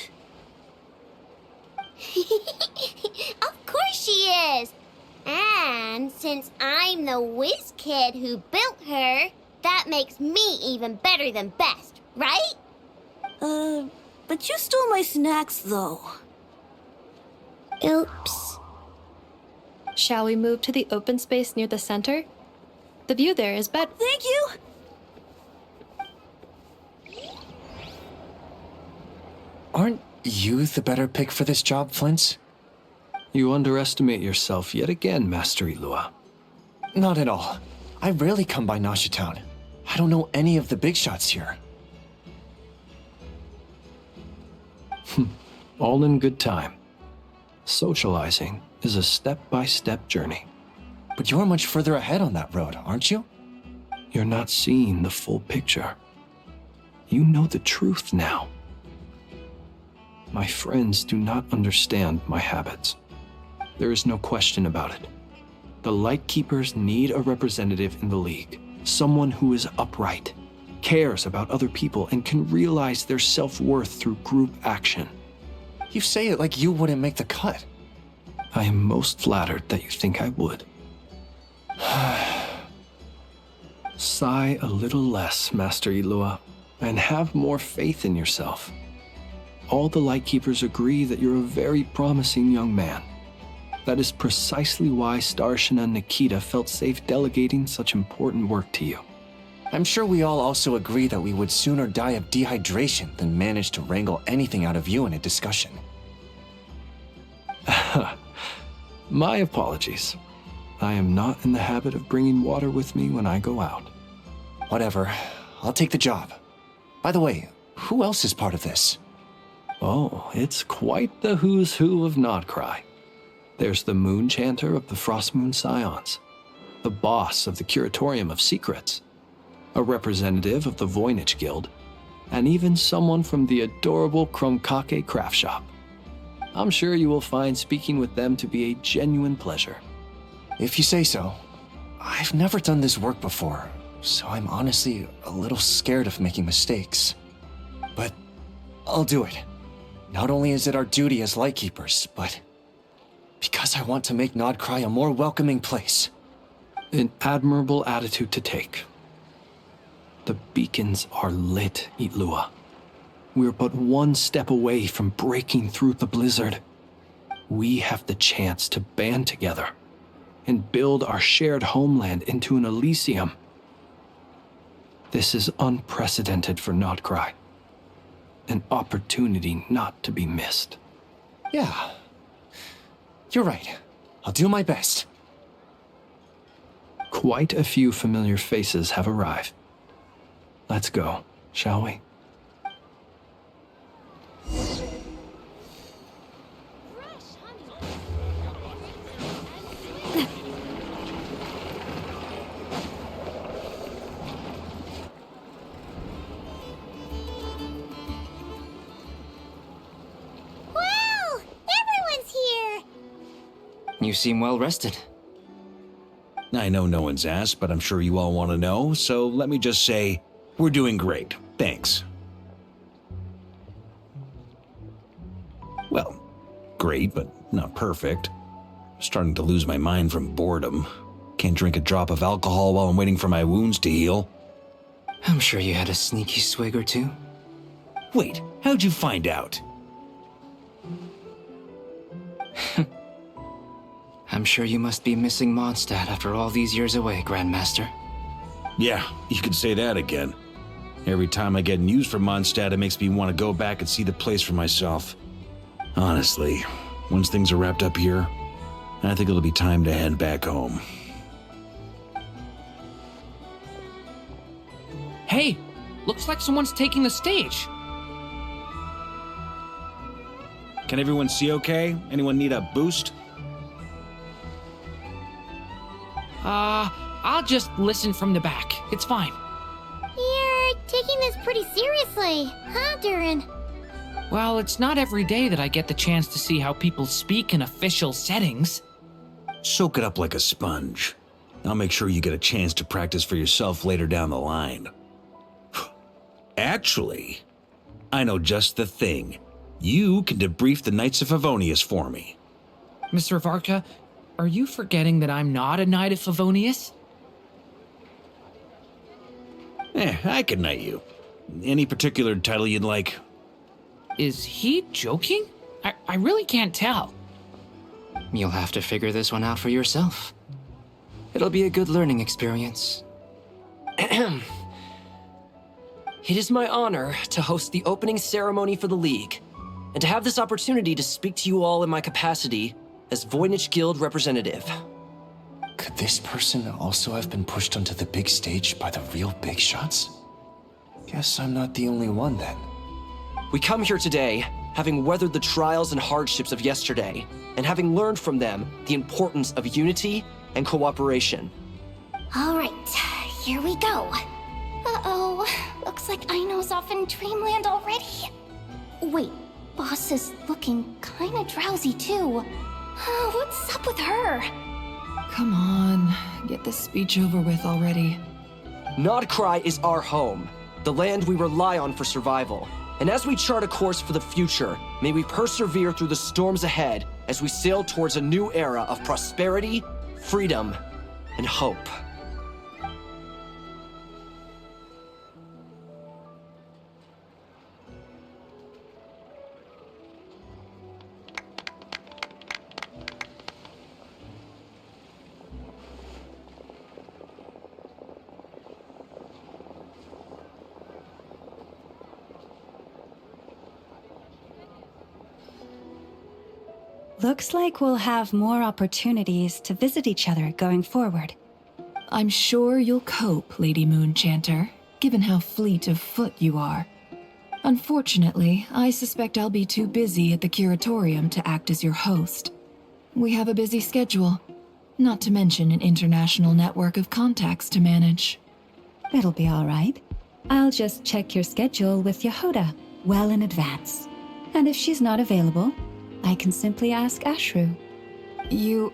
Of course she is! And since I'm the whiz kid who built her, that makes me even better than best, right? But you stole my snacks, though. Oops. Shall we move to the open space near the center? The view there is better. Thank you! Aren't you the better pick for this job, Flintz? You underestimate yourself yet again, Master Ilua. Not at all. I rarely come by Nasha Town. I don't know any of the big shots here. All in good time. Socializing is a step-by-step journey. But you're much further ahead on that road, aren't you? You're not seeing the full picture. You know the truth now. My friends do not understand my habits. There is no question about it. The Lightkeepers need a representative in the League. Someone who is upright, cares about other people, and can realize their self-worth through group action. You say it like you wouldn't make the cut. I am most flattered that you think I would. Sigh a little less, Master Ilua, and have more faith in yourself. all the Lightkeepers agree that you're a very promising young man. That is precisely why Starshina and Nikita felt safe delegating such important work to you. I'm sure we all also agree that we would sooner die of dehydration than manage to wrangle anything out of you in a discussion. My apologies. I am not in the habit of bringing water with me when I go out. Whatever. I'll take the job. By the way, who else is part of this? Oh, it's quite the who's who of Nodcry. There's the Moon Chanter of the Frostmoon Scions, the boss of the Curatorium of Secrets, a representative of the Voynich Guild, and even someone from the adorable Kromkake craft shop. I'm sure you will find speaking with them to be a genuine pleasure. If you say so. I've never done this work before, so I'm honestly a little scared of making mistakes. But I'll do it. Not only is it our duty as Lightkeepers, but because I want to make Nodcry a more welcoming place. An admirable attitude to take. The beacons are lit, Itlua. We're but one step away from breaking through the blizzard. We have the chance to band together and build our shared homeland into an Elysium. This is unprecedented for Nodcry. An opportunity not to be missed. Yeah. You're right. I'll do my best. Quite a few familiar faces have arrived. Let's go, shall we? Wow! Everyone's here! You seem well rested. I know no one's asked, but I'm sure you all want to know, so let me just say, we're doing great. Thanks. Well, great, but not perfect. Starting to lose my mind from boredom. Can't drink a drop of alcohol while I'm waiting for my wounds to heal. I'm sure you had a sneaky swig or two. Wait, how'd you find out? I'm sure you must be missing Mondstadt after all these years away, Grandmaster. Yeah, you could say that again. Every time I get news from Mondstadt, it makes me want to go back and see the place for myself. Honestly, once things are wrapped up here, I think it'll be time to head back home. Hey, looks like someone's taking the stage. Can everyone see okay? Anyone need a boost? I'll just listen from the back. It's fine. You're taking this pretty seriously, huh, Durin? Well, it's not every day that I get the chance to see how people speak in official settings. Soak it up like a sponge. I'll make sure you get a chance to practice for yourself later down the line. Actually, I know just the thing. You can debrief the Knights of Favonius for me. Mr. Varka, are you forgetting that I'm not a Knight of Favonius? I can knight you. Any particular title you'd like? Is he joking? I really can't tell. You'll have to figure this one out for yourself. It'll be a good learning experience. It is my honor to host the opening ceremony for the League, and to have this opportunity to speak to you all in my capacity as Voynich Guild representative. Could this person also have been pushed onto the big stage by the real big shots? Guess I'm not the only one then. We come here today, having weathered the trials and hardships of yesterday, and having learned from them the importance of unity and cooperation. All right, here we go. Uh-oh, looks like Aino's off in Dreamland already. Wait, Boss is looking kinda drowsy too. What's up with her? Come on, get this speech over with already. Nodcry is our home, the land we rely on for survival. And as we chart a course for the future, may we persevere through the storms ahead as we sail towards a new era of prosperity, freedom, and hope. Looks like we'll have more opportunities to visit each other going forward. I'm sure you'll cope, Lady Moonchanter, given how fleet of foot you are. Unfortunately, I suspect I'll be too busy at the curatorium to act as your host. We have a busy schedule, not to mention an international network of contacts to manage. It'll be all right. I'll just check your schedule with Yehoda well in advance. And if she's not available, I can simply ask Ashru. You...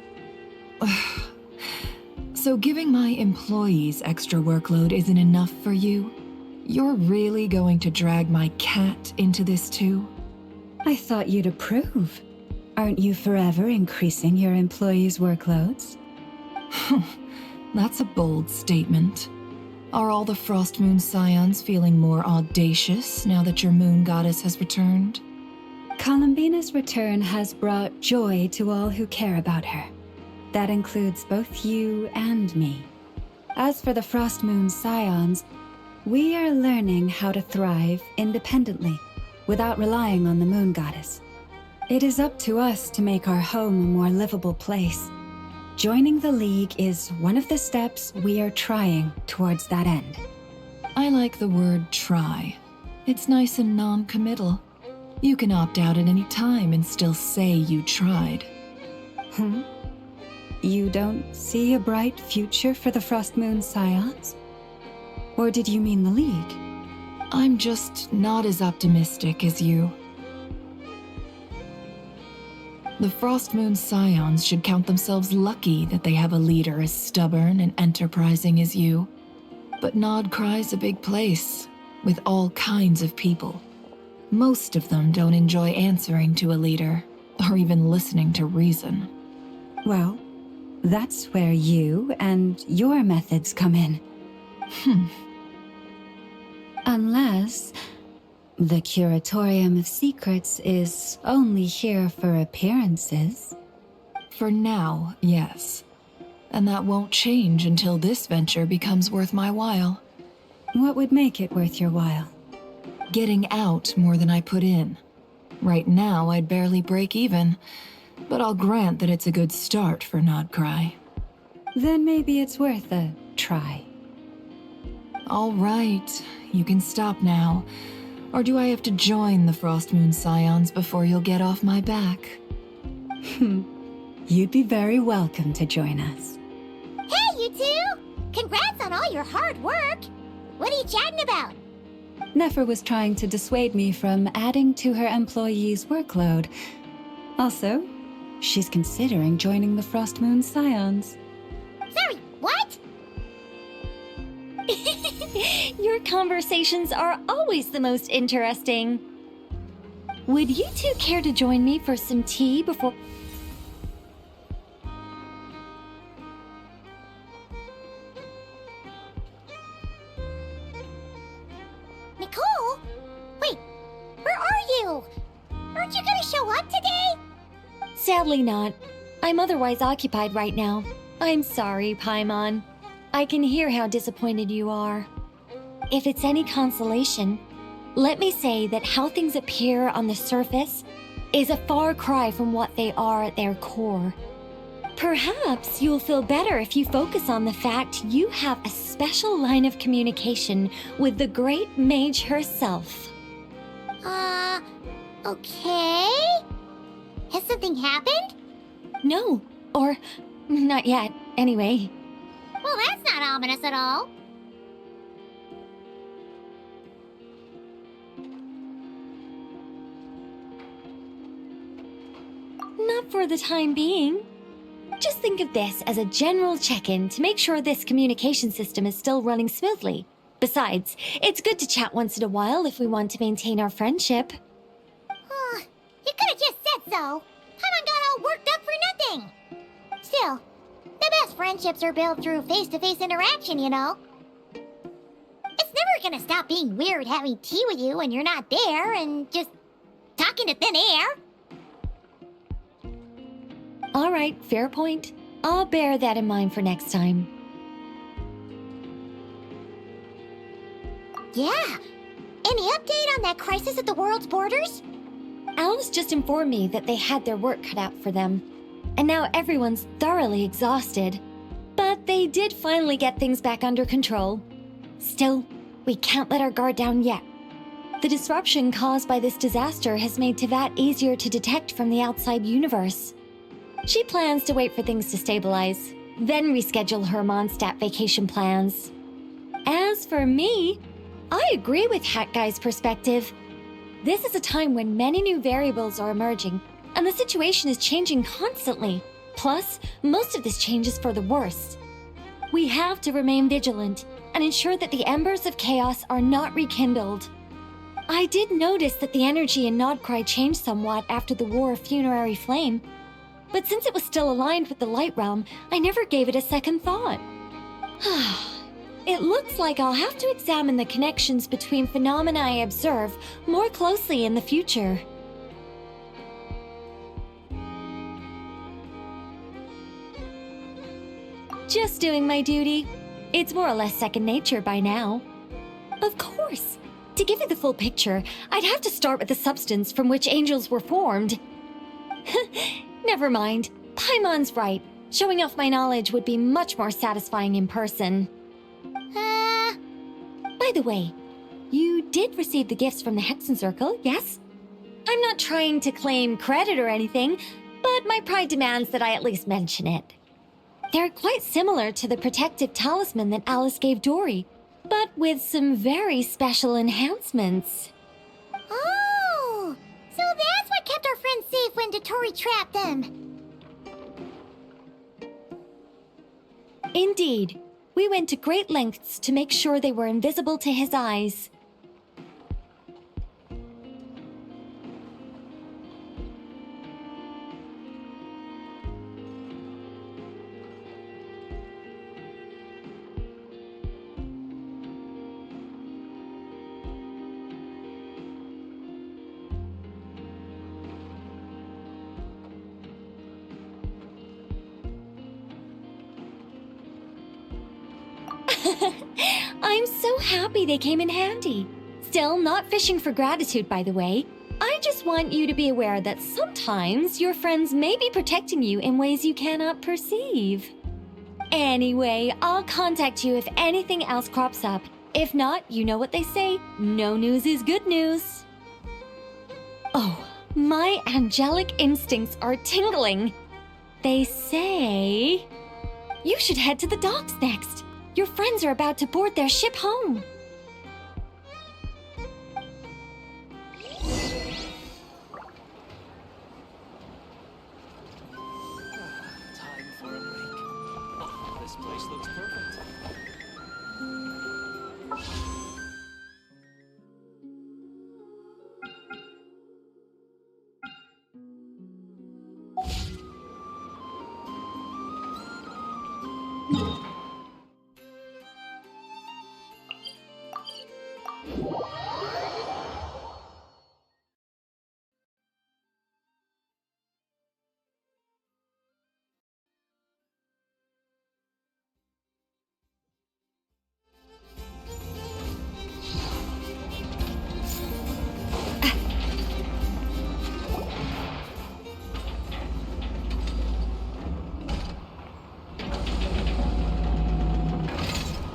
So giving my employees extra workload isn't enough for you? You're really going to drag my cat into this too? I thought you'd approve. Aren't you forever increasing your employees' workloads? That's a bold statement. Are all the Frostmoon Scions feeling more audacious now that your moon goddess has returned? Columbina's return has brought joy to all who care about her. That includes both you and me. As for the Frostmoon Scions, we are learning how to thrive independently, without relying on the moon goddess. It is up to us to make our home a more livable place. Joining the League is one of the steps we are trying towards that end. I like the word try. It's nice and non-committal. You can opt out at any time and still say you tried. You don't see a bright future for the Frostmoon Scions? Or did you mean the League? I'm just not as optimistic as you. The Frostmoon Scions should count themselves lucky that they have a leader as stubborn and enterprising as you. But Nodcry's a big place, with all kinds of people. Most of them don't enjoy answering to a leader, or even listening to reason. Well, that's where you and your methods come in. Unless the Curatorium of Secrets is only here for appearances. For now, yes. And that won't change until this venture becomes worth my while. What would make it worth your while? Getting out more than I put in. Right now, I'd barely break even, but I'll grant that it's a good start for Nodcry. Then maybe it's worth a try. All right, you can stop now. Or do I have to join the Frostmoon Scions before you'll get off my back? You'd be very welcome to join us. Hey, you two! Congrats on all your hard work! What are you chatting about? Nefer was trying to dissuade me from adding to her employees' workload. Also, she's considering joining the Frostmoon Scions. Sorry, what? Your conversations are always the most interesting. Would you two care to join me for some tea before... Nicole? Wait, where are you? Aren't you gonna show up today? Sadly not. I'm otherwise occupied right now. I'm sorry, Paimon. I can hear how disappointed you are. If it's any consolation, let me say that how things appear on the surface is a far cry from what they are at their core. Perhaps you'll feel better if you focus on the fact you have a special line of communication with the great mage herself. Okay? Has something happened? No, or not yet, anyway. Well, that's not ominous at all. Not for the time being. Just think of this as a general check-in to make sure this communication system is still running smoothly. Besides, it's good to chat once in a while if we want to maintain our friendship. You could have just said so. Paimon got all worked up for nothing. Still, the best friendships are built through face-to-face interaction, you know. It's never gonna stop being weird having tea with you when you're not there and just talking to thin air. All right, fair point. I'll bear that in mind for next time. Yeah. Any update on that crisis at the world's borders? Alice just informed me that they had their work cut out for them, and now everyone's thoroughly exhausted. But they did finally get things back under control. Still, we can't let our guard down yet. The disruption caused by this disaster has made Tevat easier to detect from the outside universe. She plans to wait for things to stabilize, then reschedule her Mondstadt vacation plans. As for me, I agree with Hat Guy's perspective. This is a time when many new variables are emerging, and the situation is changing constantly. Plus, most of this change is for the worse. We have to remain vigilant and ensure that the embers of chaos are not rekindled. I did notice that the energy in Nodcry changed somewhat after the War of Funerary Flame, but since it was still aligned with the Light Realm, I never gave it a second thought. It looks like I'll have to examine the connections between phenomena I observe more closely in the future. Just doing my duty. It's more or less second nature by now. Of course. To give you the full picture, I'd have to start with the substance from which angels were formed. Never mind. Paimon's right. Showing off my knowledge would be much more satisfying in person. By the way, you did receive the gifts from the Hexen Circle, yes? I'm not trying to claim credit or anything, but my pride demands that I at least mention it. They're quite similar to the protective talisman that Alice gave Dory, but with some very special enhancements. Oh! So that's what kept our friends safe when Dotori trapped them! Indeed. We went to great lengths to make sure they were invisible to his eyes. I'm so happy they came in handy. Still, not fishing for gratitude, by the way. I just want you to be aware that sometimes your friends may be protecting you in ways you cannot perceive. Anyway, I'll contact you if anything else crops up. If not, you know what they say, no news is good news. Oh, my angelic instincts are tingling. They say you should head to the docks next. Your friends are about to board their ship home. Time for a break. Oh, this place looks perfect.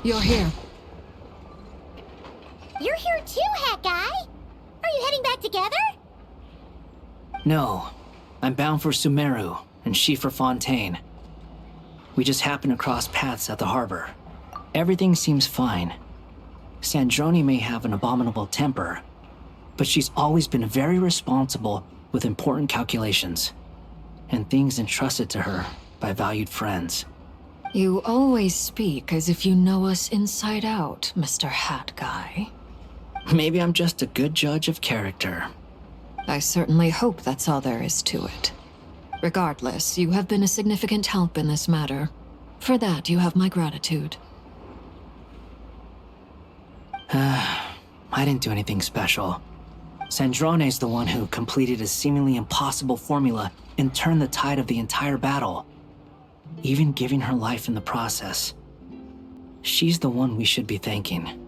You're here. You're here too, Hat Guy! Are you heading back together? No. I'm bound for Sumeru, and she for Fontaine. We just happened to cross paths at the harbor. Everything seems fine. Sandrone may have an abominable temper, but she's always been very responsible with important calculations, and things entrusted to her by valued friends. You always speak as if you know us inside out, Mr. Hat Guy. Maybe I'm just a good judge of character. I certainly hope that's all there is to it. Regardless, you have been a significant help in this matter. For that, you have my gratitude. I didn't do anything special. Sandrone's the one who completed a seemingly impossible formula and turned the tide of the entire battle, even giving her life in the process. She's the one we should be thanking.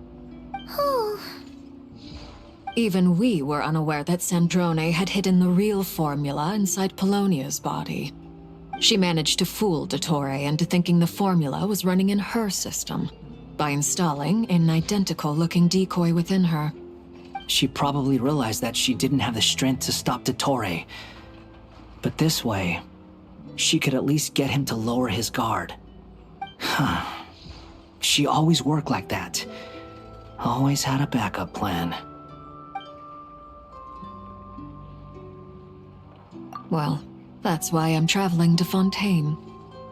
Even we were unaware that Sandrone had hidden the real formula inside Polonia's body. She managed to fool Dottore into thinking the formula was running in her system by installing an identical-looking decoy within her. She probably realized that she didn't have the strength to stop Dottore. But this way, she could at least get him to lower his guard. She always worked like that. Always had a backup plan. Well, that's why I'm traveling to Fontaine.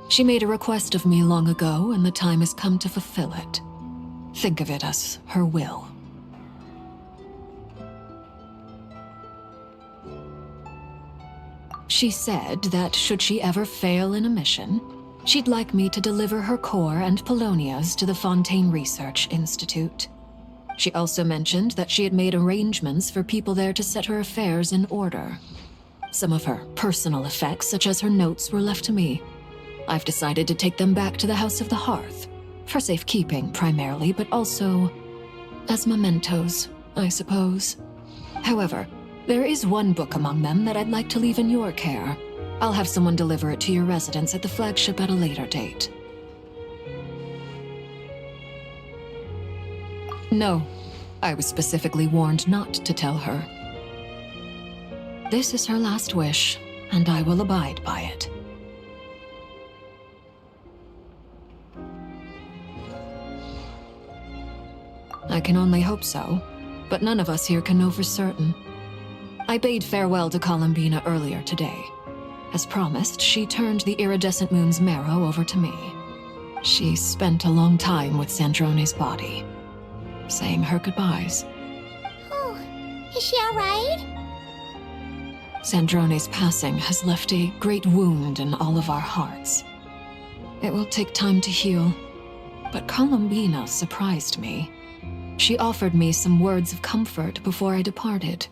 She made a request of me long ago, and the time has come to fulfill it. Think of it as her will. She said that should she ever fail in a mission, she'd like me to deliver her core and Polonia's to the Fontaine Research Institute. She also mentioned that she had made arrangements for people there to set her affairs in order. Some of her personal effects, such as her notes, were left to me. I've decided to take them back to the House of the Hearth, for safekeeping primarily, but also as mementos, I suppose. However, there is one book among them that I'd like to leave in your care. I'll have someone deliver it to your residence at the flagship at a later date. No, I was specifically warned not to tell her. This is her last wish, and I will abide by it. I can only hope so, but none of us here can know for certain. I bade farewell to Columbina earlier today. As promised, she turned the iridescent moon's marrow over to me. She spent a long time with Sandrone's body, saying her goodbyes. Oh, is she alright? Sandrone's passing has left a great wound in all of our hearts. It will take time to heal, but Columbina surprised me. She offered me some words of comfort before I departed.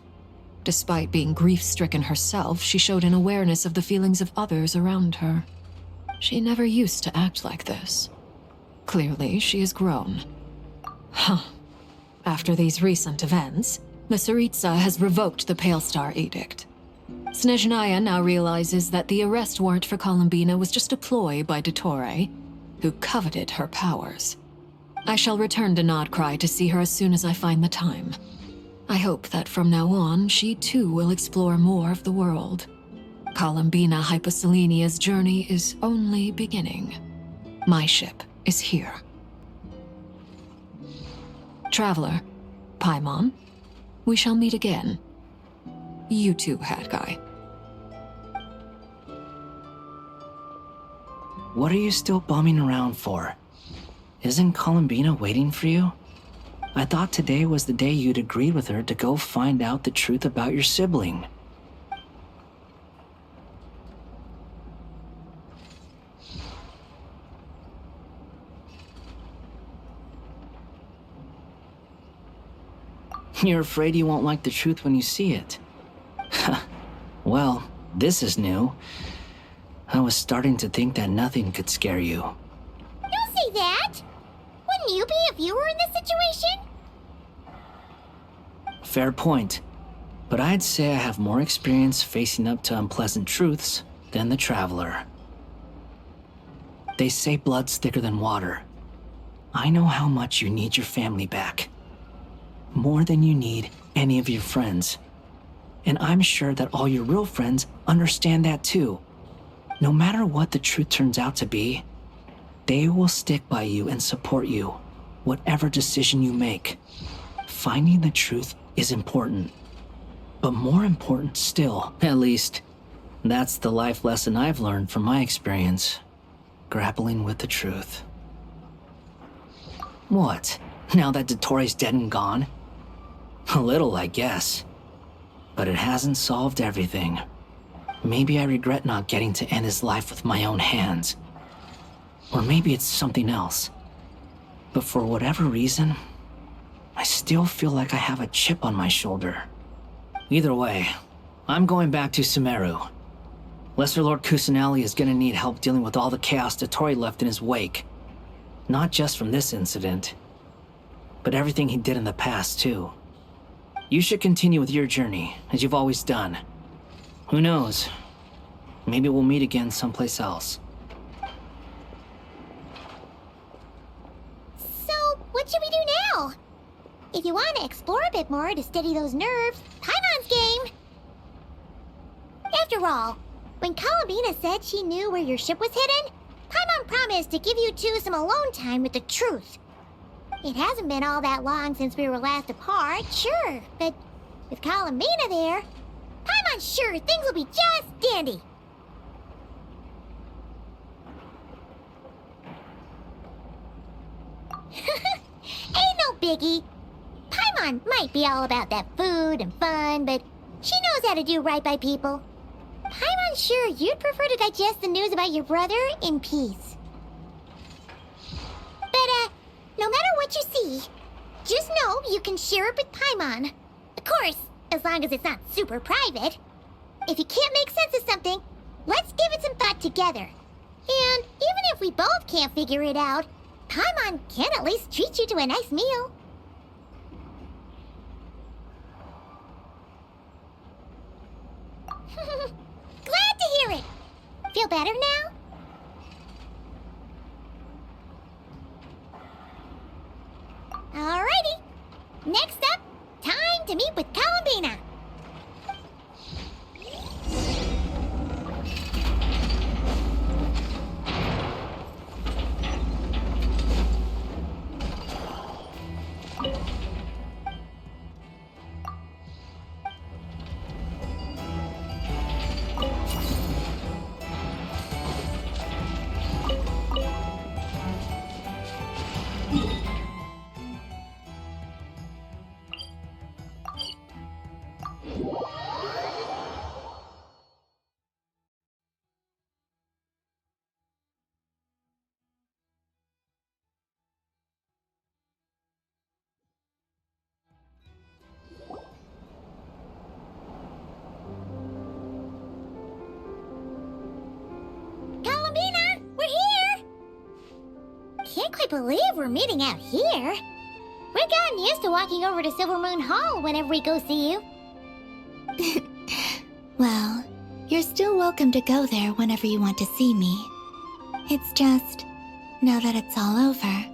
Despite being grief-stricken herself, she showed an awareness of the feelings of others around her. She never used to act like this. Clearly, she has grown. After these recent events, the Tsaritsa has revoked the Pale Star Edict. Snezhnaya now realizes that the arrest warrant for Columbina was just a ploy by Dottore, who coveted her powers. I shall return to Nodcry to see her as soon as I find the time. I hope that from now on, she too will explore more of the world. Columbina Hyposelenia's journey is only beginning. My ship is here. Traveler, Paimon, we shall meet again. You too, Hat Guy. What are you still bumming around for? Isn't Columbina waiting for you? I thought today was the day you'd agreed with her to go find out the truth about your sibling. You're afraid you won't like the truth when you see it. Well, this is new. I was starting to think that nothing could scare you. Don't say that! Wouldn't you be if you were in this situation? Fair point. But I'd say I have more experience facing up to unpleasant truths than the Traveler. They say blood's thicker than water. I know how much you need your family back. More than you need any of your friends. And I'm sure that all your real friends understand that too. No matter what the truth turns out to be, they will stick by you and support you, whatever decision you make. Finding the truth is important. But more important still, at least, that's the life lesson I've learned from my experience, grappling with the truth. What? Now that Dottore's dead and gone? A little, I guess. But it hasn't solved everything. Maybe I regret not getting to end his life with my own hands. Or maybe it's something else. But for whatever reason, I still feel like I have a chip on my shoulder. Either way, I'm going back to Sumeru. Lesser Lord Kusanali is gonna need help dealing with all the chaos Dottore left in his wake. Not just from this incident, but everything he did in the past, too. You should continue with your journey, as you've always done. Who knows? Maybe we'll meet again someplace else. So, what should we do now? If you want to explore a bit more to steady those nerves, Paimon's game! After all, when Columbina said she knew where your ship was hidden, Paimon promised to give you two some alone time with the truth. It hasn't been all that long since we were last apart, sure, but with Columbina there, Paimon's sure things will be just dandy. Ain't no biggie. Paimon might be all about that food and fun, but she knows how to do right by people. Paimon's sure you'd prefer to digest the news about your brother in peace. But, no matter what you see, just know you can share it with Paimon. Of course, as long as it's not super private. If you can't make sense of something, let's give it some thought together. And even if we both can't figure it out, Paimon can at least treat you to a nice meal. Glad to hear it. Feel better now? Alrighty. Next up, time to meet with Columbina. Columbina, we're here! Can't quite believe we're meeting out here. We've gotten used to walking over to Silver Moon Hall whenever we go see you. Well, you're still welcome to go there whenever you want to see me. It's just, now that it's all over,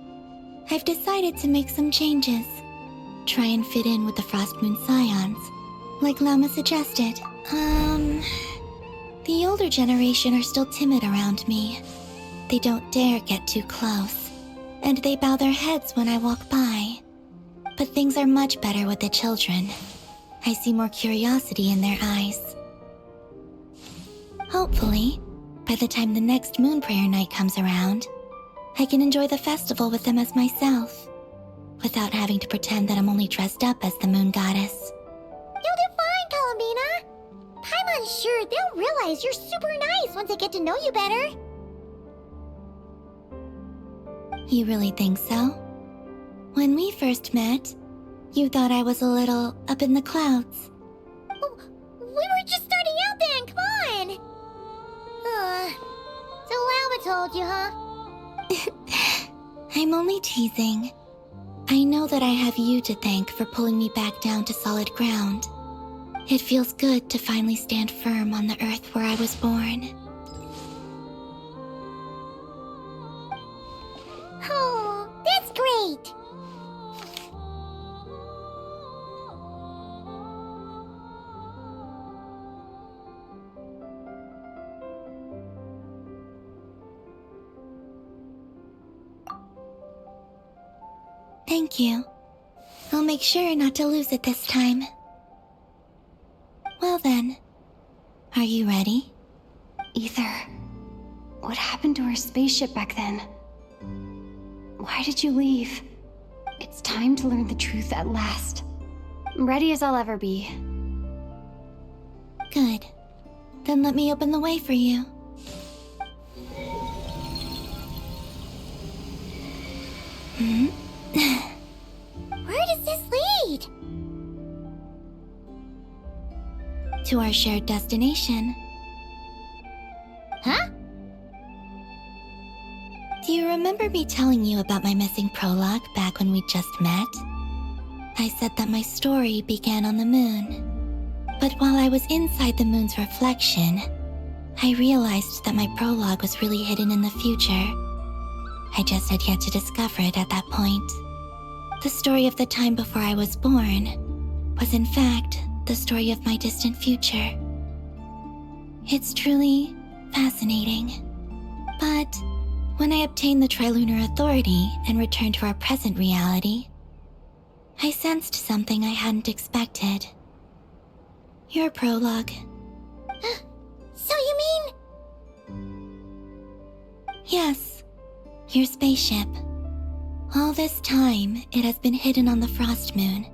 I've decided to make some changes. Try and fit in with the Frost Moon Scions, like Lama suggested. The older generation are still timid around me. They don't dare get too close, and they bow their heads when I walk by. But things are much better with the children. I see more curiosity in their eyes. Hopefully, by the time the next Moon Prayer Night comes around, I can enjoy the festival with them as myself, without having to pretend that I'm only dressed up as the Moon Goddess. You'll do fine, Columbina. Paimon's sure they'll realize you're super nice once they get to know you better. You really think so? When we first met, you thought I was a little up in the clouds. We were just starting out then, come on! So Lama told you, huh? I'm only teasing. I know that I have you to thank for pulling me back down to solid ground. It feels good to finally stand firm on the earth where I was born. Oh, that's great! Thank you. I'll make sure not to lose it this time. Well then, are you ready? Ether, what happened to our spaceship back then? Why did you leave? It's time to learn the truth at last. I'm ready as I'll ever be. Good. Then let me open the way for you. Where does this lead? To our shared destination. Huh? Do you remember me telling you about my missing prologue back when we just met? I said that my story began on the moon. But while I was inside the moon's reflection, I realized that my prologue was really hidden in the future. I just had yet to discover it at that point. The story of the time before I was born was in fact the story of my distant future. It's truly fascinating. But when I obtained the Trilunar Authority and returned to our present reality, I sensed something I hadn't expected. Your prologue. So you mean... Yes, your spaceship. All this time, it has been hidden on the frost moon,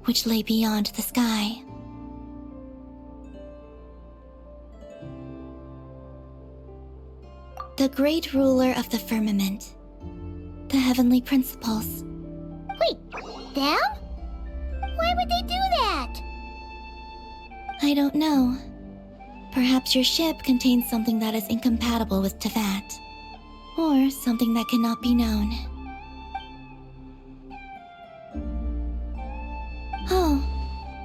which lay beyond the sky. The great ruler of the firmament. The heavenly principles. Wait, them? Why would they do that? I don't know. Perhaps your ship contains something that is incompatible with Teyvat. Or something that cannot be known. Oh,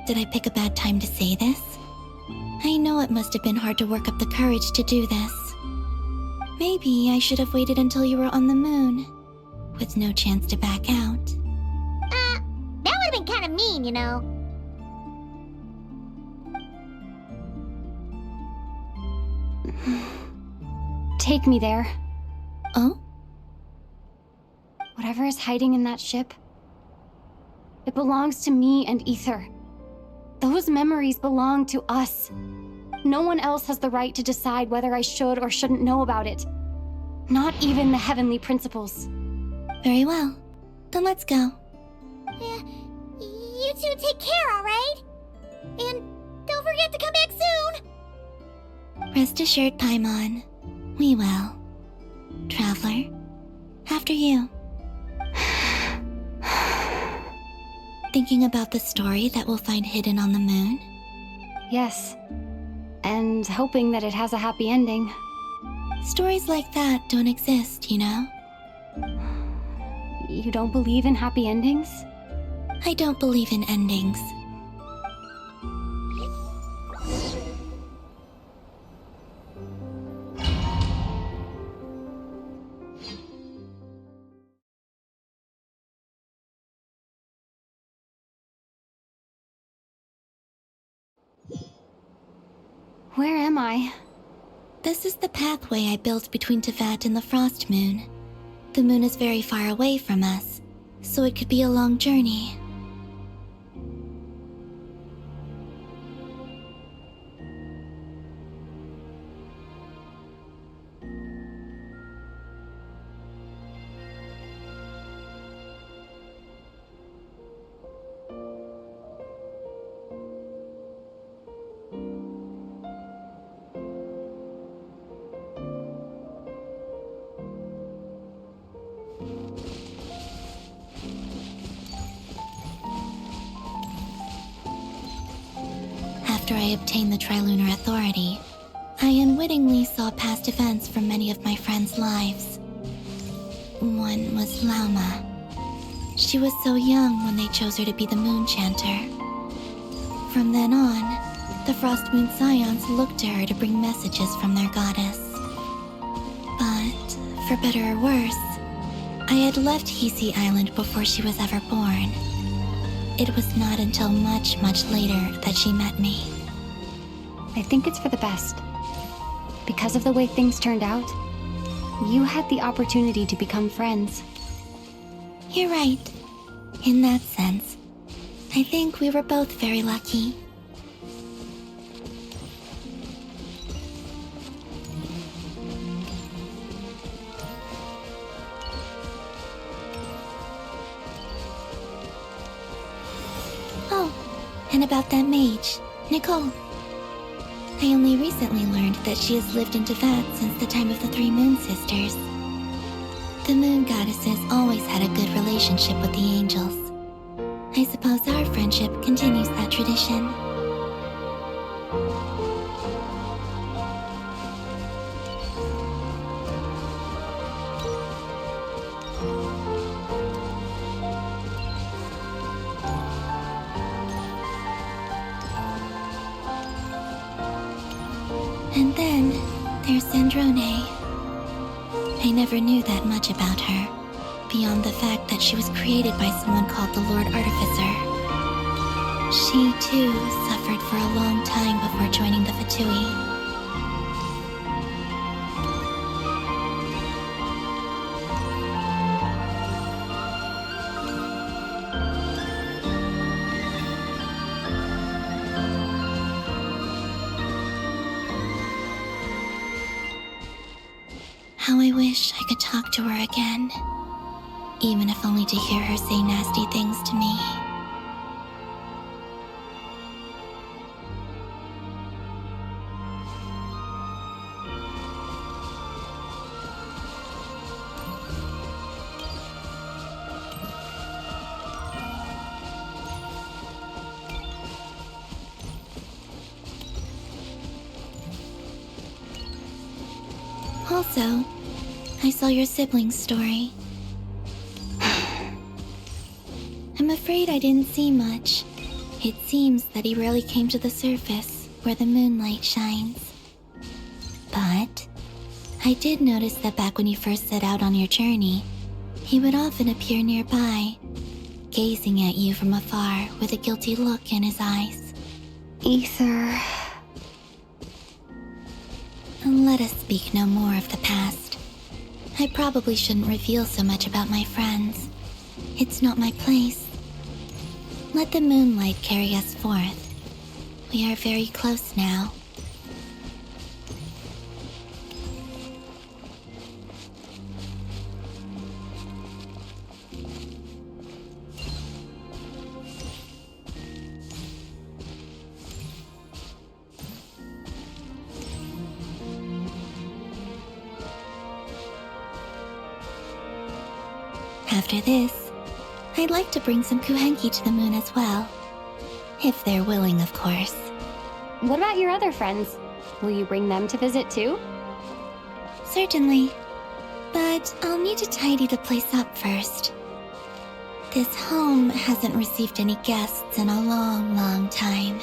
did I pick a bad time to say this? I know it must have been hard to work up the courage to do this. Maybe I should have waited until you were on the moon, with no chance to back out. That would have been kind of mean, you know. Take me there. Oh? Whatever is hiding in that ship, it belongs to me and Ether. Those memories belong to us. No one else has the right to decide whether I should or shouldn't know about it. Not even the heavenly principles. Very well. Then let's go. Yeah, you two take care, alright? And don't forget to come back soon! Rest assured, Paimon. We will. Traveler, after you. Thinking about the story that we'll find hidden on the moon? Yes. And hoping that it has a happy ending. Stories like that don't exist, you know? You don't believe in happy endings? I don't believe in endings. Where am I? This is the pathway I built between Teyvat and the Frost Moon. The moon is very far away from us, so it could be a long journey. After I obtained the Trilunar Authority, I unwittingly saw past events from many of my friends' lives. One was Lauma. She was so young when they chose her to be the Moon Chanter. From then on, the Frost Moon Scions looked to her to bring messages from their goddess. But, for better or worse, I had left Hisi Island before she was ever born. It was not until much, much later that she met me. I think it's for the best. Because of the way things turned out, you had the opportunity to become friends. You're right. In that sense, I think we were both very lucky. Oh, and about that mage, Nicole. I only recently learned that she has lived in Teyvat since the time of the Three Moon Sisters. The Moon Goddesses always had a good relationship with the angels. I suppose our friendship continues that tradition. And then there's Sandrone. I never knew that much about her, beyond the fact that she was created by someone called the Lord Artificer. She, too, suffered for a long time before joining the Fatui. How I wish I could talk to her again, even if only to hear her say nasty things to me. Also, I saw your sibling's story. I'm afraid I didn't see much. It seems that he rarely came to the surface, where the moonlight shines. But I did notice that back when you first set out on your journey, he would often appear nearby, gazing at you from afar with a guilty look in his eyes. Ether. Let us speak no more of the past. I probably shouldn't reveal so much about my friends. It's not my place. Let the moonlight carry us forth. We are very close now. After this, I'd like to bring some kuhenki to the moon as well. If they're willing, of course. What about your other friends? Will you bring them to visit too? Certainly. But I'll need to tidy the place up first. This home hasn't received any guests in a long, long time.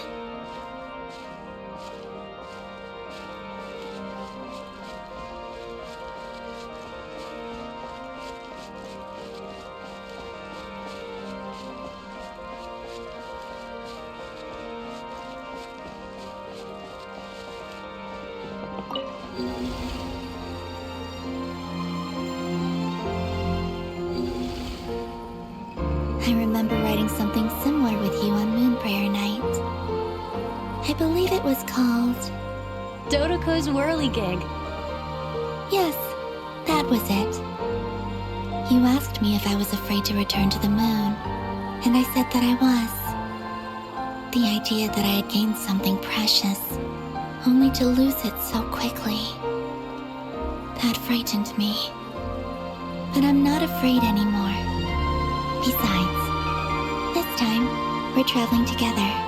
I remember writing something similar with you on Moon Prayer Night. I believe it was called Dodoko's Whirligig. Yes, that was it. You asked me if I was afraid to return to the moon, and I said that I was. The idea that I had gained something precious, only to lose it so quickly. That frightened me. But I'm not afraid anymore. Besides, this time, we're traveling together.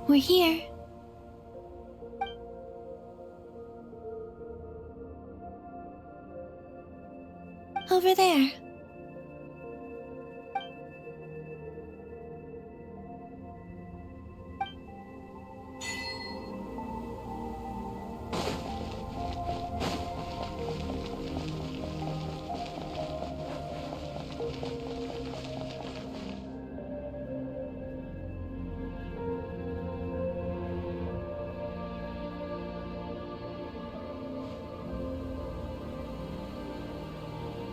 We're here. Over there.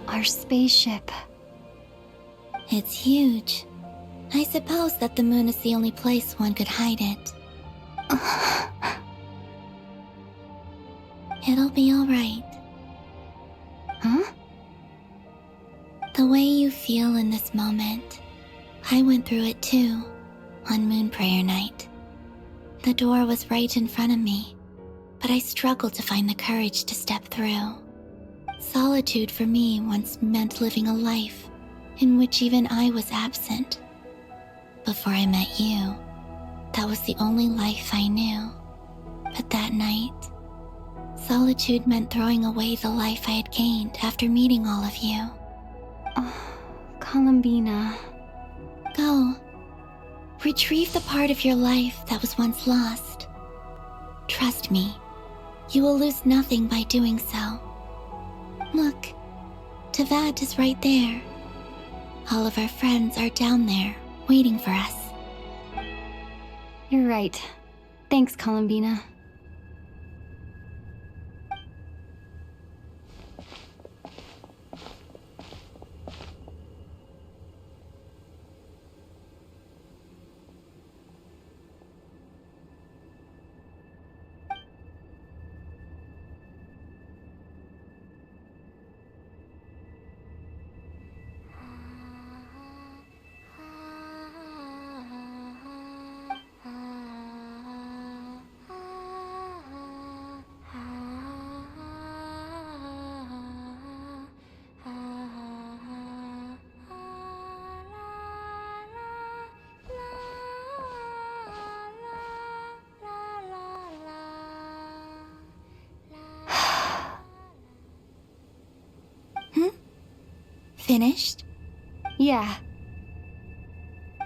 Our spaceship. It's huge. I suppose that the moon is the only place one could hide it. It'll be alright. Huh? The way you feel in this moment, I went through it too, on Moon Prayer Night. The door was right in front of me, but I struggled to find the courage to step through. Solitude for me once meant living a life in which even I was absent. Before I met you, that was the only life I knew. But that night, solitude meant throwing away the life I had gained after meeting all of you. Oh, Columbina. Go. Retrieve the part of your life that was once lost. Trust me, you will lose nothing by doing so. Look, Teyvat is right there. All of our friends are down there, waiting for us. You're right. Thanks, Columbina. Finished? Yeah.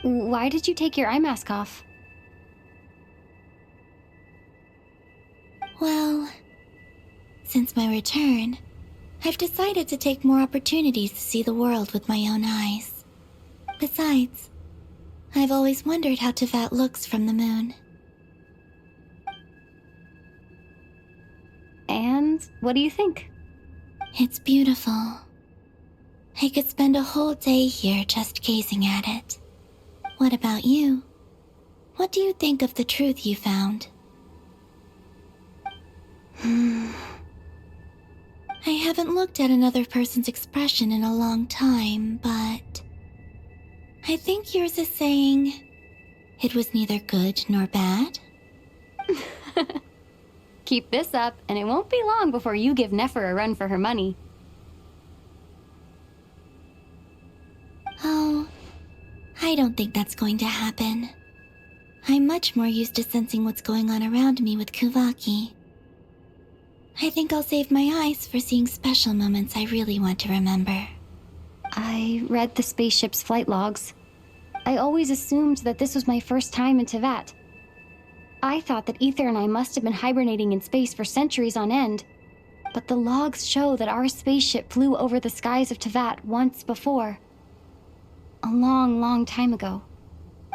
Why did you take your eye mask off? Well, since my return, I've decided to take more opportunities to see the world with my own eyes. Besides, I've always wondered how Teyvat looks from the moon. And what do you think? It's beautiful. I could spend a whole day here just gazing at it. What about you? What do you think of the truth you found? I haven't looked at another person's expression in a long time, but I think yours is saying it was neither good nor bad. Keep this up, and it won't be long before you give Nefer a run for her money. Oh, I don't think that's going to happen. I'm much more used to sensing what's going on around me with Kuvaki. I think I'll save my eyes for seeing special moments I really want to remember. I read the spaceship's flight logs. I always assumed that this was my first time in Teyvat. I thought that Ether and I must have been hibernating in space for centuries on end. But the logs show that our spaceship flew over the skies of Teyvat once before. A long, long time ago.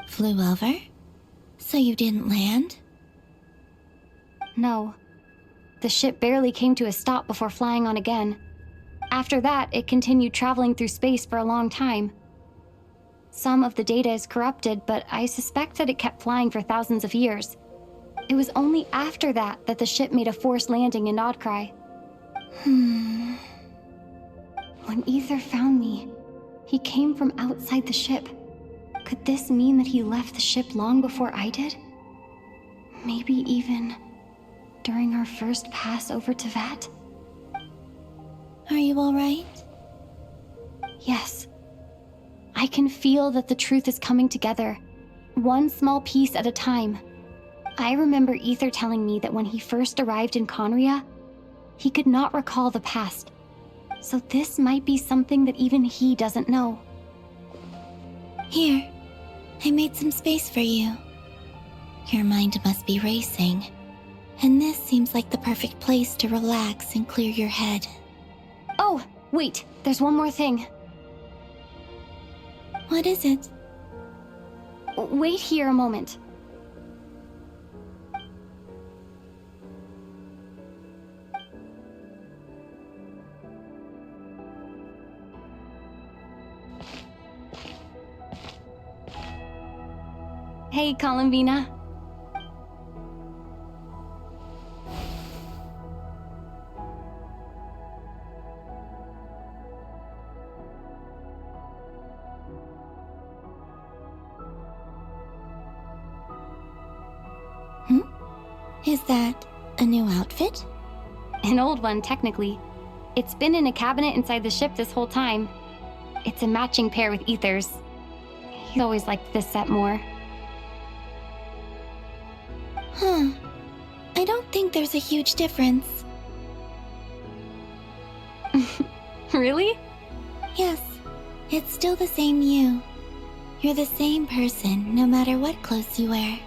Flew over? So you didn't land? No. The ship barely came to a stop before flying on again. After that, it continued traveling through space for a long time. Some of the data is corrupted, but I suspect that it kept flying for thousands of years. It was only after that that the ship made a forced landing in Nodcry. When Ether found me, he came from outside the ship. Could this mean that he left the ship long before I did? Maybe even during our first pass over Teyvat? Are you alright? Yes. I can feel that the truth is coming together, one small piece at a time. I remember Ether telling me that when he first arrived in Conria, he could not recall the past. So this might be something that even he doesn't know. Here, I made some space for you. Your mind must be racing, and this seems like the perfect place to relax and clear your head. Oh, wait, there's one more thing. What is it? Wait here a moment. Hey, Columbina. Is that a new outfit? An old one, technically. It's been in a cabinet inside the ship this whole time. It's a matching pair with Ether's. He's always liked this set more. Huh. I don't think there's a huge difference. Really? Yes. It's still the same you. You're the same person, no matter what clothes you wear.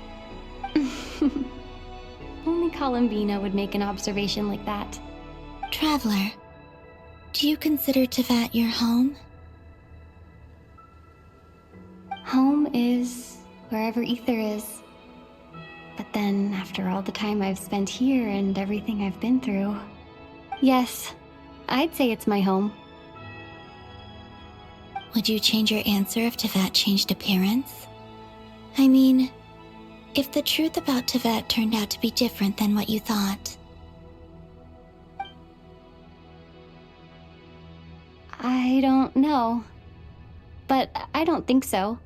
Only Columbina would make an observation like that. Traveler, do you consider Tevat your home? Home is wherever Ether is. But then, after all the time I've spent here and everything I've been through, yes, I'd say it's my home. Would you change your answer if Tevat changed appearance? I mean, if the truth about Tevat turned out to be different than what you thought. I don't know. But I don't think so.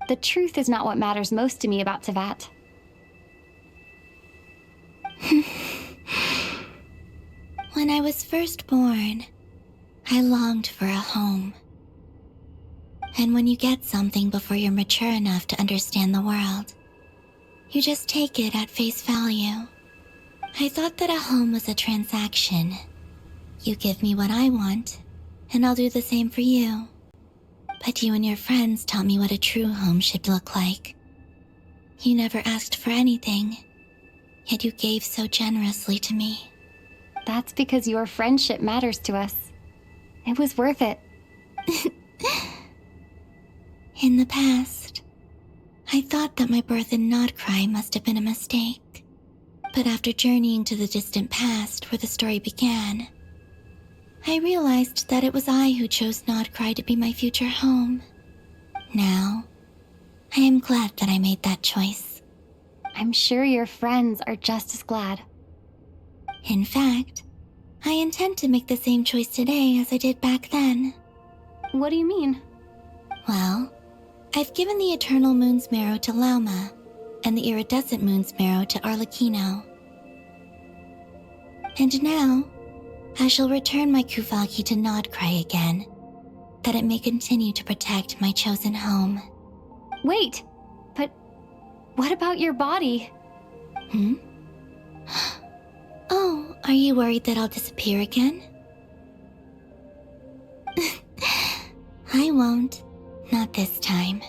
The truth is not what matters most to me about Tevat. When I was first born, I longed for a home. And when you get something before you're mature enough to understand the world, you just take it at face value. I thought that a home was a transaction. You give me what I want, and I'll do the same for you. But you and your friends taught me what a true home should look like. You never asked for anything, yet you gave so generously to me. That's because your friendship matters to us. It was worth it. In the past, I thought that my birth in Nodcry must have been a mistake. But after journeying to the distant past where the story began, I realized that it was I who chose Nodcry to be my future home. Now, I am glad that I made that choice. I'm sure your friends are just as glad. In fact, I intend to make the same choice today as I did back then. What do you mean? Well, I've given the Eternal Moon's Marrow to Lauma, and the Iridescent Moon's Marrow to Arlecchino. And now, I shall return my Kuvagi to Nodcry again, that it may continue to protect my chosen home. Wait, but what about your body? Oh, are you worried that I'll disappear again? I won't. Not this time.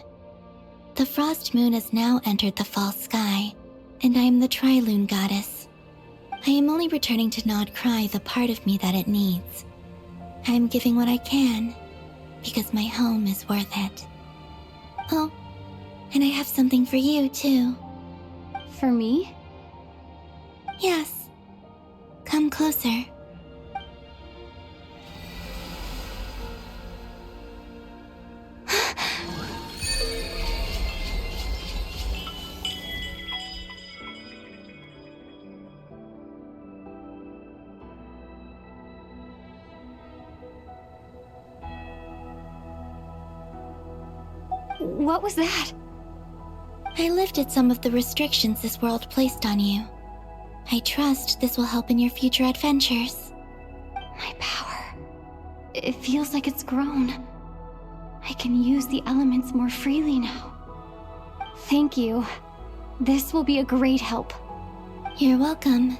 The Frost Moon has now entered the fall sky, and I am the Trilune Goddess. I am only returning to Nodcry the part of me that it needs. I am giving what I can, because my home is worth it. Oh, and I have something for you, too. For me? Yes. Come closer. What was that? I lifted some of the restrictions this world placed on you. I trust this will help in your future adventures. My power. It feels like it's grown. I can use the elements more freely now. Thank you. This will be a great help. You're welcome.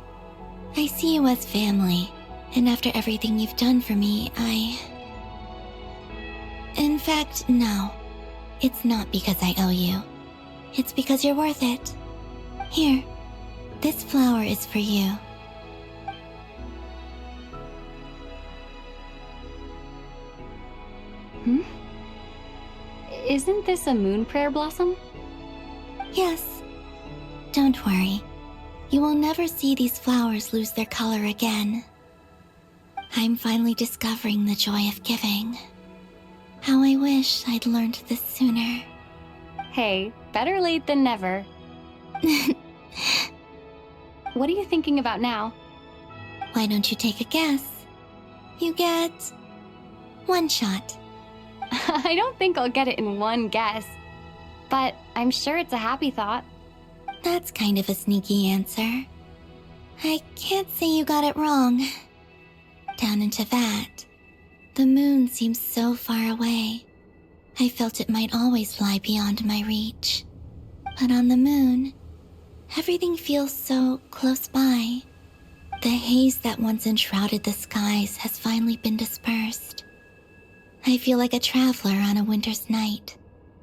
I see you as family, and after everything you've done for me, In fact, no. It's not because I owe you. It's because you're worth it. Here, this flower is for you. Isn't this a moon prayer blossom? Yes. Don't worry. You will never see these flowers lose their color again. I'm finally discovering the joy of giving. How I wish I'd learned this sooner. Hey, better late than never. What are you thinking about now? Why don't you take a guess? You get 1 shot. I don't think I'll get it in one guess, but I'm sure it's a happy thought. That's kind of a sneaky answer. I can't say you got it wrong. Down into that, the moon seems so far away. I felt it might always lie beyond my reach. But on the moon, everything feels so close by. The haze that once enshrouded the skies has finally been dispersed. I feel like a traveler on a winter's night,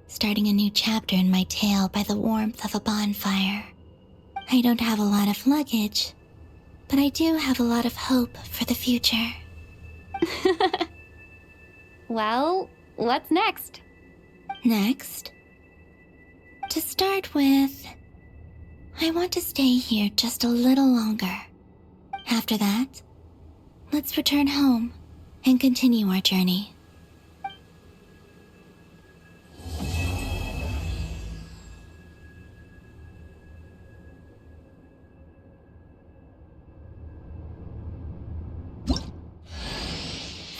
starting a new chapter in my tale by the warmth of a bonfire. I don't have a lot of luggage, but I do have a lot of hope for the future. Well, what's next? Next? To start with, I want to stay here just a little longer. After that, let's return home and continue our journey.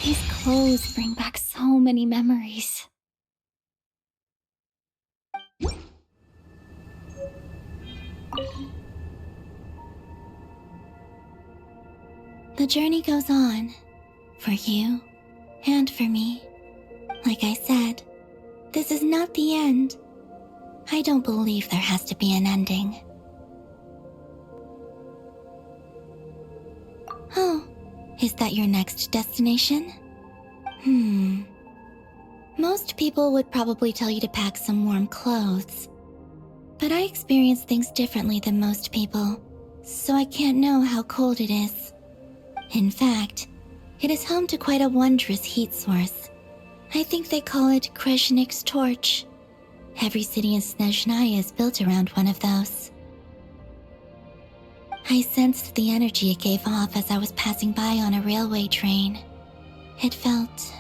These clothes bring back so many memories. The journey goes on, for you and for me. Like I said, this is not the end. I don't believe there has to be an ending. Oh, is that your next destination? Most people would probably tell you to pack some warm clothes. But I experience things differently than most people, so I can't know how cold it is. In fact, it is home to quite a wondrous heat source. I think they call it Kreshnik's torch. Every city in Snezhnaya is built around one of those. I sensed the energy it gave off as I was passing by on a railway train. It felt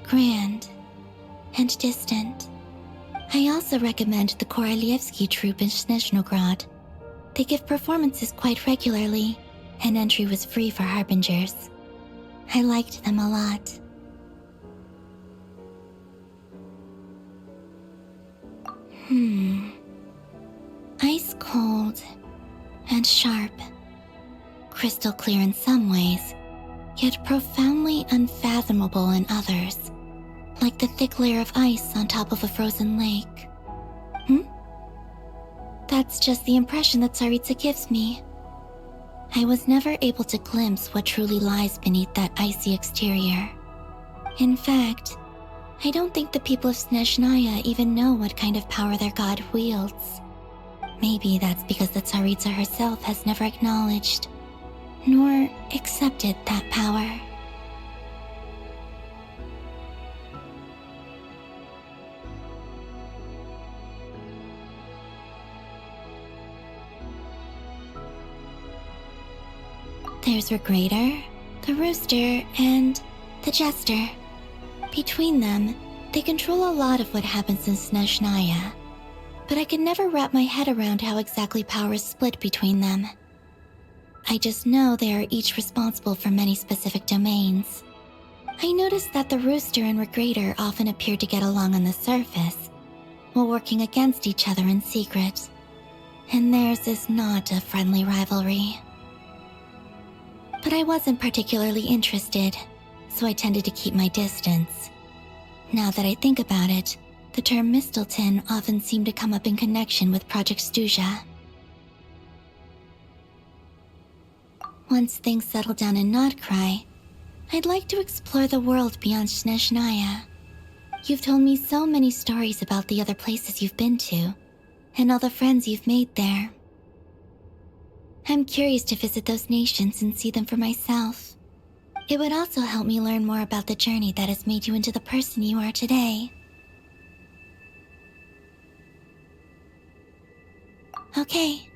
grand and distant. I also recommend the Korolievsky troupe in Snezhnograd. They give performances quite regularly, and entry was free for harbingers. I liked them a lot. Ice cold and sharp. Crystal clear in some ways, yet profoundly unfathomable in others. Like the thick layer of ice on top of a frozen lake. That's just the impression that Tsaritsa gives me. I was never able to glimpse what truly lies beneath that icy exterior. In fact, I don't think the people of Snezhnaya even know what kind of power their god wields. Maybe that's because the Tsaritsa herself has never acknowledged, nor accepted that power. There's Regrator, the Rooster, and the Jester. Between them, they control a lot of what happens in Snezhnaya, but I can never wrap my head around how exactly power is split between them. I just know they are each responsible for many specific domains. I noticed that the Rooster and Regrator often appear to get along on the surface, while working against each other in secret, and theirs is not a friendly rivalry. But I wasn't particularly interested, so I tended to keep my distance. Now that I think about it, the term Mistelton often seemed to come up in connection with Project Stuja. Once things settle down in Notcry, I'd like to explore the world beyond Snezhnaya. You've told me so many stories about the other places you've been to, and all the friends you've made there. I'm curious to visit those nations and see them for myself. It would also help me learn more about the journey that has made you into the person you are today. Okay.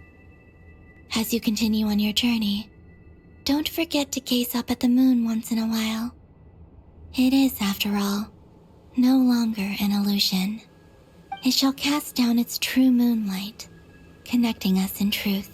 As you continue on your journey, don't forget to gaze up at the moon once in a while. It is, after all, no longer an illusion. It shall cast down its true moonlight, connecting us in truth.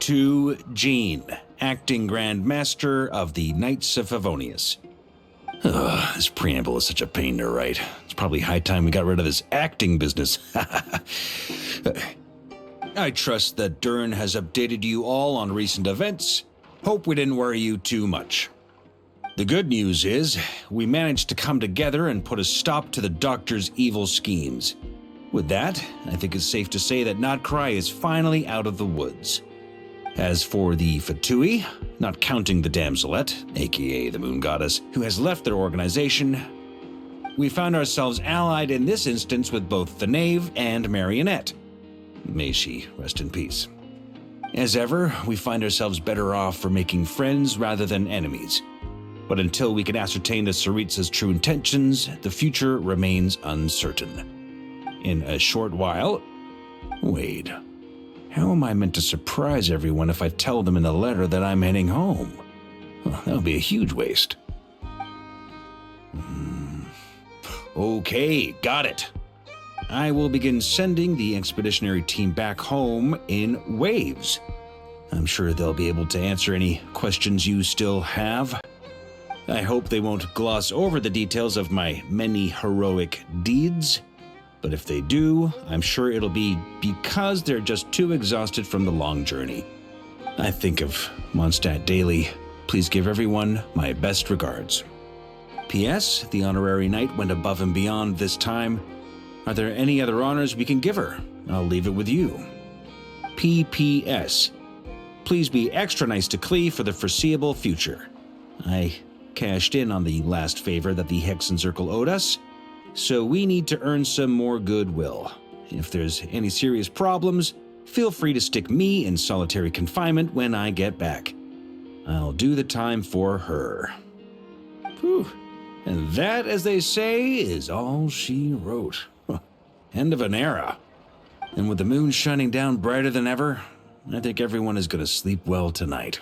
To Jean, acting Grand Master of the Knights of Favonius. Ugh, this preamble is such a pain to write. It's probably high time we got rid of this acting business. I trust that Dern has updated you all on recent events. Hope we didn't worry you too much. The good news is, we managed to come together and put a stop to the Doctor's evil schemes. With that, I think it's safe to say that Notcry is finally out of the woods. As for the Fatui, not counting the Damselette, aka the Moon Goddess, who has left their organization, we found ourselves allied in this instance with both the Knave and Marionette. May she rest in peace. As ever, we find ourselves better off for making friends rather than enemies. But until we can ascertain the Tsaritsa's true intentions, the future remains uncertain. In a short while... Wait... How am I meant to surprise everyone if I tell them in the letter that I'm heading home? Well, that would be a huge waste. Okay, got it. I will begin sending the expeditionary team back home in waves. I'm sure they'll be able to answer any questions you still have. I hope they won't gloss over the details of my many heroic deeds. But if they do, I'm sure it'll be because they're just too exhausted from the long journey. I think of Mondstadt daily. Please give everyone my best regards. P.S. The honorary knight went above and beyond this time. Are there any other honors we can give her? I'll leave it with you. P.P.S. Please be extra nice to Klee for the foreseeable future. I cashed in on the last favor that the Hexen Circle owed us, so we need to earn some more goodwill. If there's any serious problems, feel free to stick me in solitary confinement when I get back. I'll do the time for her. Whew. And that, as they say, is all she wrote. End of an era. And with the moon shining down brighter than ever, I think everyone is going to sleep well tonight.